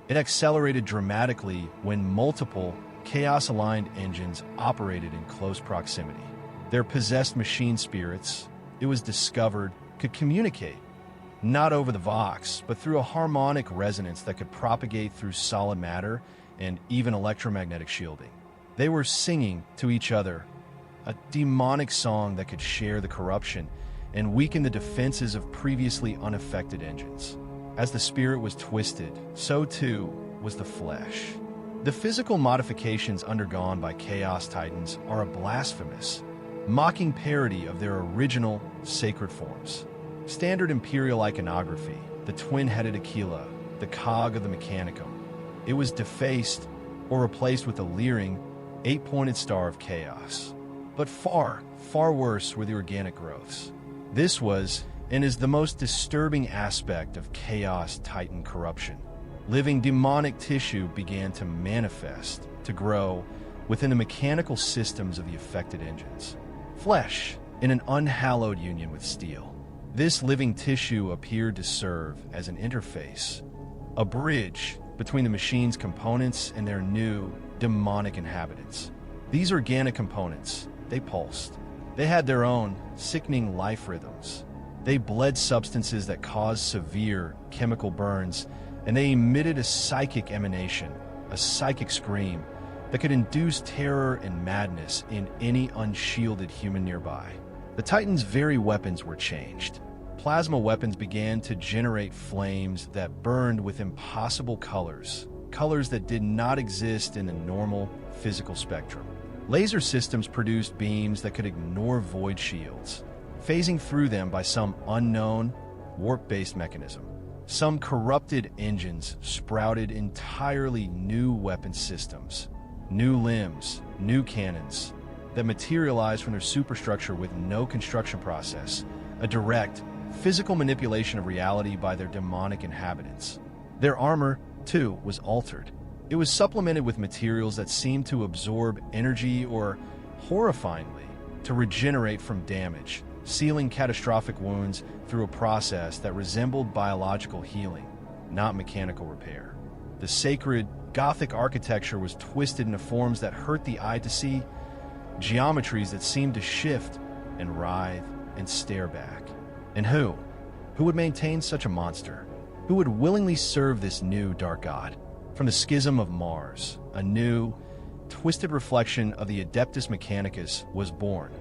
It accelerated dramatically when multiple chaos-aligned engines operated in close proximity. Their possessed machine spirits, it was discovered, could communicate, not over the Vox, but through a harmonic resonance that could propagate through solid matter and even electromagnetic shielding. They were singing to each other, a demonic song that could share the corruption and weaken the defenses of previously unaffected engines. As the spirit was twisted, so too was the flesh. The physical modifications undergone by Chaos Titans are a blasphemous, mocking parody of their original sacred forms. Standard Imperial iconography, the twin-headed Aquila, the cog of the Mechanicum. It was defaced or replaced with a leering, eight-pointed star of chaos. But far, far worse were the organic growths. This was and is the most disturbing aspect of Chaos Titan corruption. Living demonic tissue began to manifest, to grow, within the mechanical systems of the affected engines. Flesh, in an unhallowed union with steel. This living tissue appeared to serve as an interface, a bridge between the machine's components and their new, demonic inhabitants. These organic components, they pulsed. They had their own sickening life rhythms. They bled substances that caused severe chemical burns, and they emitted a psychic emanation, a psychic scream, that could induce terror and madness in any unshielded human nearby. The Titans' very weapons were changed. Plasma weapons began to generate flames that burned with impossible colors, colors that did not exist in the normal physical spectrum. Laser systems produced beams that could ignore void shields, phasing through them by some unknown, warp-based mechanism. Some corrupted engines sprouted entirely new weapon systems, new limbs, new cannons, that materialized from their superstructure with no construction process, a direct, physical manipulation of reality by their demonic inhabitants. Their armor, too, was altered. It was supplemented with materials that seemed to absorb energy or, horrifyingly, to regenerate from damage, sealing catastrophic wounds through a process that resembled biological healing, not mechanical repair. The sacred, Gothic architecture was twisted into forms that hurt the eye to see, geometries that seemed to shift and writhe and stare back. And who? Who would maintain such a monster? Who would willingly serve this new dark god? From the Schism of Mars, a new, twisted reflection of the Adeptus Mechanicus was born,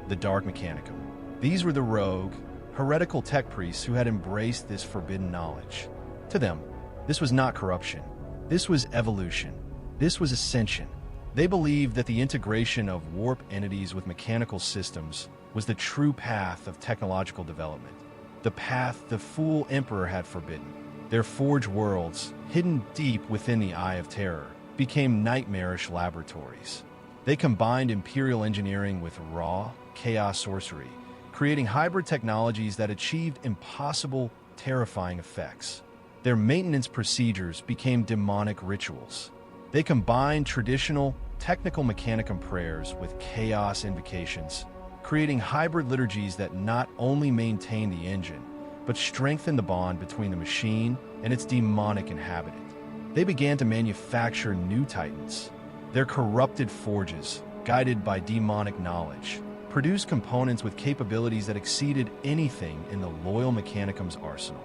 the Dark Mechanicum. These were the rogue, heretical tech priests who had embraced this forbidden knowledge. To them, this was not corruption. This was evolution. This was ascension. They believed that the integration of warp entities with mechanical systems was the true path of technological development, the path the fool emperor had forbidden. Their forged worlds, hidden deep within the Eye of Terror, became nightmarish laboratories. They combined imperial engineering with raw, chaos sorcery, creating hybrid technologies that achieved impossible, terrifying effects. Their maintenance procedures became demonic rituals. They combined traditional, technical Mechanicum prayers with chaos invocations, creating hybrid liturgies that not only maintain the engine, but strengthen the bond between the machine and its demonic inhabitant. They began to manufacture new Titans. Their corrupted forges, guided by demonic knowledge, produced components with capabilities that exceeded anything in the loyal Mechanicum's arsenal.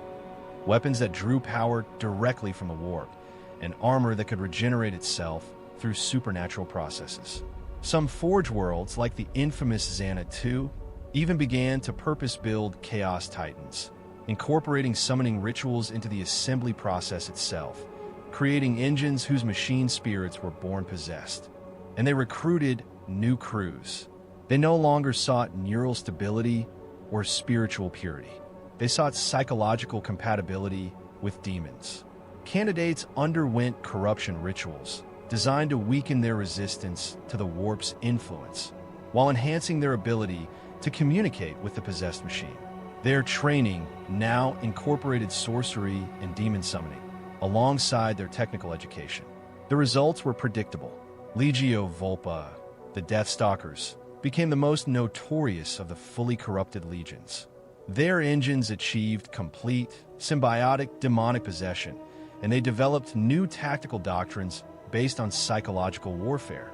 Weapons that drew power directly from the warp, and armor that could regenerate itself through supernatural processes. Some forge worlds, like the infamous Xana II, even began to purpose-build Chaos Titans, incorporating summoning rituals into the assembly process itself, creating engines whose machine spirits were born possessed. And they recruited new crews. They no longer sought neural stability or spiritual purity. They sought psychological compatibility with demons. Candidates underwent corruption rituals designed to weaken their resistance to the warp's influence, while enhancing their ability to communicate with the possessed machine. Their training now incorporated sorcery and demon summoning, alongside their technical education. The results were predictable. Legio Vulpa, the Deathstalkers, became the most notorious of the fully corrupted legions. Their engines achieved complete, symbiotic demonic possession, and they developed new tactical doctrines based on psychological warfare,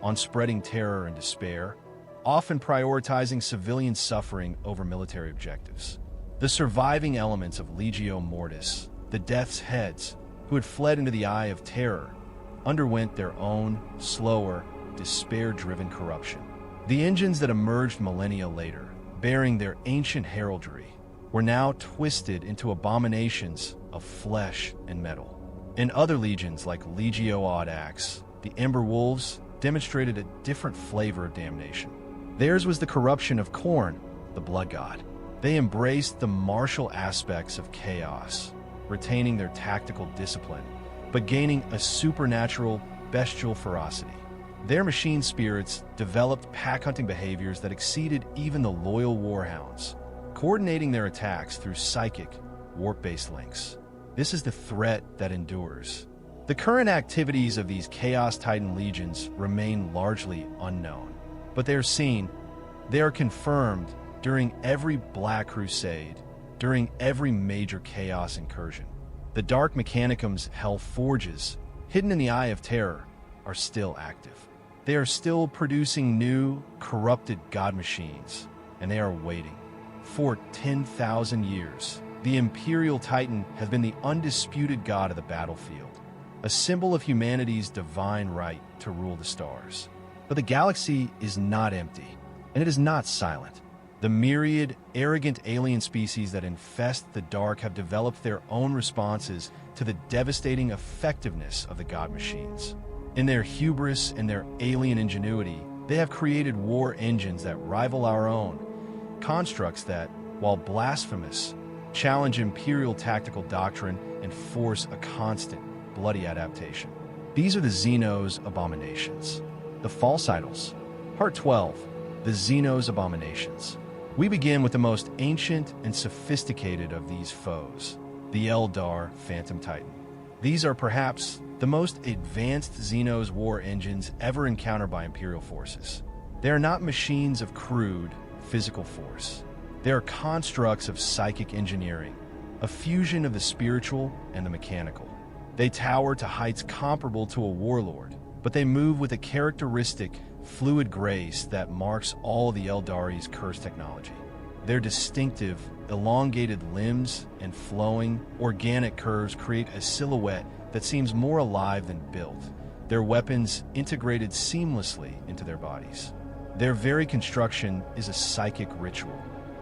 on spreading terror and despair, often prioritizing civilian suffering over military objectives. The surviving elements of Legio Mortis, the Death's Heads, who had fled into the Eye of Terror, underwent their own, slower, despair-driven corruption. The engines that emerged millennia later, bearing their ancient heraldry, were now twisted into abominations of flesh and metal. And other legions like Legio Audax, the Ember Wolves, demonstrated a different flavor of damnation. Theirs was the corruption of Khorne, the Blood God. They embraced the martial aspects of chaos, retaining their tactical discipline, but gaining a supernatural, bestial ferocity. Their machine spirits developed pack-hunting behaviors that exceeded even the loyal Warhounds, coordinating their attacks through psychic, warp-based links. This is the threat that endures. The current activities of these Chaos Titan legions remain largely unknown, but they are seen, they are confirmed during every Black Crusade, during every major chaos incursion. The Dark Mechanicum's Hell Forges, hidden in the Eye of Terror, are still active. They are still producing new, corrupted God-Machines, and they are waiting. For 10,000 years, the Imperial Titan has been the undisputed god of the battlefield, a symbol of humanity's divine right to rule the stars. But the galaxy is not empty, and it is not silent. The myriad, arrogant alien species that infest the dark have developed their own responses to the devastating effectiveness of the God-Machines. In their hubris and their alien ingenuity, they have created war engines that rival our own, constructs that, while blasphemous, challenge imperial tactical doctrine and force a constant, bloody adaptation. These are the Xenos abominations, the false idols. Part 12, the Xenos abominations. We begin with the most ancient and sophisticated of these foes, the Eldar Phantom Titan. These are perhaps the most advanced Xenos war engines ever encountered by Imperial forces. They are not machines of crude, physical force. They are constructs of psychic engineering, a fusion of the spiritual and the mechanical. They tower to heights comparable to a Warlord, but they move with a characteristic, fluid grace that marks all the Eldari's cursed technology. Their distinctive, elongated limbs and flowing, organic curves create a silhouette that seems more alive than built, their weapons integrated seamlessly into their bodies. Their very construction is a psychic ritual.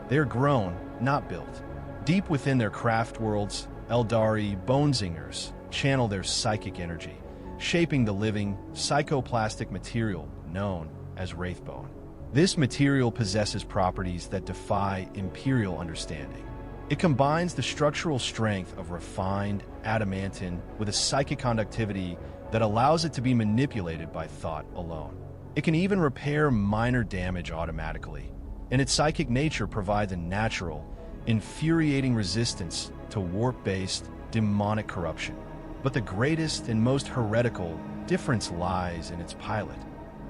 They are grown, not built. Deep within their craft worlds, Eldari bonezingers channel their psychic energy, shaping the living, psychoplastic material known as Wraithbone. This material possesses properties that defy Imperial understanding. It combines the structural strength of refined adamantine with a psychic conductivity that allows it to be manipulated by thought alone. It can even repair minor damage automatically, and its psychic nature provides a natural, infuriating resistance to warp-based, demonic corruption. But the greatest and most heretical difference lies in its pilot.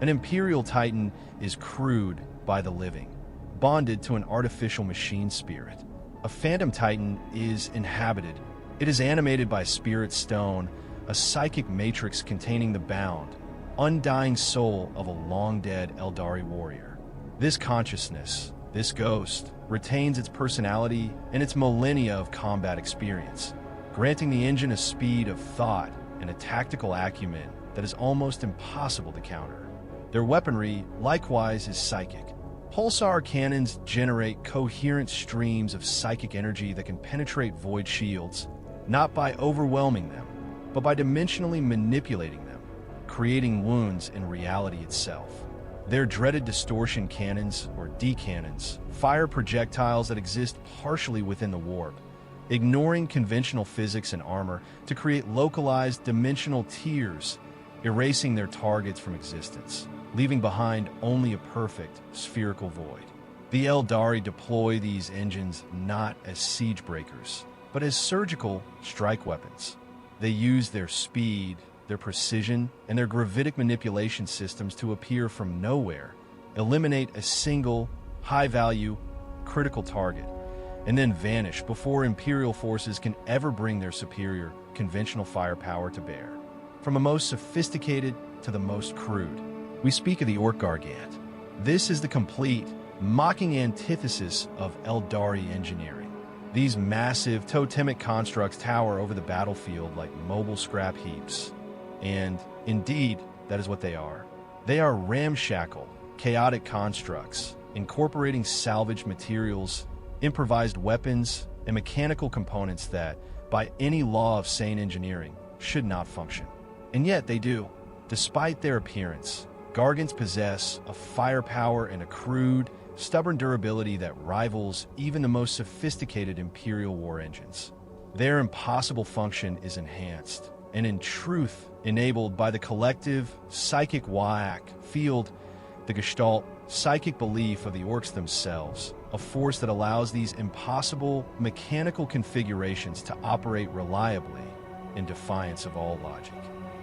An Imperial Titan is crewed by the living, bonded to an artificial machine spirit. A Phantom Titan is inhabited. It is animated by Spirit Stone, a psychic matrix containing the bound, undying soul of a long-dead Eldari warrior. This consciousness, this ghost, retains its personality and its millennia of combat experience, granting the engine a speed of thought and a tactical acumen that is almost impossible to counter. Their weaponry, likewise, is psychic. Pulsar cannons generate coherent streams of psychic energy that can penetrate void shields, not by overwhelming them, but by dimensionally manipulating them, creating wounds in reality itself. Their dreaded distortion cannons, or D-cannons, fire projectiles that exist partially within the warp, ignoring conventional physics and armor to create localized dimensional tiers, erasing their targets from existence, leaving behind only a perfect spherical void. The Eldari deploy these engines not as siege breakers, but as surgical strike weapons. They use their speed, their precision, and their gravitic manipulation systems to appear from nowhere, eliminate a single, high-value, critical target, and then vanish before Imperial forces can ever bring their superior, conventional firepower to bear. From the most sophisticated to the most crude, we speak of the Orc Gargant. This is the complete, mocking antithesis of Eldari engineering. These massive, totemic constructs tower over the battlefield like mobile scrap heaps. And, indeed, that is what they are. They are ramshackle, chaotic constructs, incorporating salvaged materials, improvised weapons, and mechanical components that, by any law of sane engineering, should not function. And yet they do. Despite their appearance, Gargants possess a firepower and a crude, stubborn durability that rivals even the most sophisticated Imperial war engines. Their impossible function is enhanced, and in truth enabled by the collective, psychic field, the Gestalt, psychic belief of the Orcs themselves, a force that allows these impossible mechanical configurations to operate reliably in defiance of all logic.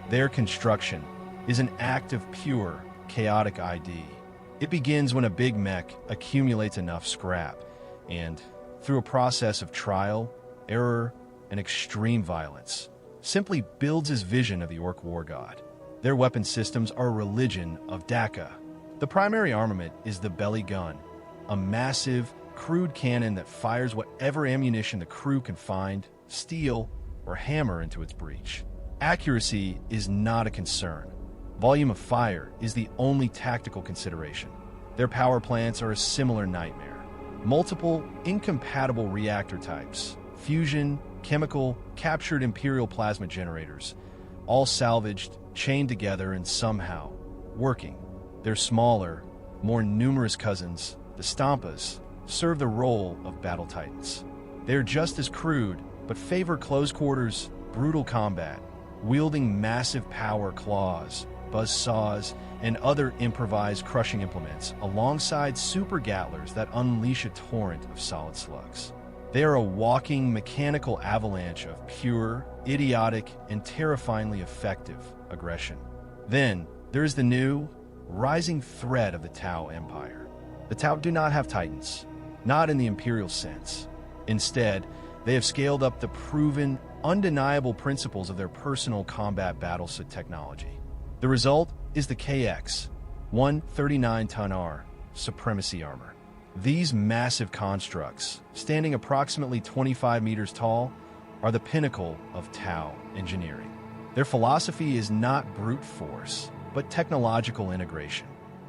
Their construction is an act of pure, chaotic ID. It begins when a big mech accumulates enough scrap, and, through a process of trial, error, and extreme violence, simply builds his vision of the Orc war god. Their weapon systems are a religion of Daka. The primary armament is the belly gun, a massive, crude cannon that fires whatever ammunition the crew can find, steal, or hammer into its breech. Accuracy is not a concern. Volume of fire is the only tactical consideration. Their power plants are a similar nightmare. Multiple, incompatible reactor types, fusion, chemical, captured Imperial plasma generators, all salvaged, chained together, and somehow working. Their smaller, more numerous cousins, the Stampas, serve the role of battle titans. They are just as crude, but favor close quarters, brutal combat, wielding massive power claws, buzzsaws, and other improvised crushing implements, alongside super gattlers that unleash a torrent of solid slugs. They are a walking mechanical avalanche of pure, idiotic, and terrifyingly effective aggression. Then, there is the new, rising threat of the Tau Empire. The Tau do not have titans, not in the Imperial sense. Instead, they have scaled up the proven, undeniable principles of their personal combat battlesuit technology. The result is the KX, 139-ton R, Supremacy Armor. These massive constructs, standing approximately 25 meters tall, are the pinnacle of Tau engineering. Their philosophy is not brute force, but technological integration.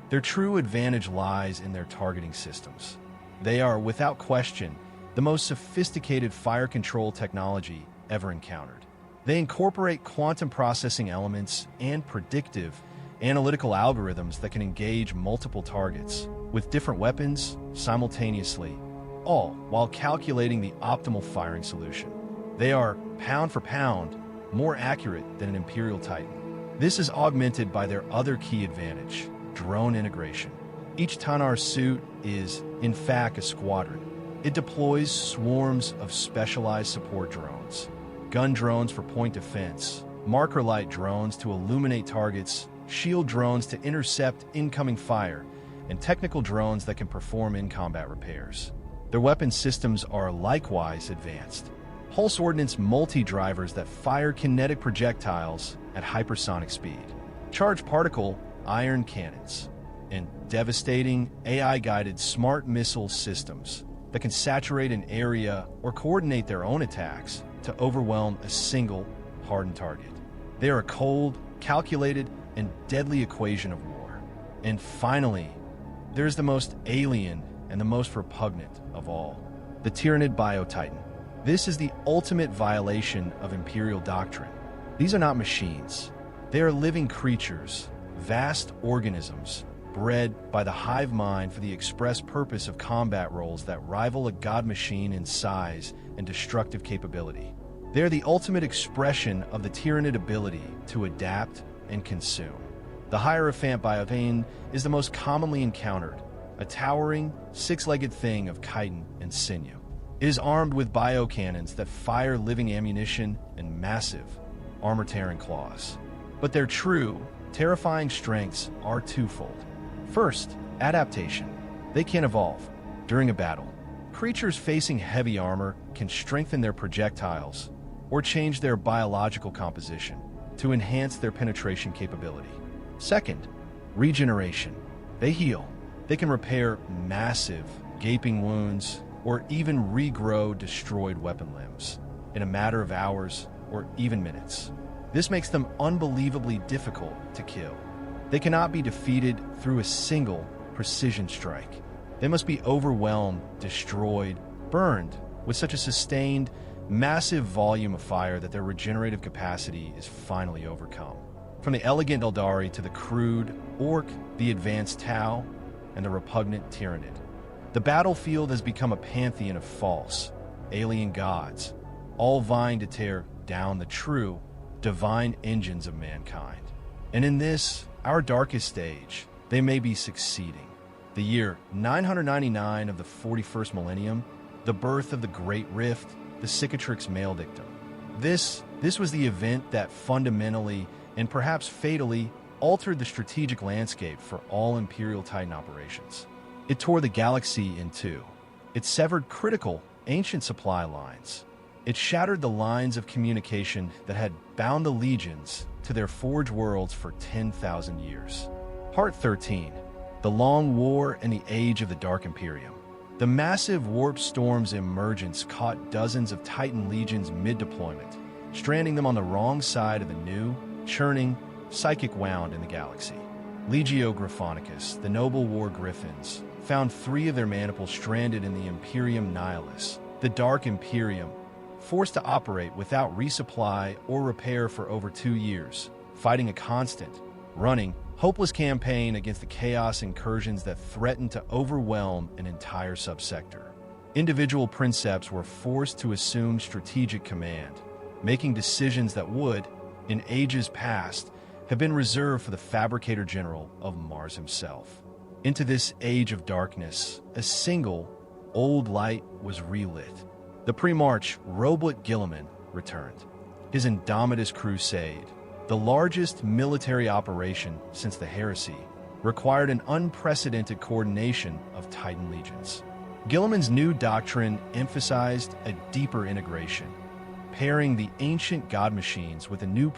Their true advantage lies in their targeting systems. They are, without question, the most sophisticated fire control technology ever encountered. They incorporate quantum processing elements and predictive analytical algorithms that can engage multiple targets with different weapons simultaneously, all while calculating the optimal firing solution. They are, pound for pound, more accurate than an Imperial Titan. This is augmented by their other key advantage, drone integration. Each Tanar suit is, in fact, a squadron. It deploys swarms of specialized support drones, gun drones for point defense, marker light drones to illuminate targets, shield drones to intercept incoming fire, and technical drones that can perform in-combat repairs. Their weapon systems are likewise advanced. Pulse ordnance multi-drivers that fire kinetic projectiles at hypersonic speed, charged particle iron cannons, and devastating AI-guided smart missile systems that can saturate an area or coordinate their own attacks to overwhelm a single hardened target. They are a cold, calculated, and deadly equation of war. And finally, there's the most alien and the most repugnant of all, the Tyranid Bio-Titan. This is the ultimate violation of Imperial doctrine. These are not machines. They are living creatures, vast organisms, bred by the hive mind for the express purpose of combat roles that rival a god machine in size and destructive capability. They are the ultimate expression of the Tyranid ability to adapt and consume. The Hierophant Bio-Titan is the most commonly encountered, a towering, six-legged thing of chitin and sinew. It is armed with biocannons that fire living ammunition and massive, armor-tearing claws. But their true, terrifying strengths are twofold. First, adaptation. They can evolve. During a battle, creatures facing heavy armor can strengthen their projectiles or change their biological composition to enhance their penetration capability. Second, regeneration. They heal. They can repair massive, gaping wounds or even regrow destroyed weapon limbs in a matter of hours or even minutes. This makes them unbelievably difficult to kill. They cannot be defeated through a single precision strike. They must be overwhelmed, destroyed, burned with such a sustained, massive volume of fire that their regenerative capacity is finally overcome. From the elegant Eldari to the crude Orc, the advanced Tau, and the repugnant Tyranid, the battlefield has become a pantheon of false, alien gods, all vying to tear down the true, divine engines of mankind. And in this, our darkest age, they may be succeeding. The year 999 of the 41st millennium, the birth of the Great Rift, the Cicatrix Maledictum. This was the event that fundamentally and perhaps fatally altered the strategic landscape for all Imperial Titan operations. It tore the galaxy in two. It severed critical, ancient supply lines. It shattered the lines of communication that had bound the legions to their forged worlds for 10,000 years. Part 13. The Long War and the Age of the Dark Imperium. The massive warp storm's emergence caught dozens of Titan legions mid-deployment, stranding them on the wrong side of the new, churning, psychic wound in the galaxy. Legio Griffonicus, the noble war griffins, found 3 of their maniples stranded in the Imperium Nihilus, the Dark Imperium, forced to operate without resupply or repair for over 2 years, fighting a constant, running, hopeless campaign against the chaos incursions that threatened to overwhelm an entire subsector. Individual Princeps were forced to assume strategic command, making decisions that would, in ages past, have been reserved for the Fabricator General of Mars himself. Into this age of darkness, a single, old light was relit. The pre-March Robot Guilliman returned. His Indomitus Crusade, the largest military operation since the Heresy, required an unprecedented coordination of Titan legions. Guilliman's new doctrine emphasized a deeper integration. pairing the ancient God-Machines with the new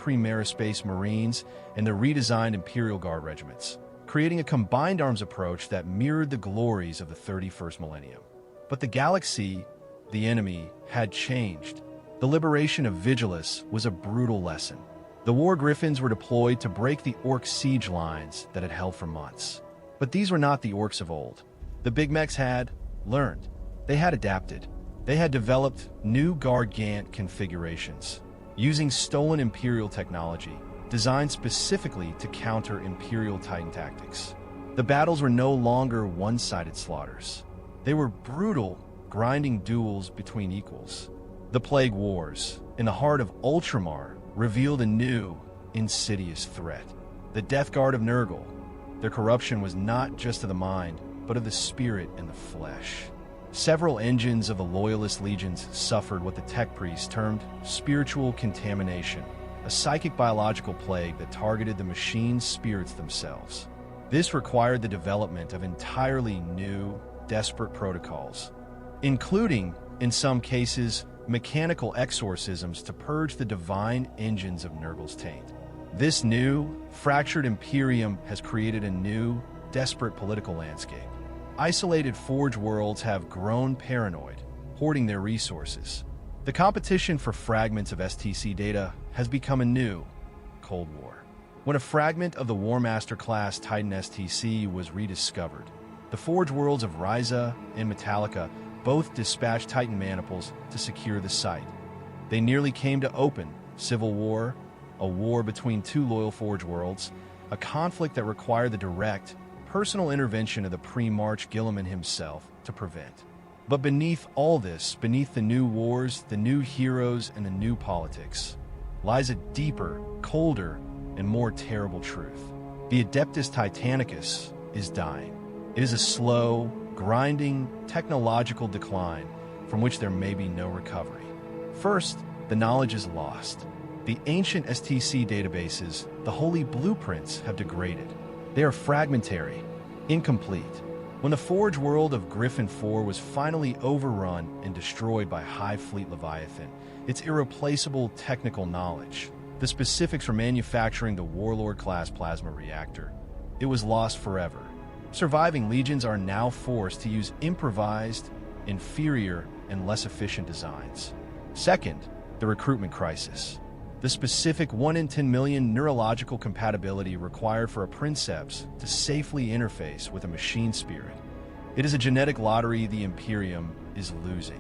Space Marines and the redesigned Imperial Guard regiments, creating a combined arms approach that mirrored the glories of the 31st millennium. But the galaxy, the enemy, had changed. The liberation of Vigilus was a brutal lesson. The War Griffins were deployed to break the Orc siege lines that had held for months. But these were not the Orcs of old. The Big Mechs had learned. They had adapted. They had developed new Gargant configurations, using stolen Imperial technology, designed specifically to counter Imperial Titan tactics. The battles were no longer one-sided slaughters. They were brutal, grinding duels between equals. The Plague Wars, in the heart of Ultramar, revealed a new, insidious threat. The Death Guard of Nurgle. Their corruption was not just of the mind, but of the spirit and the flesh. Several engines of the Loyalist legions suffered what the tech priests termed spiritual contamination, a psychic biological plague that targeted the machine's spirits themselves. This required the development of entirely new, desperate protocols, including, in some cases, mechanical exorcisms to purge the divine engines of Nurgle's taint. This new, fractured Imperium has created a new, desperate political landscape. Isolated Forge worlds have grown paranoid, hoarding their resources. The competition for fragments of STC data has become a new Cold War. When a fragment of the Warmaster class Titan STC was rediscovered, the Forge worlds of Ryza and Metallica both dispatched Titan maniples to secure the site. They nearly came to open civil war, a war between two loyal Forge worlds, a conflict that required the direct, personal intervention of the pre-March Guilliman himself to prevent. But beneath all this, beneath the new wars, the new heroes, and the new politics, lies a deeper, colder, and more terrible truth. The Adeptus Titanicus is dying. It is a slow, grinding, technological decline from which there may be no recovery. First, the knowledge is lost. The ancient STC databases, the holy blueprints, have degraded. They are fragmentary, incomplete. When the Forge world of Griffin 4 was finally overrun and destroyed by Hive Fleet Leviathan, its irreplaceable technical knowledge, the specifics for manufacturing the Warlord-class plasma reactor, it was lost forever. Surviving legions are now forced to use improvised, inferior, and less efficient designs. Second, the recruitment crisis. The specific 1 in 10 million neurological compatibility required for a Princeps to safely interface with a machine spirit. It is a genetic lottery the Imperium is losing.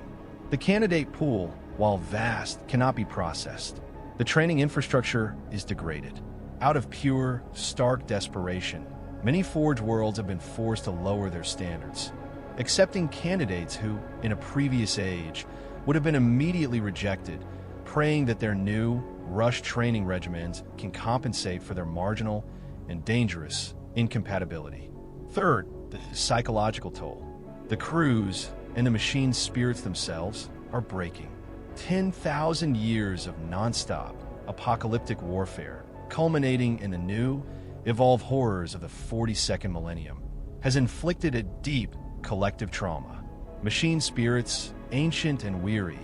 The candidate pool, while vast, cannot be processed. The training infrastructure is degraded. Out of pure, stark desperation, many Forge worlds have been forced to lower their standards, accepting candidates who, in a previous age, would have been immediately rejected, praying that their new, rushed training regimens can compensate for their marginal and dangerous incompatibility. Third, the psychological toll. The crews and the machine's spirits themselves are breaking. 10,000 years of non-stop, apocalyptic warfare, culminating in the new, evolved horrors of the 42nd millennium, has inflicted a deep collective trauma. Machine spirits, ancient and weary,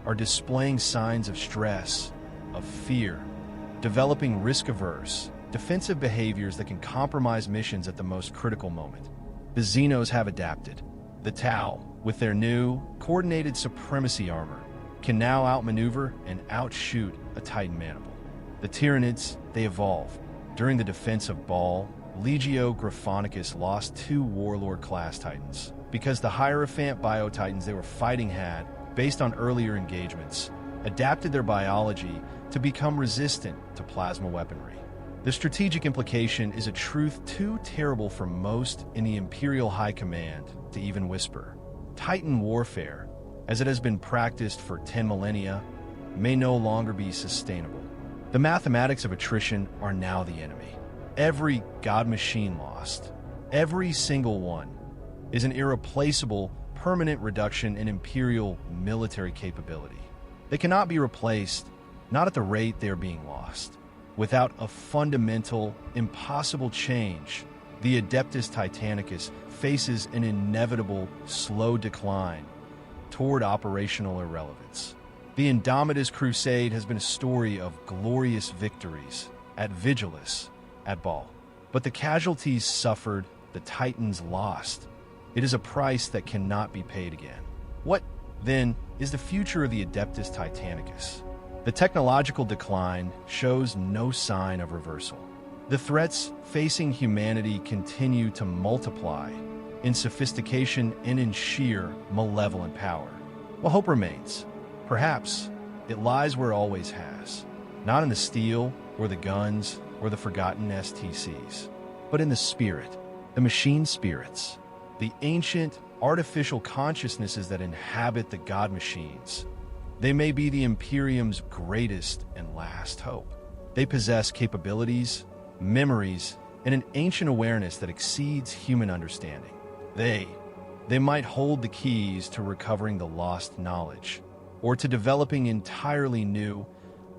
are displaying signs of stress, of fear, developing risk-averse, defensive behaviors that can compromise missions at the most critical moment. The Xenos have adapted. The Tau, with their new, coordinated supremacy armor, can now outmaneuver and outshoot a Titan maniple. The Tyranids, they evolve. During the defense of Baal, Legio Graphonicus lost 2 Warlord-class Titans, because the Hierophant Bio-Titans they were fighting had, based on earlier engagements, adapted their biology to become resistant to plasma weaponry. The strategic implication is a truth too terrible for most in the Imperial High Command to even whisper. Titan warfare, as it has been practiced for 10 millennia, may no longer be sustainable. The mathematics of attrition are now the enemy. Every God-Machine lost, every single one, is an irreplaceable, permanent reduction in Imperial military capability. They cannot be replaced, not at the rate they are being lost. Without a fundamental, impossible change, the Adeptus Titanicus faces an inevitable, slow decline toward operational irrelevance. The Indomitus Crusade has been a story of glorious victories at Vigilus, at Baal. But the casualties suffered, the Titans lost. It is a price that cannot be paid again. What, then, is the future of the Adeptus Titanicus? The technological decline shows no sign of reversal. The threats facing humanity continue to multiply in sophistication and in sheer malevolent power. Well, hope remains. Perhaps it lies where it always has, not in the steel or the guns or the forgotten STCs, but in the spirit, the machine spirits, the ancient artificial consciousnesses that inhabit the God-Machines. They may be the Imperium's greatest and last hope. They possess capabilities, memories, and an ancient awareness that exceeds human understanding. They might hold the keys to recovering the lost knowledge, or to developing entirely new,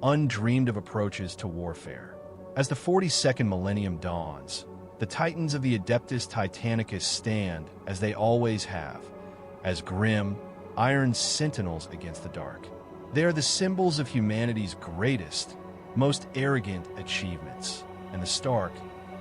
undreamed-of approaches to warfare. As the 42nd millennium dawns, the Titans of the Adeptus Titanicus stand, as they always have, as grim, iron sentinels against the dark. They are the symbols of humanity's greatest, most arrogant achievements, and the stark,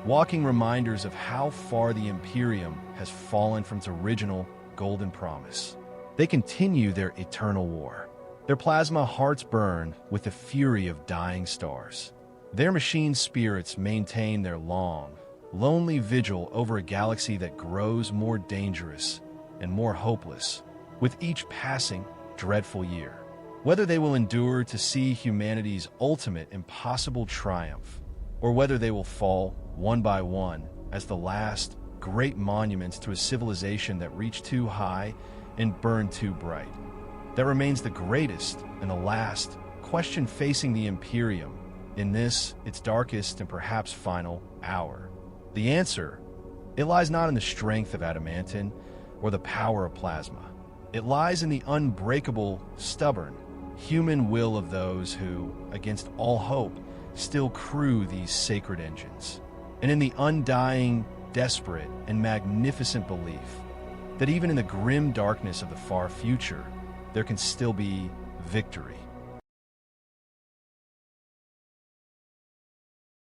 walking reminders of how far the Imperium has fallen from its original golden promise. They continue their eternal war. Their plasma hearts burn with the fury of dying stars. Their machine spirits maintain their long, lonely vigil over a galaxy that grows more dangerous and more hopeless with each passing, dreadful year. Whether they will endure to see humanity's ultimate impossible triumph, or whether they will fall one by one as the last great monuments to a civilization that reached too high and burned too bright. That remains the greatest and the last question facing the Imperium in this, its darkest and perhaps final hour. The answer, it lies not in the strength of adamantine or the power of plasma. It lies in the unbreakable, stubborn, human will of those who, against all hope, still crew these sacred engines, and in the undying, desperate, and magnificent belief that even in the grim darkness of the far future, there can still be victory.